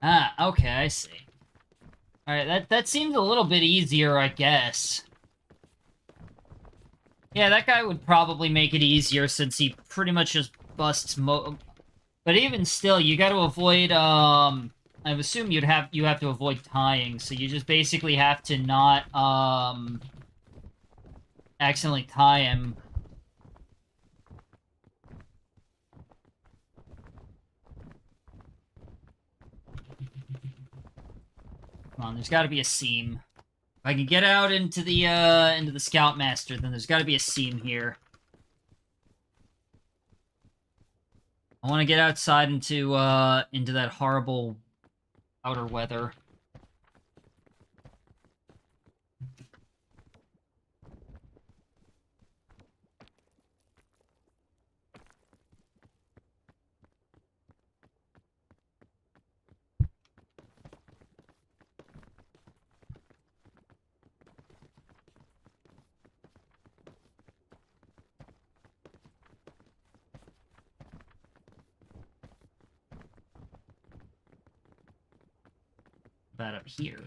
Ah, okay, I see. Alright, that seems a little bit easier, I guess. Yeah, that guy would probably make it easier since he pretty much just busts But even still, you gotta avoid, I assume you have to avoid tying, so you just basically have to not, accidentally tie him. Come on, there's gotta be a seam. If I can get out into the Scoutmaster, then there's gotta be a seam here. I want to get outside into that horrible outer weather. About up here.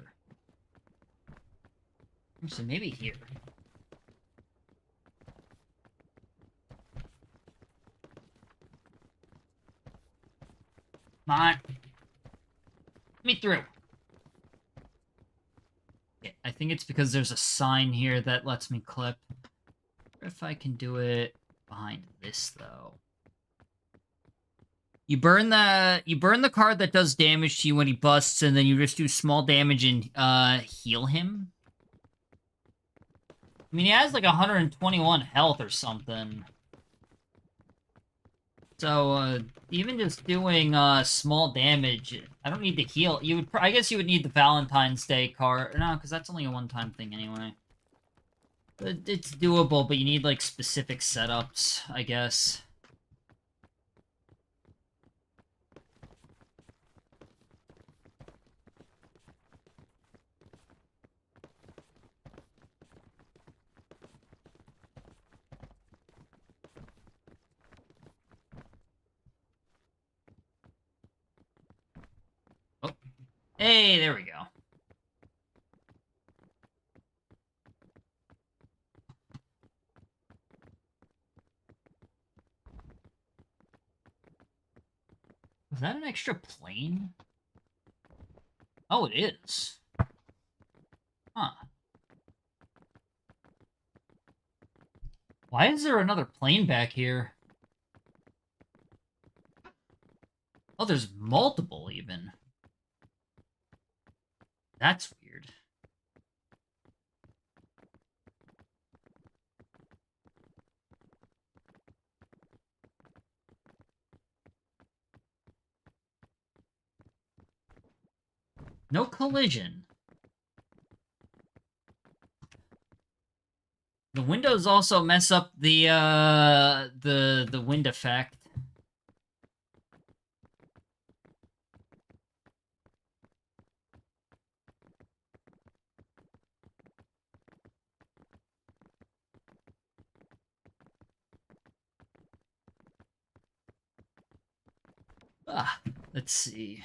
So maybe here. Come on. Let me through. Yeah, I think it's because there's a sign here that lets me clip. If I can do it behind this, though. You burn the card that does damage to you when he busts, and then you just do small damage and heal him. I mean, he has like 121 health or something. So, even just doing small damage, I don't need to heal. I guess you would need the Valentine's Day card. No, because that's only a one-time thing anyway. But it's doable, but you need like specific setups, I guess. Hey, there we go. Was that an extra plane? Oh, it is. Huh. Why is there another plane back here? Oh, there's multiple, even. That's weird. No collision. The windows also mess up the wind effect. Ah, let's see.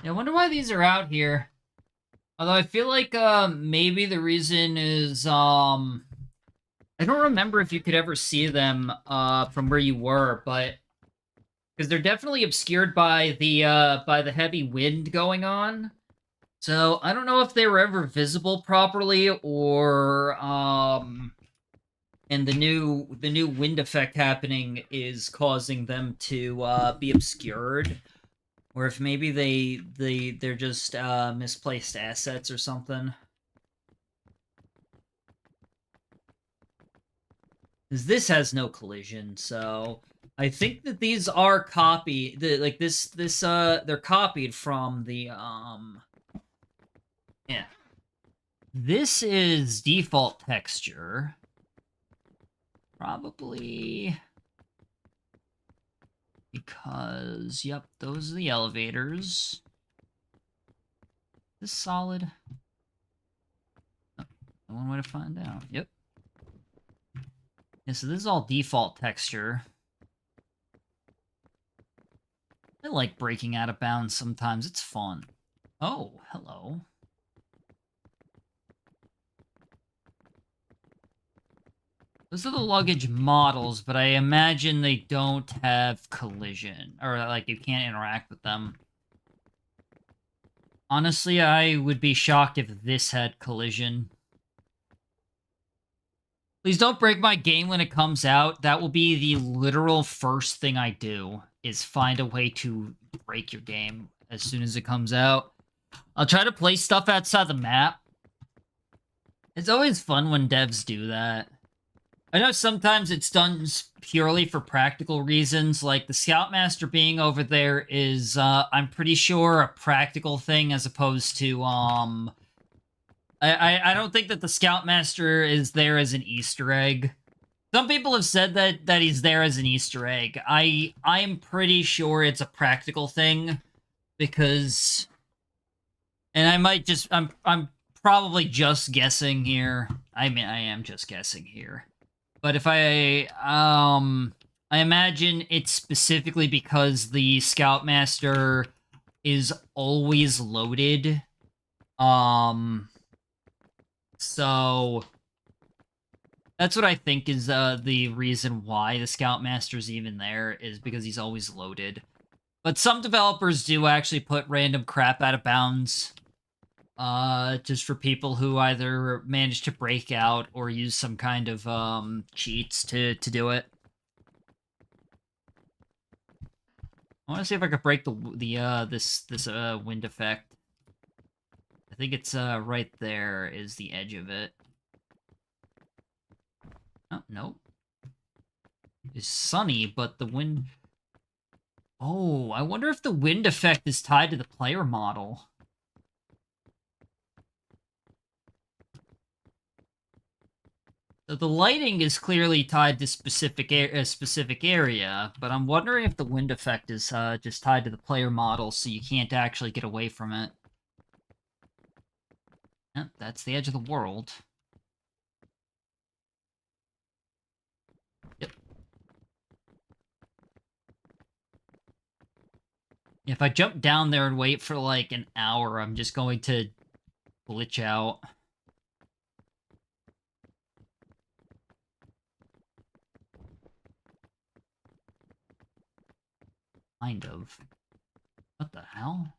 Yeah, I wonder why these are out here. Although I feel like maybe the reason is I don't remember if you could ever see them from where you were, but because they're definitely obscured by the heavy wind going on. So I don't know if they were ever visible properly, or and the new wind effect happening is causing them to be obscured, or if maybe they're just misplaced assets or something. Because this has no collision, so I think that these are copied. Like this they're copied from the yeah. This is default texture. Probably because, yep, those are the elevators. This solid. Oh, one way to find out. Yep. Yeah, so this is all default texture. I like breaking out of bounds sometimes. It's fun. Oh, hello. Those are the luggage models, but I imagine they don't have collision. Or, like, you can't interact with them. Honestly, I would be shocked if this had collision. Please don't break my game when it comes out. That will be the literal first thing I do, is find a way to break your game as soon as it comes out. I'll try to play stuff outside the map. It's always fun when devs do that. I know sometimes it's done purely for practical reasons, like the Scoutmaster being over there is, I'm pretty sure, a practical thing as opposed to, I don't think that the Scoutmaster is there as an Easter egg. Some people have said that he's there as an Easter egg. I am pretty sure it's a practical thing, because, and I might just, I'm probably just guessing here. I mean, I am just guessing here. But if I imagine it's specifically because the Scoutmaster is always loaded. So that's what I think is the reason why the Scoutmaster's even there, is because he's always loaded. But some developers do actually put random crap out of bounds, just for people who either manage to break out or use some kind of cheats to do it. I want to see if I could break this wind effect. I think it's right there is the edge of it. Oh, nope. It's sunny, but the wind... Oh, I wonder if the wind effect is tied to the player model. So the lighting is clearly tied to a specific area, but I'm wondering if the wind effect is just tied to the player model, so you can't actually get away from it. Yep, that's the edge of the world. Yep. If I jump down there and wait for like an hour, I'm just going to glitch out. Kind of. What the hell?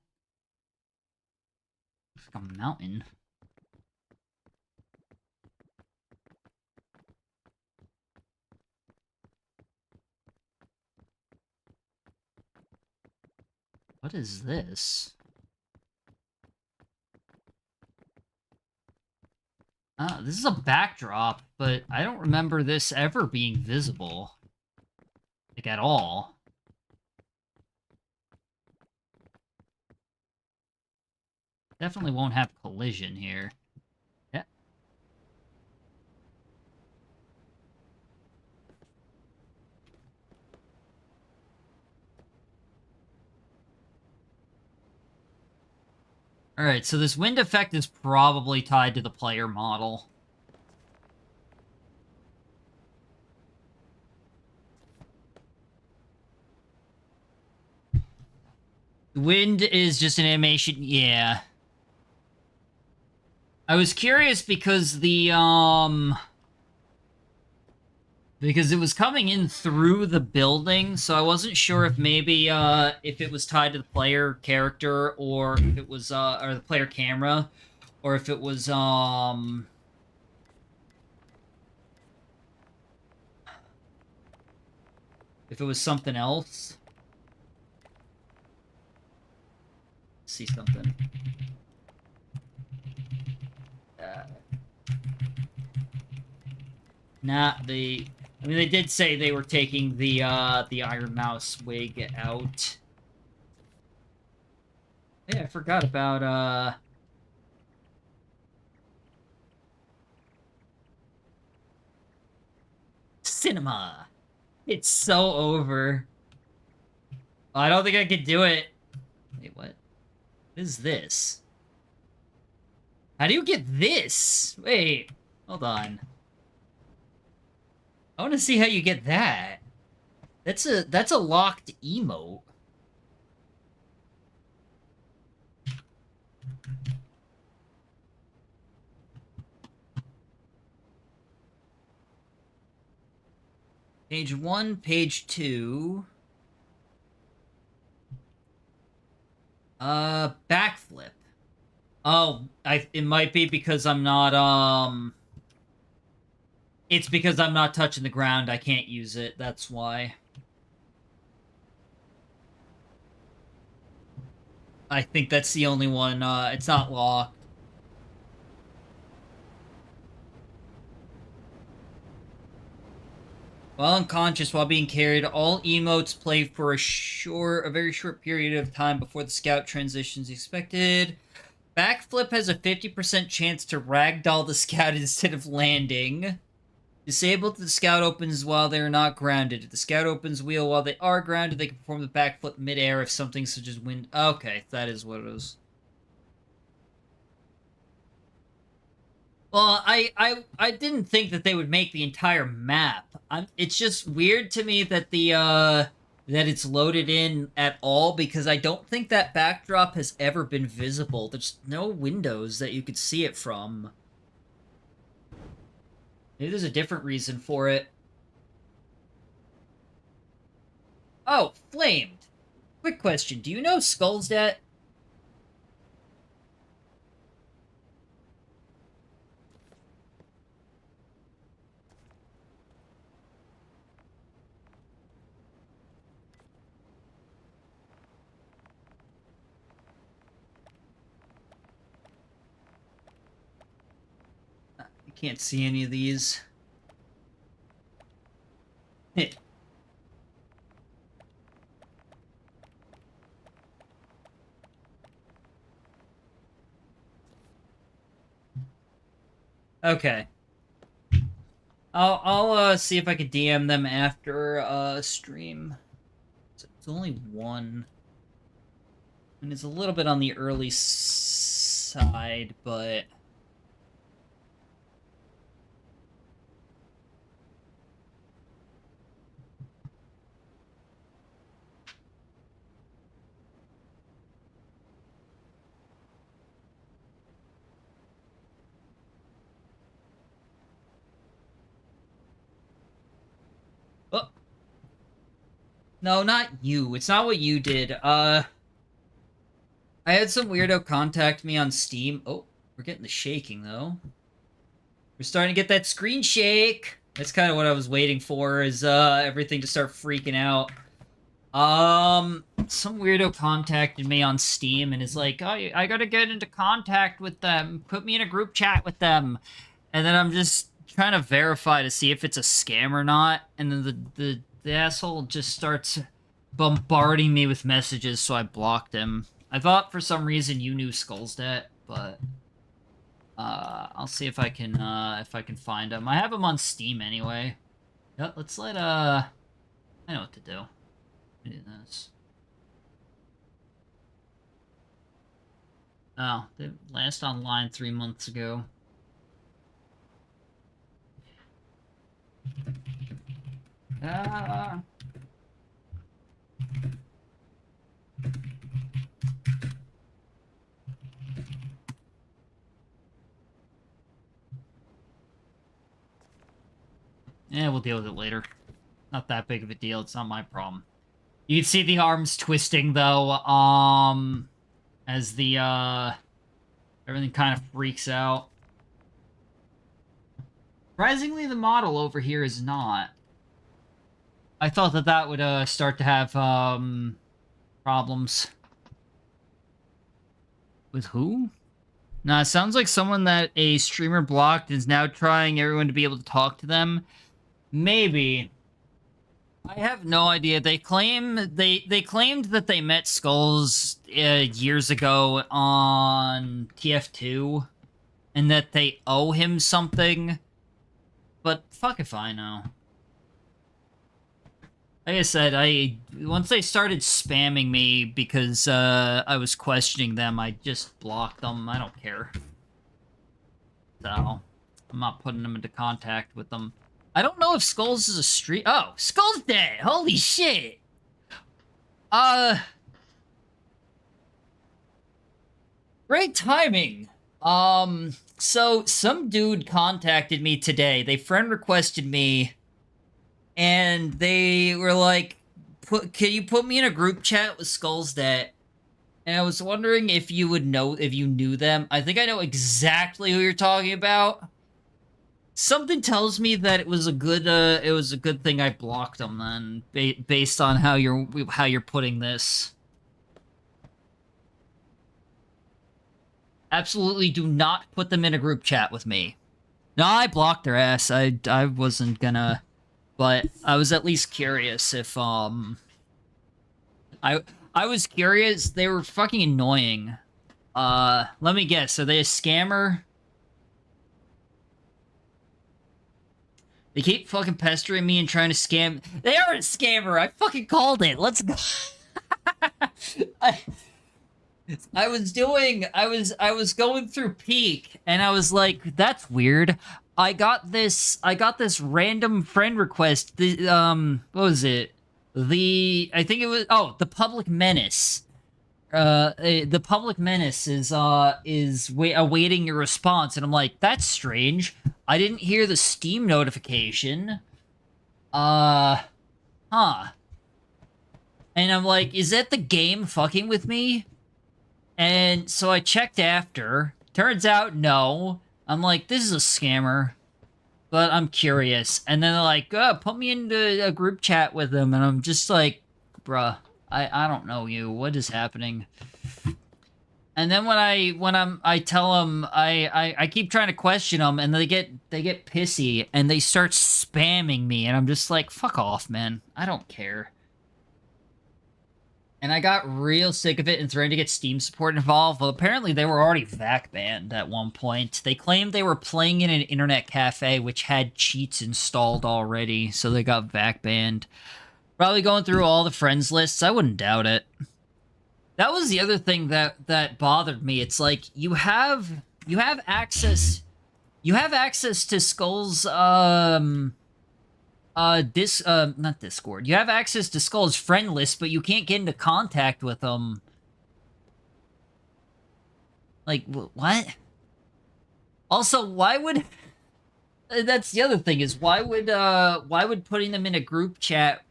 It's like a mountain. What is this? This is a backdrop, but I don't remember this ever being visible. Like, at all. Definitely won't have collision here. Yeah. Alright, so this wind effect is probably tied to the player model. Wind is just an animation, yeah. I was curious because because it was coming in through the building, so I wasn't sure if maybe, if it was tied to the player character, or if it was, or the player camera, or if it was, if it was something else. Let's see something. Not the... I mean, they did say they were taking the Iron Mouse wig out. Yeah, I forgot about, cinema. It's so over. I don't think I could do it. Wait, what? What is this? How do you get this? Wait, hold on. I want to see how you get that. That's a locked emote. Page 1, page 2. Backflip. Oh, it might be because I'm not, it's because I'm not touching the ground, I can't use it, that's why. I think that's the only one, it's not locked. While unconscious, while being carried, all emotes play for a very short period of time before the scout transitions expected. Backflip has a 50% chance to ragdoll the scout instead of landing. Disabled, the scout opens while they are not grounded. If the scout opens wheel while they are grounded, they can perform the backflip midair if something such as wind... Okay, that is what it is. Well, I didn't think that they would make the entire map. It's just weird to me that that it's loaded in at all, because I don't think that backdrop has ever been visible. There's no windows that you could see it from. Maybe there's a different reason for it. Oh, flamed. Quick question. Do you know Skullsdat? You can't see any of these. Okay. I'll see if I can DM them after stream. It's only one. And it's a little bit on the early side, but Oh, no, not you. It's not what you did. I had some weirdo contact me on Steam. Oh, we're getting the shaking, though. We're starting to get that screen shake. That's kind of what I was waiting for, is everything to start freaking out. Some weirdo contacted me on Steam and is like, oh, I gotta get into contact with them. Put me in a group chat with them. And then I'm just trying to verify to see if it's a scam or not. And then the asshole just starts bombarding me with messages, so I blocked him. I thought for some reason you knew Skullsdat, but I'll see if I can find him. I have him on Steam anyway. Yep, let's let I know what to do. Let me do this. Oh, they last online 3 months ago. Ah. Yeah, we'll deal with it later. Not that big of a deal. It's not my problem. You can see the arms twisting, though, as the, everything kind of freaks out. Surprisingly, the model over here is not. I thought that that would, start to have, problems. With who? Nah, it sounds like someone that a streamer blocked is now trying everyone to be able to talk to them. Maybe. I have no idea. They claimed that they met Skulls years ago on TF2 and that they owe him something. But fuck if I know. Like I said, once they started spamming me because I was questioning them, I just blocked them. I don't care. So, I'm not putting them into contact with them. I don't know if Skulls is a stream. Oh, Skulls dead! Holy shit! Great timing. So some dude contacted me today. They friend requested me, and they were like, "Can you put me in a group chat with Skulls dead?" And I was wondering if you would know, if you knew them. I think I know exactly who you're talking about. Something tells me that it was a good thing I blocked them then, based on how you're putting this. Absolutely do not put them in a group chat with me. No, I blocked their ass. I wasn't gonna, but I was at least curious if I was curious. They were fucking annoying. Let me guess. Are they a scammer? They keep fucking pestering me and trying to scam. They are a scammer. I fucking called it. Let's go. I was going through Peak and I was like, that's weird. I got this random friend request. What was it? I think it was, the Public Menace. The Public Menace is awaiting your response, and I'm like, that's strange. I didn't hear the Steam notification. Huh. And I'm like, is that the game fucking with me? And so I checked after. Turns out, no. I'm like, this is a scammer. But I'm curious. And then they're like, put me into a group chat with them. And I'm just like, bruh, I don't know you. What is happening? And then when I tell them, I keep trying to question them, and they get pissy, and they start spamming me, and I'm just like, fuck off, man. I don't care. And I got real sick of it and threatened to get Steam support involved. Well, apparently they were already VAC banned at one point. They claimed they were playing in an internet cafe which had cheats installed already, so they got VAC banned. Probably going through all the friends lists. I wouldn't doubt it. That was the other thing that bothered me. It's like you have access to Skull's not Discord. You have access to Skull's friend list, but you can't get into contact with them. Like what? Also, why would That's the other thing is why would putting them in a group chat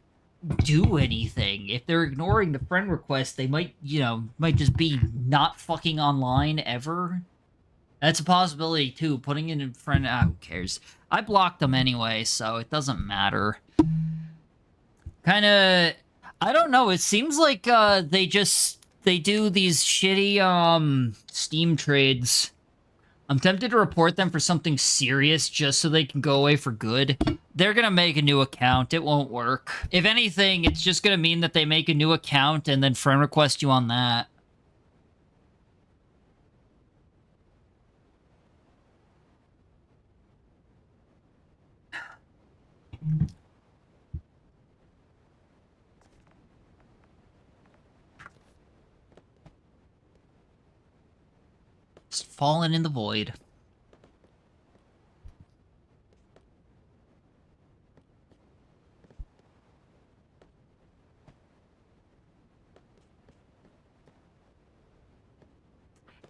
do anything? If they're ignoring the friend request, they might, might just be not fucking online ever. That's a possibility too. Putting it in friend, who cares? I blocked them anyway, so it doesn't matter. Kind of, I don't know. It seems like they do these shitty Steam trades. I'm tempted to report them for something serious just so they can go away for good. They're gonna make a new account. It won't work. If anything, it's just gonna mean that they make a new account and then friend request you on that. Just falling in the void.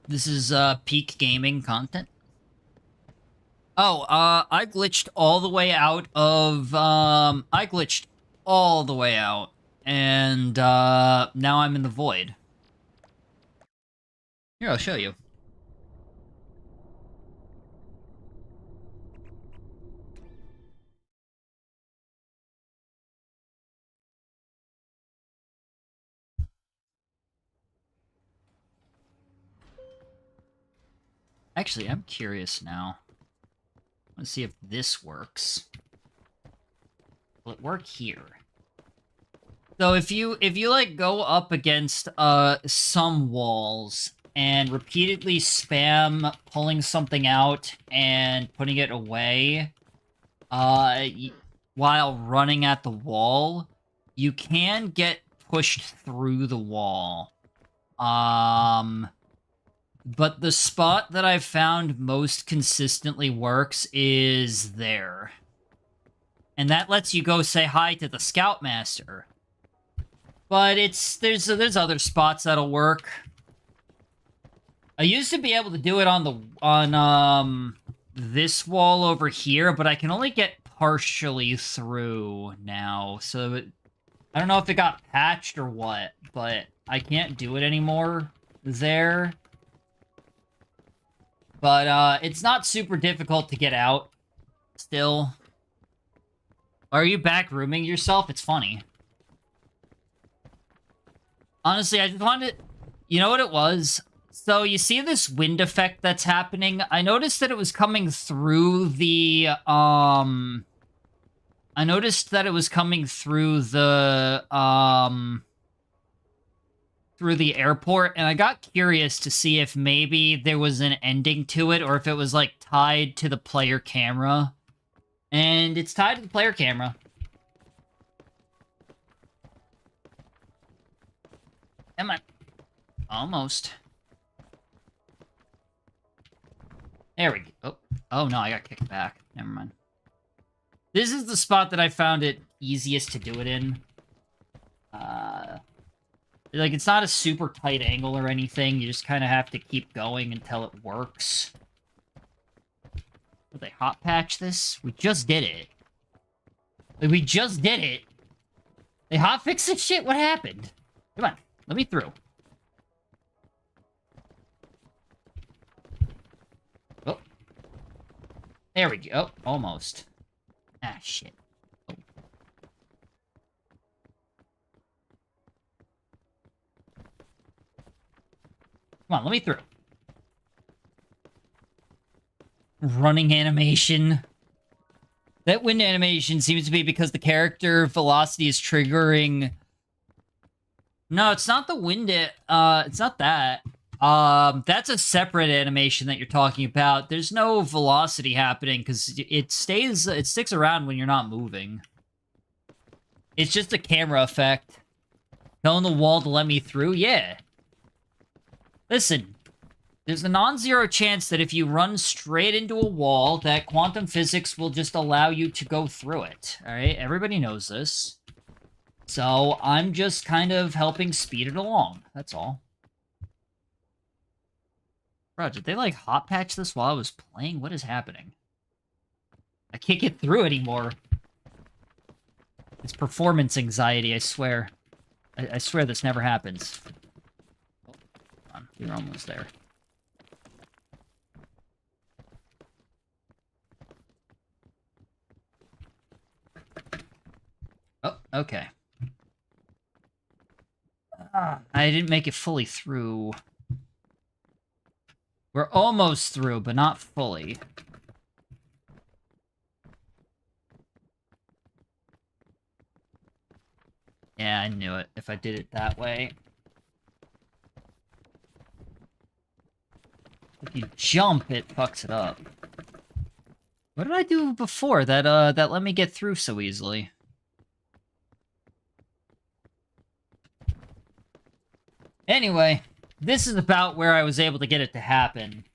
This is peak gaming content. Oh, I glitched all the way out of I glitched all the way out, and now I'm in the void. Here, I'll show you. Actually, I'm curious now. Let's see if this works. Will it work here? So if you like go up against some walls and repeatedly spam pulling something out and putting it away while running at the wall, you can get pushed through the wall. But the spot that I've found most consistently works is there. And that lets you go say hi to the Scoutmaster. But there's other spots that'll work. I used to be able to do it on this wall over here, but I can only get partially through now. So I don't know if it got patched or what, but I can't do it anymore there. But it's not super difficult to get out still. Are you back rooming yourself? It's funny. Honestly, I just wanted... You know what it was? So, you see this wind effect that's happening? I noticed that it was coming through the, I noticed that it was coming through the airport, and I got curious to see if maybe there was an ending to it, or if it was, like, tied to the player camera. And it's tied to the player camera. Am I? Almost. There we go. Oh, no, I got kicked back. Never mind. This is the spot that I found it easiest to do it in. Like, it's not a super tight angle or anything. You just kind of have to keep going until it works. Did they hot patch this? We just did it. Like, we just did it. They hot fixed this shit? What happened? Come on, let me through. Oh. There we go. Oh, almost. Ah, shit. Oh. Come on, let me through. Running animation. That wind animation seems to be because the character velocity is triggering... No, it's not the wind... it's not that. That's a separate animation that you're talking about. There's no velocity happening because it sticks around when you're not moving. It's just a camera effect. Telling the wall to let me through? Yeah. Listen, there's a non-zero chance that if you run straight into a wall, that quantum physics will just allow you to go through it. Alright, everybody knows this. So, I'm just kind of helping speed it along. That's all. Bro, did they, like, hot patch this while I was playing? What is happening? I can't get through anymore. It's performance anxiety, I swear. I swear this never happens. Oh, come on, you're almost there. Oh, okay. I didn't make it fully through. We're almost through, but not fully. Yeah, I knew it. If I did it that way. If you jump, it fucks it up. What did I do before that let me get through so easily? Anyway, this is about where I was able to get it to happen.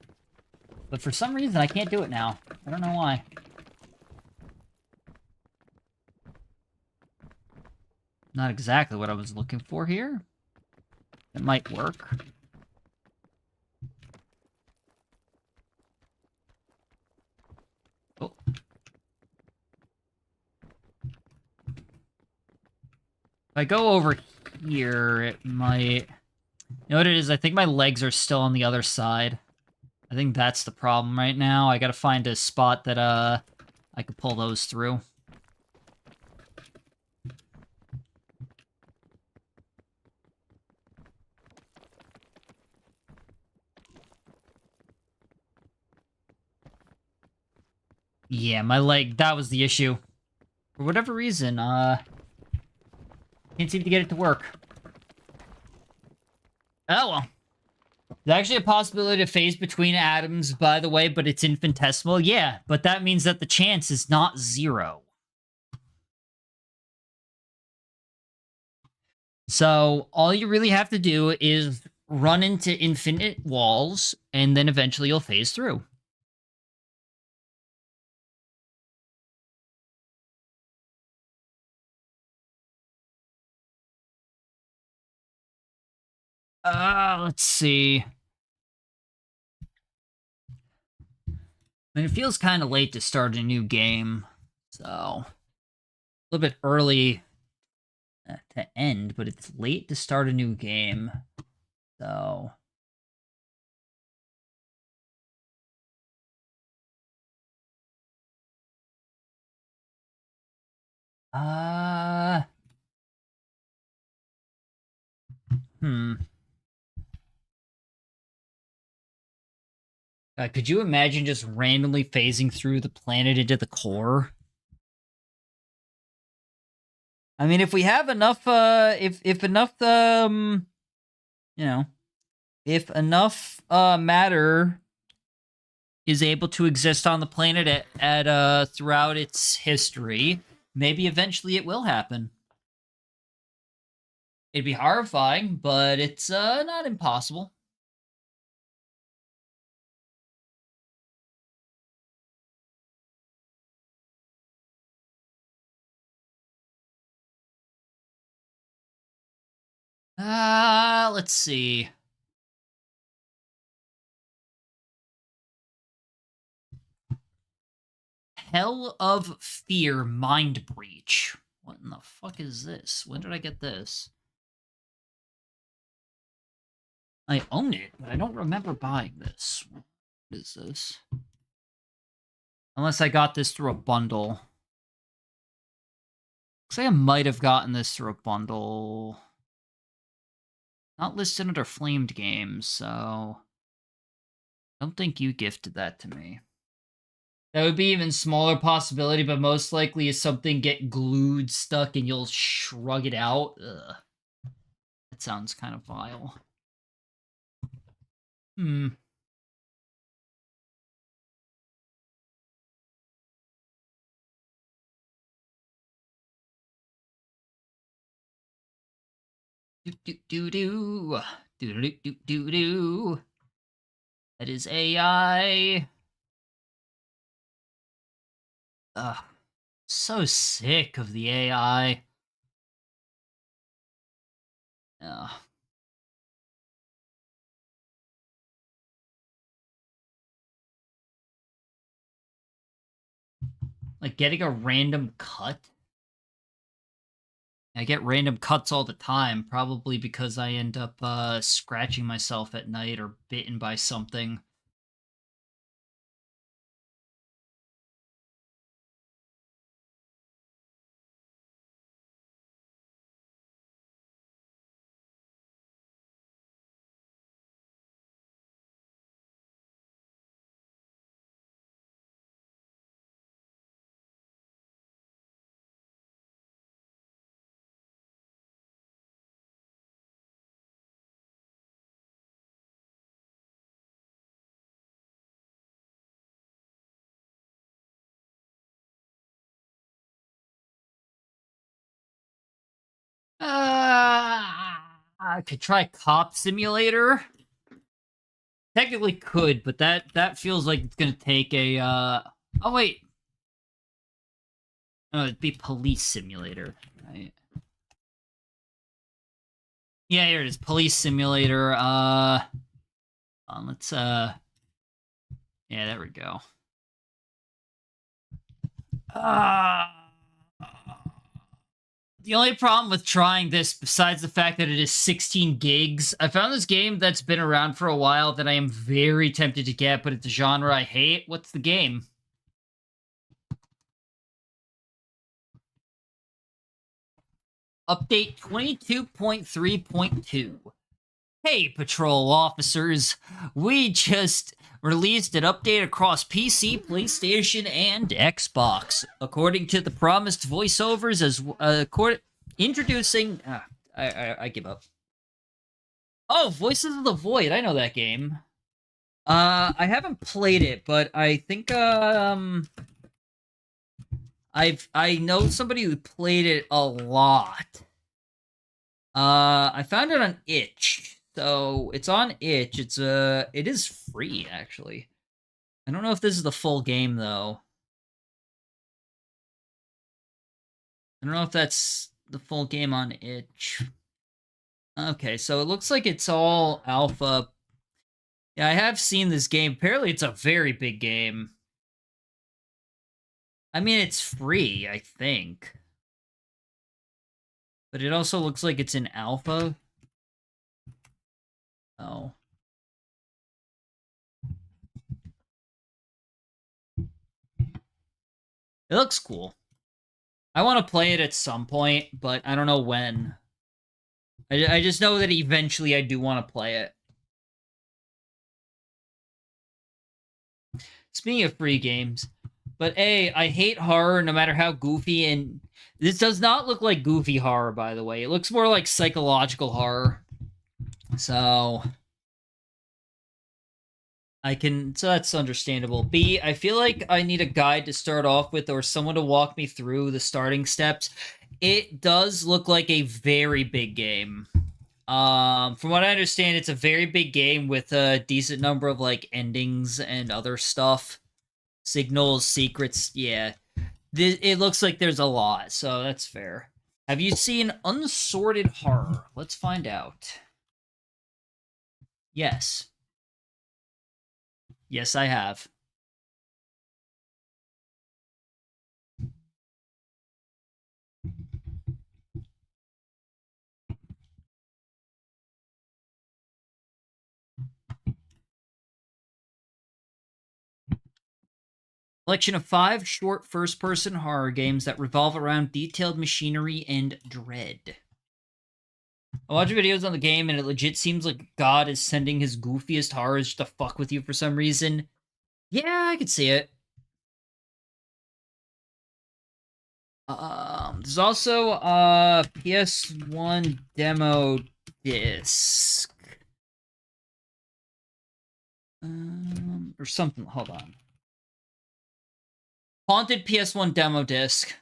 But for some reason, I can't do it now. I don't know why. Not exactly what I was looking for here. It might work. Oh. If I go over here, it might... You know what it is? I think my legs are still on the other side. I think that's the problem right now. I gotta find a spot that, I could pull those through. Yeah, my leg, that was the issue. For whatever reason, can't seem to get it to work. Oh, well. There's actually a possibility to phase between atoms, by the way, but it's infinitesimal. Yeah, but that means that the chance is not 0. So, all you really have to do is run into infinite walls, and then eventually you'll phase through. Let's see. I mean, it feels kind of late to start a new game, so a little bit early to end, but it's late to start a new game, so... Could you imagine just randomly phasing through the planet into the core? I mean, if we have enough, if enough, you know, if enough, matter is able to exist on the planet throughout its history, maybe eventually it will happen. It'd be horrifying, but it's, not impossible. Let's see. Hell of Fear Mind Breach. What in the fuck is this? When did I get this? I own it, but I don't remember buying this. What is this? Unless I got this through a bundle. Looks like I might have gotten this through a bundle. Not listed under Flamed Games, so... I don't think you gifted that to me. That would be even smaller possibility, but most likely is something get glued, stuck, and you'll shrug it out. Ugh. That sounds kind of vile. Hmm. Do-do-do-do. Do-do-do-do-do. That is AI. Ugh. So sick of the AI. Ugh. Like getting a random cut? I get random cuts all the time, probably because I end up scratching myself at night or bitten by something. I could try Cop Simulator. Technically could, but that feels like it's gonna take a oh wait. Oh, it'd be Police Simulator, right? Yeah, here it is. Police Simulator. Let's yeah, there we go. The only problem with trying this, besides the fact that it is 16 gigs, I found this game that's been around for a while that I am very tempted to get, but it's a genre I hate. What's the game? Update 22.3.2. Hey, patrol officers. We just released an update across PC, PlayStation, and Xbox. According to the promised voiceovers, introducing... I give up. Oh, Voices of the Void. I know that game. I haven't played it, but I think, I know somebody who played it a lot. I found it on itch. So it's on itch. It is free actually. I don't know if this is the full game though. I don't know if that's the full game on itch. Okay, so it looks like it's all alpha. Yeah, I have seen this game. Apparently it's a very big game. I mean, it's free, I think. But it also looks like it's in alpha. Oh. It looks cool. I want to play it at some point, but I don't know when. I just know that eventually I do want to play it. Speaking of free games, but I hate horror no matter how goofy, and this does not look like goofy horror, by the way. It looks more like psychological horror. So so that's understandable. B, I feel like I need a guide to start off with or someone to walk me through the starting steps. It does look like a very big game. From what I understand, it's a very big game with a decent number of like endings and other stuff. Signals, secrets, yeah. It looks like there's a lot, so that's fair. Have you seen Unsorted Horror? Let's find out. Yes. Yes, I have. Collection of 5 short first-person horror games that revolve around detailed machinery and dread. I watch videos on the game, and it legit seems like God is sending his goofiest horrors to fuck with you for some reason. Yeah, I could see it. There's also a PS1 demo disc. Or something. Hold on. Haunted PS1 demo disc.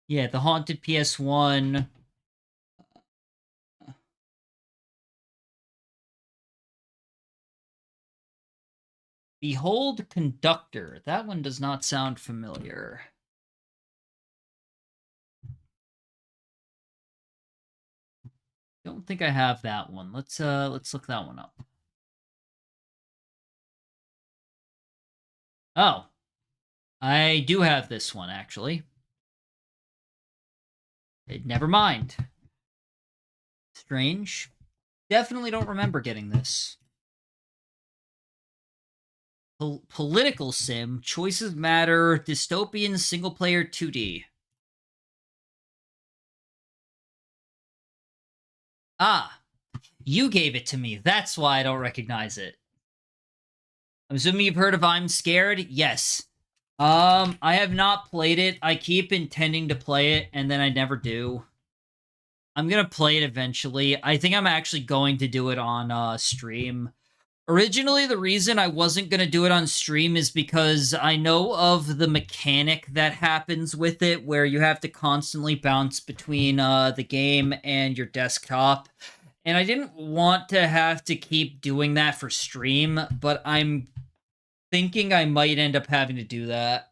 Yeah, the Haunted PS1. Behold Conductor. That one does not sound familiar. Don't think I have that one. Let's look that one up. Oh. I do have this one, actually. Never mind. Strange. Definitely don't remember getting this. Political sim, choices matter, dystopian single-player 2D. Ah, you gave it to me. That's why I don't recognize it. I'm assuming you've heard of I'm Scared? Yes. I have not played it. I keep intending to play it, and then I never do. I'm gonna play it eventually. I think I'm actually going to do it on stream. Originally, the reason I wasn't going to do it on stream is because I know of the mechanic that happens with it, where you have to constantly bounce between the game and your desktop. And I didn't want to have to keep doing that for stream, but I'm thinking I might end up having to do that.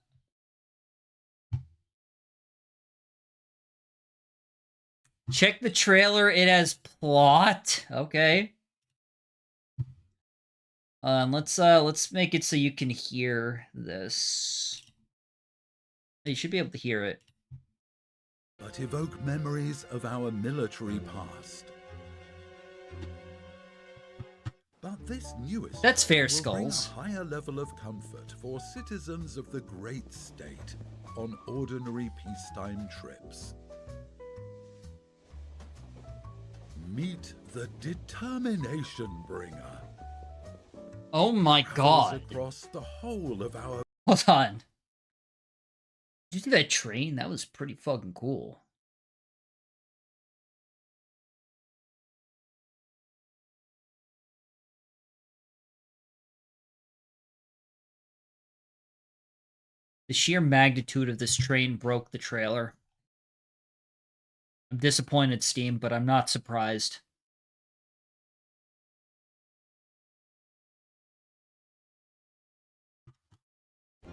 Check the trailer, it has plot. Okay. Let's make it so you can hear this. You should be able to hear it. But evoke memories of our military past. But this newest That's fair, will Skulls. bring a higher level of comfort for citizens of the great state on ordinary peacetime trips. Meet the Determination Bringer. Oh my god. Across the whole of our... Hold on. Did you see that train? That was pretty fucking cool. The sheer magnitude of this train broke the trailer. I'm disappointed, Steam, but I'm not surprised.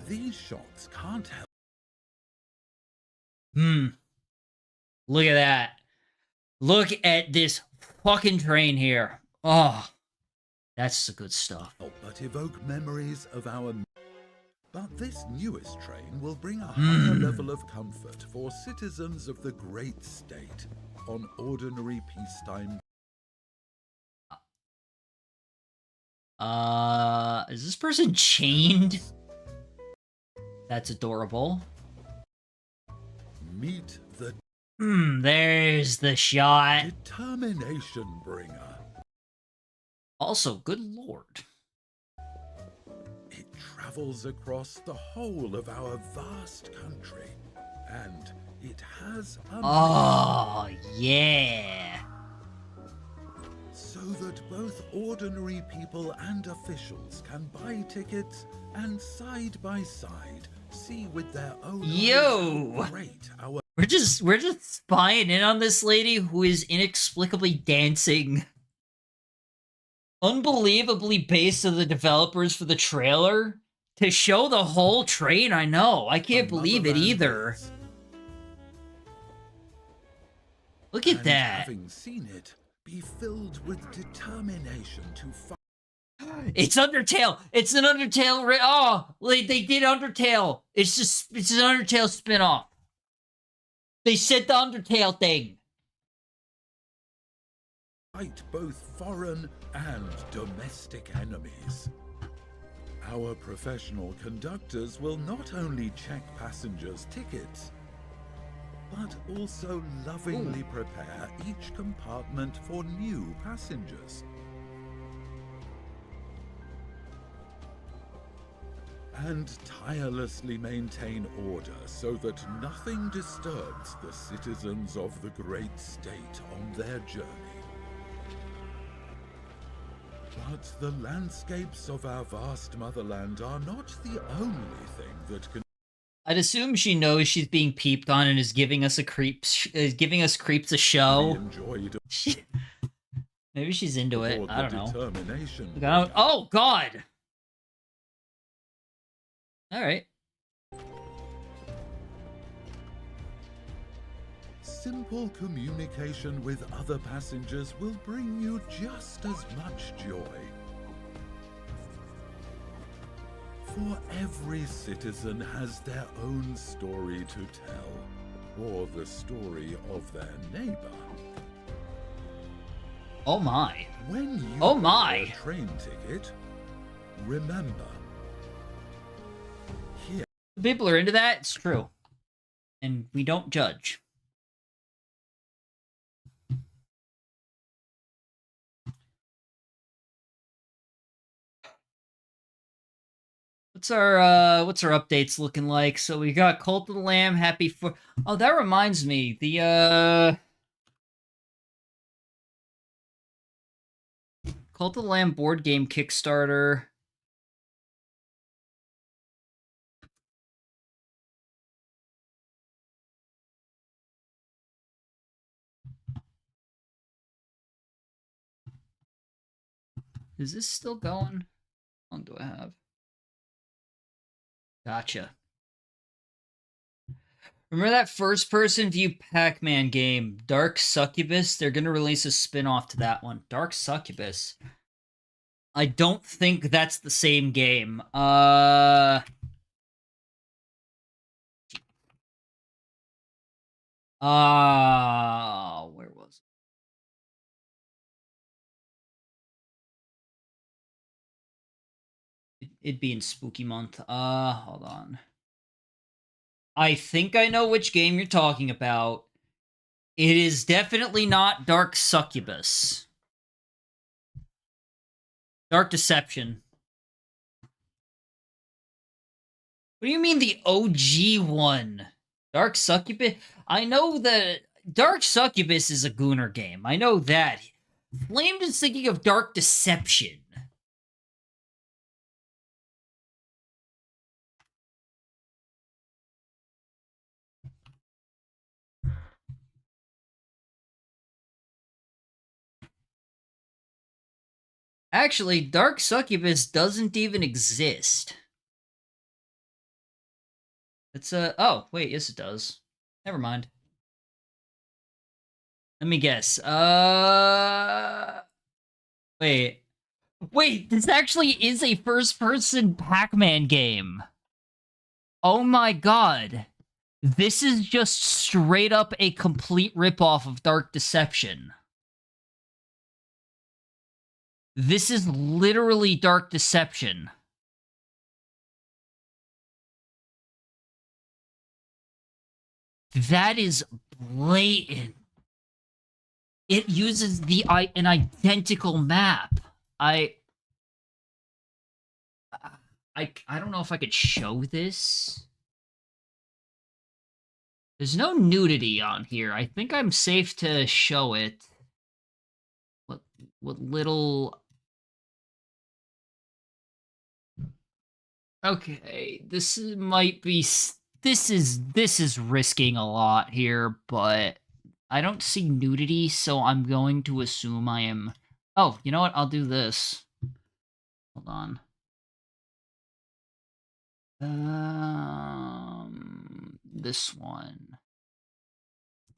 These shots can't help. Look at that. Look at this fucking train here. Oh, that's the good stuff. But evoke memories of our... But this newest train will bring a higher level of comfort for citizens of the great state on ordinary peacetime. Is this person chained? That's adorable. Meet the... there's the shot. Determination Bringer. Also, good lord. It travels across the whole of our vast country, and it has a... Oh, yeah. So that both ordinary people and officials can buy tickets and side by side see with their own eyes how great our... We're just spying in on this lady who is inexplicably dancing. Unbelievably based on the developers for the trailer to show the whole train. I know. I can't believe it either. Look at that. Having seen it, be filled with determination to fight. It's Undertale. It's an Undertale. Oh, they did Undertale. It's an Undertale spin-off. They said the Undertale thing. Fight both foreign and domestic enemies. Our professional conductors will not only check passengers' tickets, but also lovingly prepare each compartment for new passengers. And tirelessly maintain order so that nothing disturbs the citizens of the great state on their journey. But the landscapes of our vast motherland are not the only thing that can... I'd assume she knows she's being peeped on and is giving us creeps a show. Maybe she's into it. I don't know. Oh god. Alright. Simple communication with other passengers will bring you just as much joy. For every citizen has their own story to tell, or the story of their neighbor. Oh my. When you Oh buy my. a train ticket, remember, here People are into that, it's true. And we don't judge. What's our updates looking like? So we got Cult of the Lamb, Happy for Oh, that reminds me. The Cult of the Lamb board game Kickstarter. Is this still going? How long do I have? Gotcha. Remember that first-person view Pac-Man game, Dark Succubus? They're gonna release a spin-off to that one. Dark Succubus. I don't think that's the same game. Where was it? It'd be in Spooky Month. Hold on. I think I know which game you're talking about. It is definitely not Dark Succubus. Dark Deception. What do you mean the OG one? Dark Succubus? I know that Dark Succubus is a Gooner game. I know that. Flamed is thinking of Dark Deception. Actually, Dark Succubus doesn't even exist. It's oh, wait, yes it does. Never mind. Let me guess. Wait. Wait, this actually is a first-person Pac-Man game. Oh my god. This is just straight up a complete ripoff of Dark Deception. This is literally Dark Deception. That is blatant. It uses an identical map. I don't know if I could show this. There's no nudity on here. I think I'm safe to show it. What little... Okay, this might be... This is risking a lot here, but I don't see nudity, so I'm going to assume I am... Oh, you know what? I'll do this. Hold on. This one.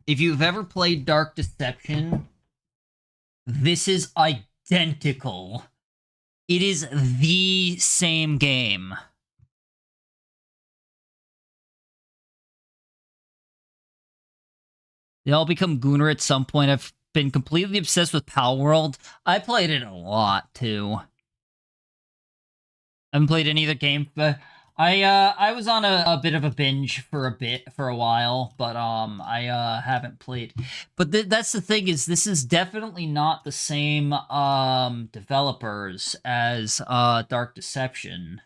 If you've ever played Dark Deception, this is identical. It is the same game. They all become Gooner at some point. I've been completely obsessed with Pal World. I played it a lot, too. I haven't played any other game, but I was on a bit of a binge for a while, but I haven't played. But that's the thing, is this is definitely not the same developers as Dark Deception.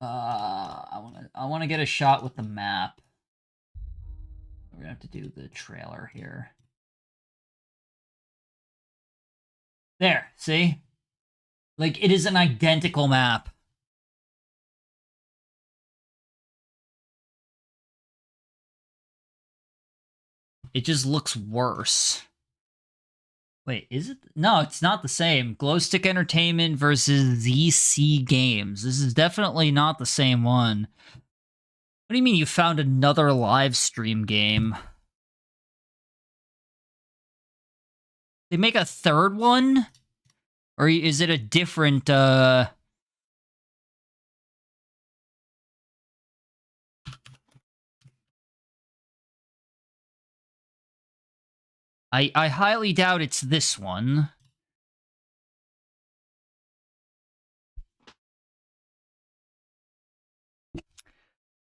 I wanna get a shot with the map. We're gonna have to do the trailer here. There, see? Like, it is an identical map. It just looks worse. Wait, is it? No, it's not the same. Glowstick Entertainment versus ZC Games. This is definitely not the same one. What do you mean you found another live stream game? They make a third one? Or is it a different, I highly doubt it's this one.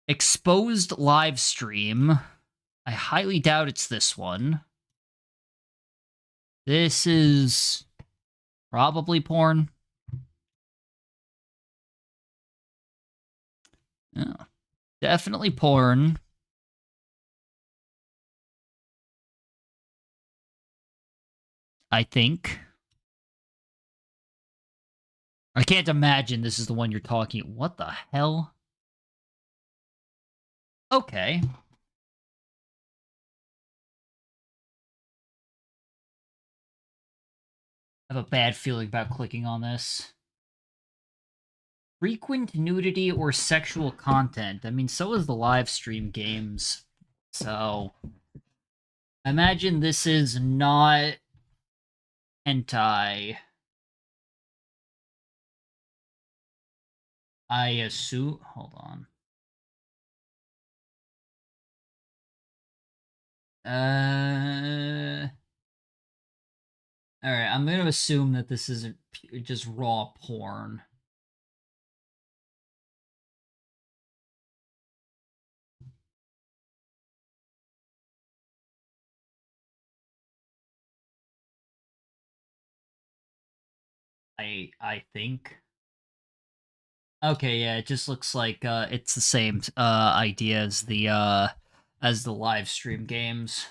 Exposed live stream. I highly doubt it's this one. This is probably porn. Yeah, definitely porn. I think. I can't imagine this is the one you're talking. What the hell? Okay. I have a bad feeling about clicking on this. Frequent nudity or sexual content. I mean, so is the live stream games. So, I imagine this is not hentai. I assume. Hold on. Alright, I'm gonna assume that this isn't just raw porn. I think. Okay, yeah, it just looks like it's the same idea as the live stream games.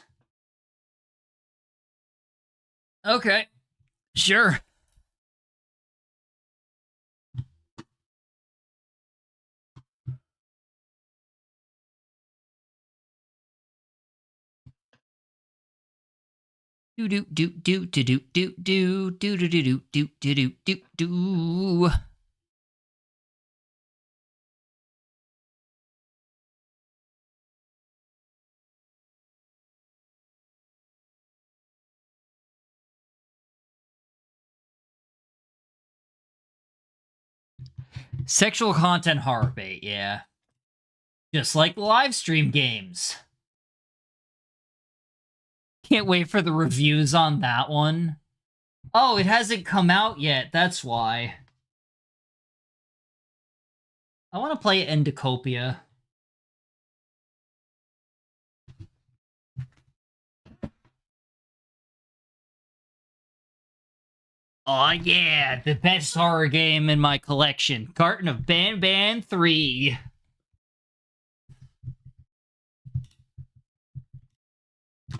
Okay. Sure. Do do do do do do do do do do do do do do do do. Sexual content horror bait, yeah. Just like the live stream games. Can't wait for the reviews on that one. Oh, it hasn't come out yet, that's why. I want to play Endocopia. Oh yeah, the best horror game in my collection. Carton of Ban Ban 3.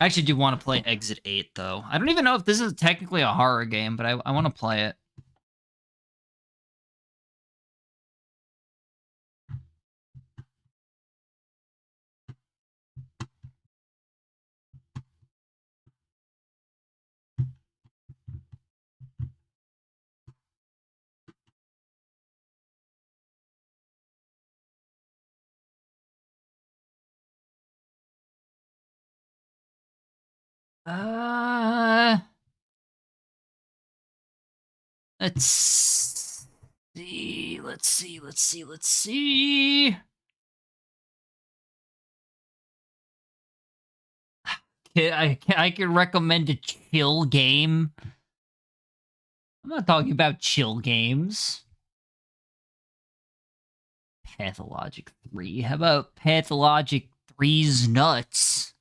I actually do want to play Exit 8, though. I don't even know if this is technically a horror game, but I want to play it. Let's see. Let's see. I can recommend a chill game. I'm not talking about chill games. Pathologic 3. How about Pathologic 3's Nuts?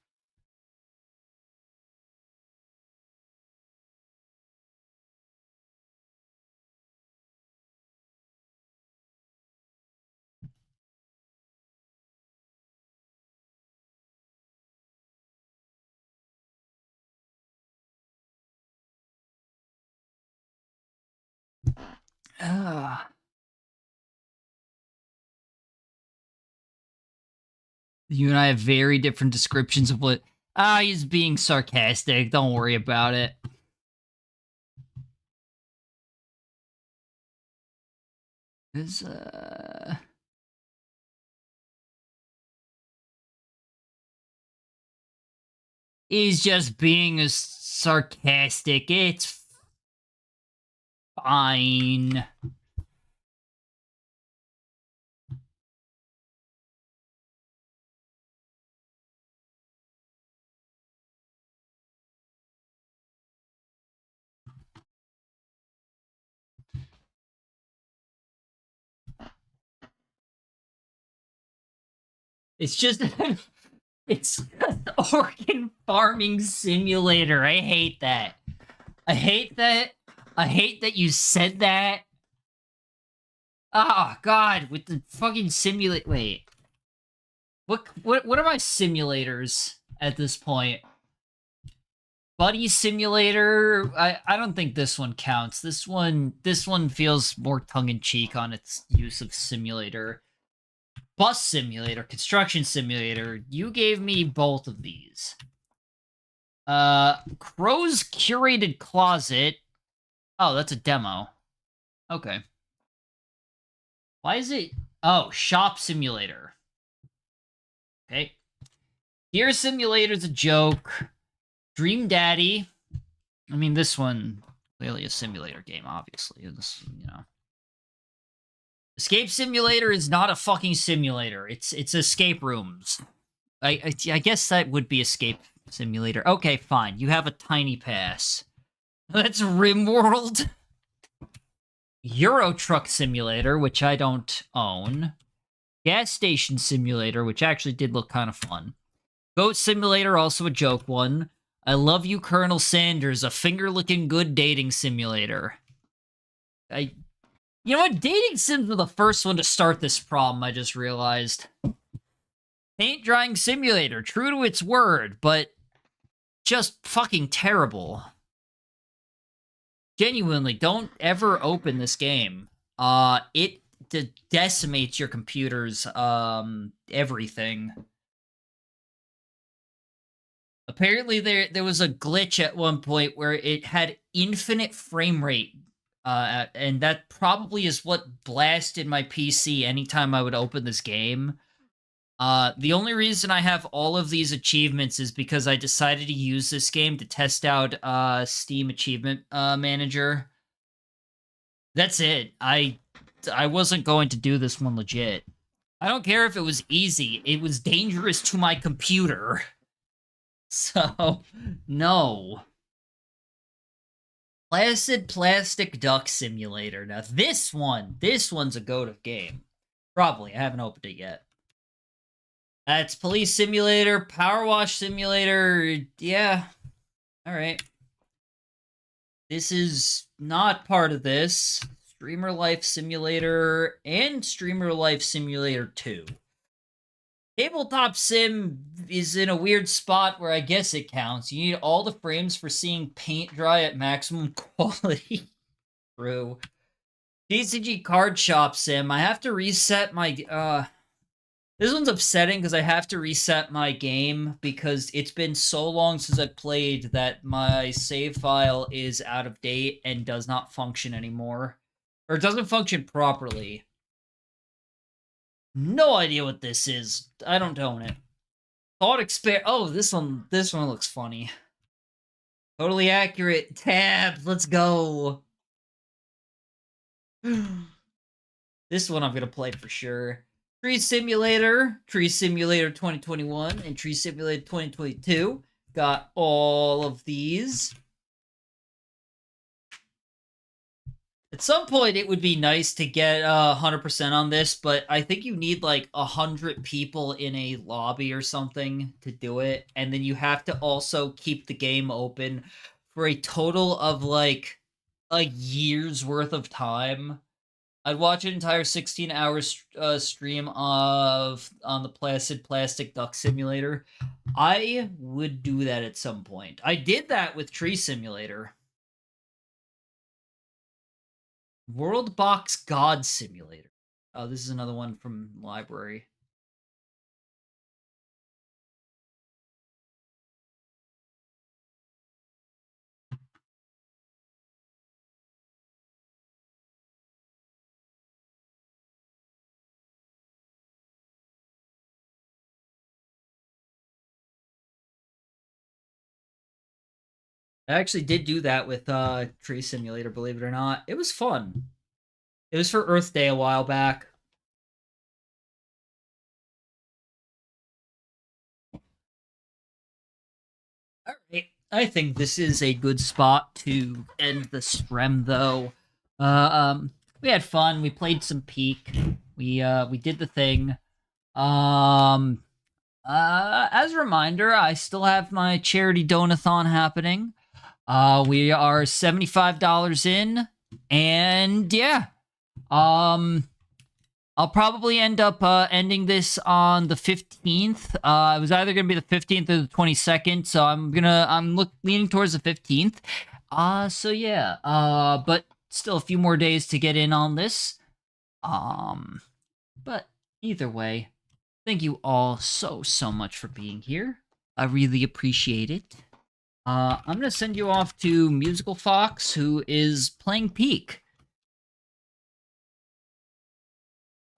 You and I have very different descriptions of what... he's being sarcastic. Don't worry about it. Is he's just being sarcastic. It's fine. It's just it's just organ farming simulator. I hate that. I hate that. I hate that you said that. Oh god, with the fucking simulate. Wait, what are my simulators at this point? Buddy Simulator. I don't think this one counts. This one feels more tongue in cheek on its use of simulator. Bus Simulator, Construction Simulator. You gave me both of these. Crow's Curated Closet. Oh, that's a demo. Okay. Why is it? Oh, Shop Simulator. Okay. Gear Simulator's a joke. Dream Daddy. I mean, this one clearly a simulator game, obviously. This, Escape Simulator is not a fucking simulator. It's escape rooms. I guess that would be Escape Simulator. Okay, fine. You have a tiny pass. That's RimWorld. Euro Truck Simulator, which I don't own. Gas Station Simulator, which actually did look kind of fun. Goat Simulator, also a joke one. I Love You, Colonel Sanders, a finger-licking good dating simulator. You know what? Dating sims were the first one to start this problem, I just realized. Paint Drying Simulator, true to its word, but just fucking terrible. Genuinely, don't ever open this game. It decimates your computer's, everything. Apparently there was a glitch at one point where it had infinite frame rate, and that probably is what blasted my PC anytime I would open this game. The only reason I have all of these achievements is because I decided to use this game to test out Steam Achievement Manager. That's it. I wasn't going to do this one legit. I don't care if it was easy. It was dangerous to my computer. So, no. Placid Plastic Duck Simulator. Now, this one's a goat game. Probably. I haven't opened it yet. That's Police Simulator, Power Wash Simulator. Yeah. Alright. This is not part of this. Streamer Life Simulator and Streamer Life Simulator 2. Tabletop Sim is in a weird spot where I guess it counts. You need all the frames for seeing paint dry at maximum quality. True. TCG Card Shop Sim. I have to reset my... This one's upsetting because I have to reset my game because it's been so long since I played that my save file is out of date and does not function anymore. Or it doesn't function properly. No idea what this is. I don't own it. Thought Experiment. Oh, this one looks funny. Totally accurate. Tabs. Let's go. This one I'm gonna play for sure. Tree Simulator 2021, and Tree Simulator 2022. Got all of these. At some point, it would be nice to get 100% on this, but I think you need like 100 people in a lobby or something to do it, and then you have to also keep the game open for a total of like a year's worth of time. I'd watch an entire 16-hour stream on the Placid Plastic Duck Simulator. I would do that at some point. I did that with Tree Simulator. World Box God Simulator. Oh, this is another one from library. I actually did do that with Tree Simulator, believe it or not. It was fun. It was for Earth Day a while back. All right. I think this is a good spot to end the stream, though. We had fun. We played some Peak. We did the thing. As a reminder, I still have my charity donathon happening. We are $75 in, and yeah. I'll probably end up ending this on the 15th. It was either gonna be the 15th or the 22nd, so I'm leaning towards the 15th. So yeah. But still a few more days to get in on this. But either way, thank you all so much for being here. I really appreciate it. I'm gonna send you off to Musical Fox, who is playing Peak.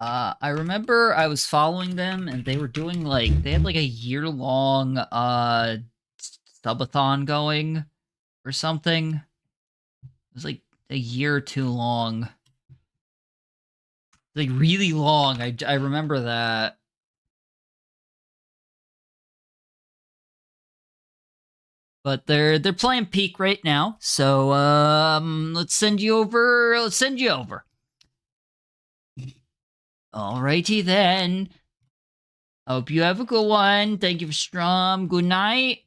I remember I was following them and they were doing they had like a year-long subathon going or something. It was like a year or two long. Like really long. I remember that. But they're playing Peak right now. So let's send you over. Let's send you over. Alrighty then. Hope you have a good one. Thank you for Strum. Good night.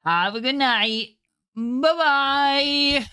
Have a good night. Bye-bye.